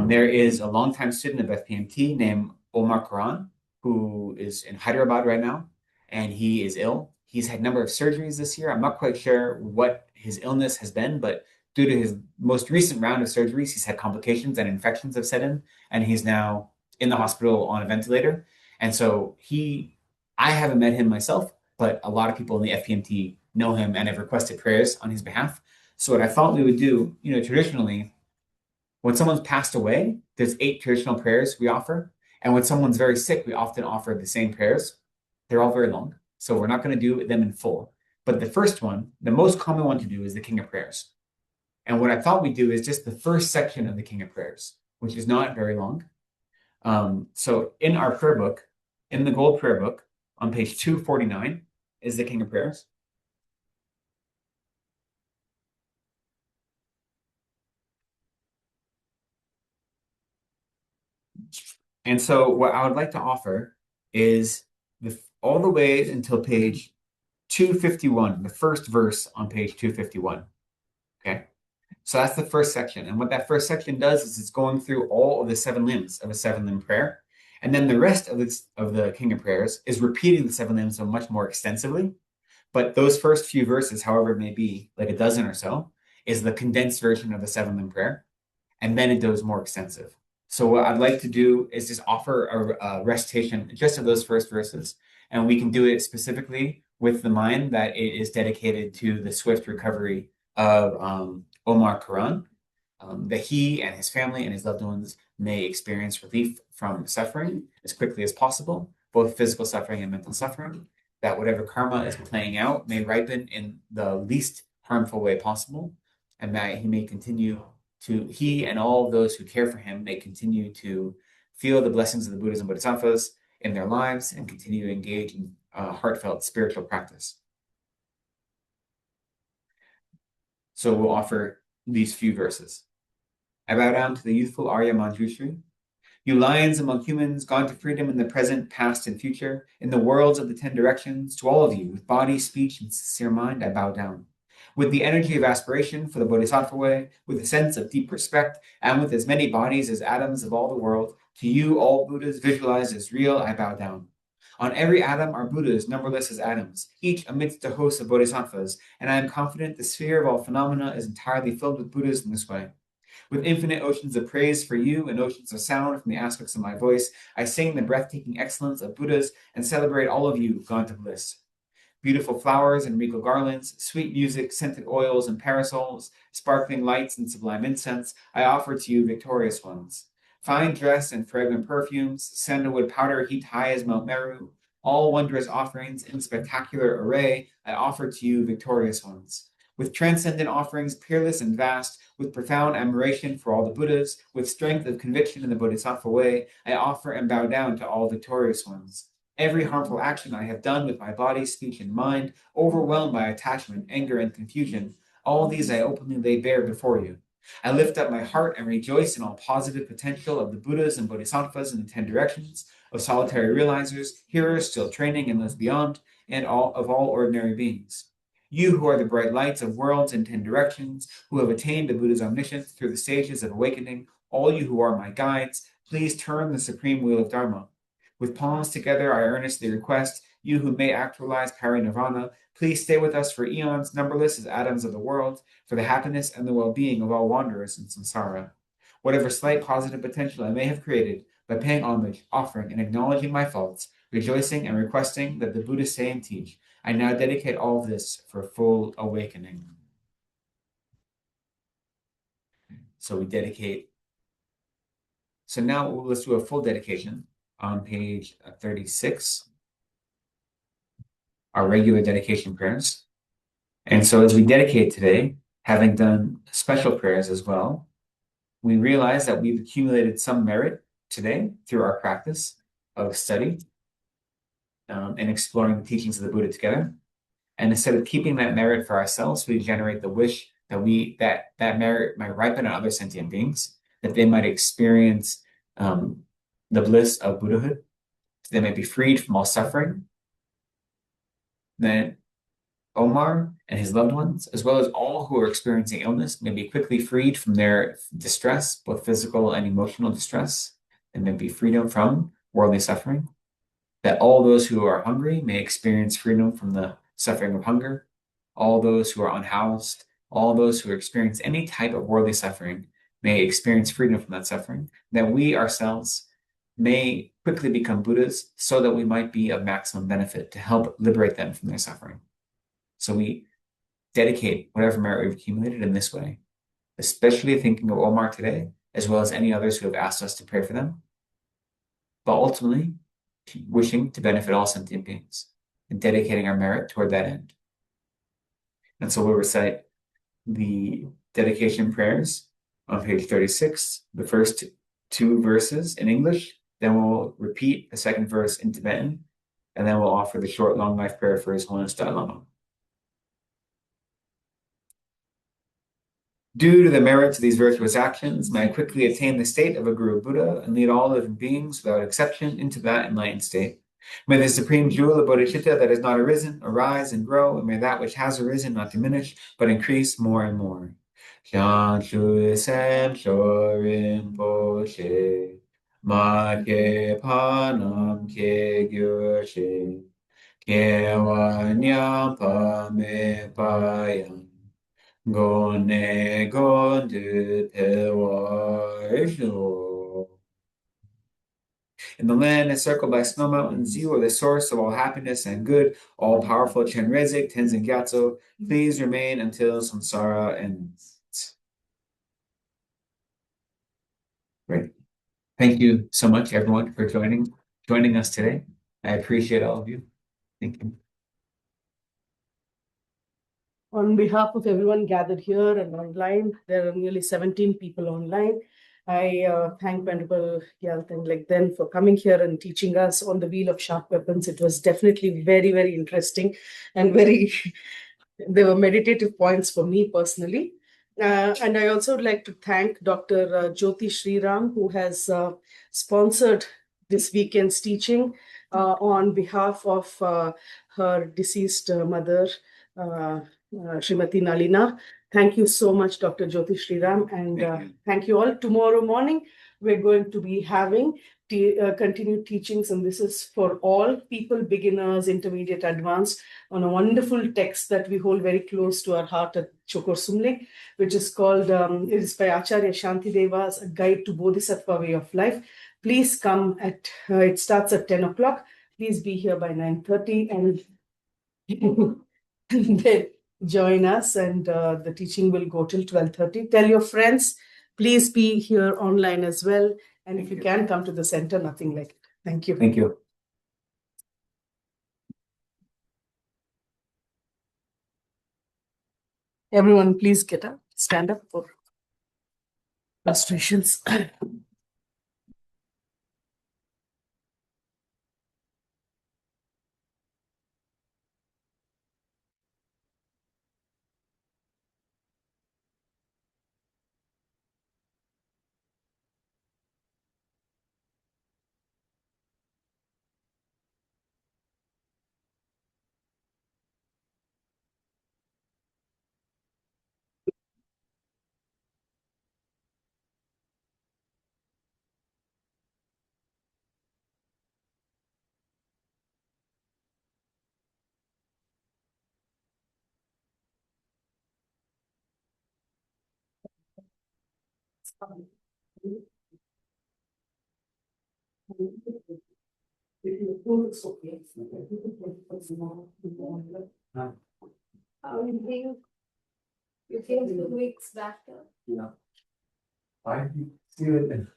there is a longtime student of FPMT named Omar Quran, who is in Hyderabad right now, and he is ill. He's had a number of surgeries this year. I'm not quite sure what his illness has been, but due to his most recent round of surgeries, he's had complications and infections have set in, and he's now in the hospital on a ventilator. And so I haven't met him myself, but a lot of people in the FPMT know him and have requested prayers on his behalf. So what I thought we would do, traditionally, when someone's passed away, there's 8 traditional prayers we offer. And when someone's very sick, we often offer the same prayers. They're all very long, so we're not going to do them in full. But the first one, the most common one to do, is the King of Prayers. And what I thought we'd do is just the first section of the King of Prayers, which is not very long. So in our prayer book, in the gold prayer book, on page 249, is the King of Prayers. And so what I would like to offer is all the way until page 251, the first verse on page 251. Okay. So that's the first section. And what that first section does is it's going through all of the 7 limbs of a 7-limb prayer. And then the rest of the King of Prayers is repeating the 7 limbs so much more extensively. But those first few verses, however it may be, like a dozen or so, is the condensed version of the 7-limb prayer. And then it goes more extensive. So what I'd like to do is just offer a recitation just of those first verses. And we can do it specifically with the mind that it is dedicated to the swift recovery of Omar Quran, that he and his family and his loved ones may experience relief from suffering as quickly as possible, both physical suffering and mental suffering, that whatever karma is playing out may ripen in the least harmful way possible, and that he and all of those who care for him may continue to feel the blessings of the Buddhas and Bodhisattvas in their lives and continue to engage in heartfelt spiritual practice. So we'll offer these few verses. I bow down to the youthful Arya Manjushri. You lions among humans, gone to freedom in the present, past, and future, in the worlds of the 10 directions, to all of you, with body, speech, and sincere mind, I bow down. With the energy of aspiration for the Bodhisattva way, with a sense of deep respect, and with as many bodies as atoms of all the world, to you, all Buddhas visualized as real, I bow down. On every atom are Buddhas, numberless as atoms, each amidst a host of Bodhisattvas, and I am confident the sphere of all phenomena is entirely filled with Buddhas in this way. With infinite oceans of praise for you and oceans of sound from the aspects of my voice, I sing the breathtaking excellence of Buddhas and celebrate all of you gone to bliss. Beautiful flowers and regal garlands, sweet music, scented oils and parasols, sparkling lights and sublime incense, I offer to you, victorious ones. Fine dress and fragrant perfumes, sandalwood powder heaped high as Mount Meru, all wondrous offerings in spectacular array, I offer to you, victorious ones. With transcendent offerings, peerless and vast, with profound admiration for all the Buddhas, with strength of conviction in the Bodhisattva way, I offer and bow down to all victorious ones. Every harmful action I have done with my body, speech, and mind, overwhelmed by attachment, anger, and confusion, all these I openly lay bare before you. I lift up my heart and rejoice in all positive potential of the Buddhas and Bodhisattvas in the 10 directions, of solitary realizers, hearers still training and those beyond, and of all ordinary beings. You who are the bright lights of worlds in 10 directions, who have attained the Buddha's omniscience through the stages of awakening, all you who are my guides, please turn the supreme wheel of Dharma. With palms together, I earnestly request, you who may actualize parinirvana, please stay with us for eons, numberless as atoms of the world, for the happiness and the well-being of all wanderers in samsara. Whatever slight positive potential I may have created, by paying homage, offering, and acknowledging my faults, rejoicing and requesting that the Buddhists say and teach, I now dedicate all of this for full awakening. So we dedicate. So now let's do a full dedication on page 36, our regular dedication prayers. And so as we dedicate today, having done special prayers as well, we realize that we've accumulated some merit today through our practice of study and exploring the teachings of the Buddha together. And instead of keeping that merit for ourselves, we generate the wish that that merit might ripen on other sentient beings, that they might experience the bliss of Buddhahood, so they might be freed from all suffering. That Omar and his loved ones, as well as all who are experiencing illness, may be quickly freed from their distress, both physical and emotional distress, and may be freedom from worldly suffering. That all those who are hungry may experience freedom from the suffering of hunger. All those who are unhoused, all those who experience any type of worldly suffering may experience freedom from that suffering. That we ourselves may quickly become Buddhas so that we might be of maximum benefit to help liberate them from their suffering. So we dedicate whatever merit we've accumulated in this way, especially thinking of Omar today, as well as any others who have asked us to pray for them, but ultimately wishing to benefit all sentient beings and dedicating our merit toward that end. And so we'll recite the dedication prayers on page 36, the first two verses in English, then we'll repeat the second verse in Tibetan, and then we'll offer the short long life prayer for His Holiness Dalai Lama. Due to the merits of these virtuous actions, may I quickly attain the state of a Guru Buddha and lead all living beings without exception into that enlightened state. May the supreme jewel of bodhicitta that has not arisen arise and grow, and may that which has arisen not diminish, but increase more and more. Shanchu Sam Shorim Poche Ma Ke Panam Ke Gyurche Ke Wanyam Pa Me Payan Gone Gonde Pewarsho. In the land encircled by snow mountains, you are the source of all happiness and good, all-powerful Chenrezig Tenzin Gyatso. Please remain until samsara ends. Great. Thank you so much, everyone, for joining us today. I appreciate all of you. Thank you. On behalf of everyone gathered here and online, there are nearly 17 people online. I thank Venerable Gyalten Lekden for coming here and teaching us on the wheel of sharp weapons. It was definitely very, very interesting and there were meditative points for me personally. And I also would like to thank Dr. Jyoti Sriram, who has sponsored this weekend's teaching on behalf of her deceased mother, Srimati Nalina. Thank you so much, Dr. Jyoti Sriram, and thank you all. Tomorrow morning, we're going to be having continued teachings, and this is for all people, beginners, intermediate, advanced, on a wonderful text that we hold very close to our heart at Choe Khor Sum Ling, which is called, it is by Acharya Shantideva's A Guide to Bodhisattva Way of Life. Please come it starts at 10 o'clock. Please be here by 9:30 and then join us, and the teaching will go till 12:30. Tell your friends, please be here online as well. And if you can come to the center, nothing like it. Thank you. Thank you. Everyone, please get up, stand up for illustrations. You think 2 weeks back? Yeah. I see it.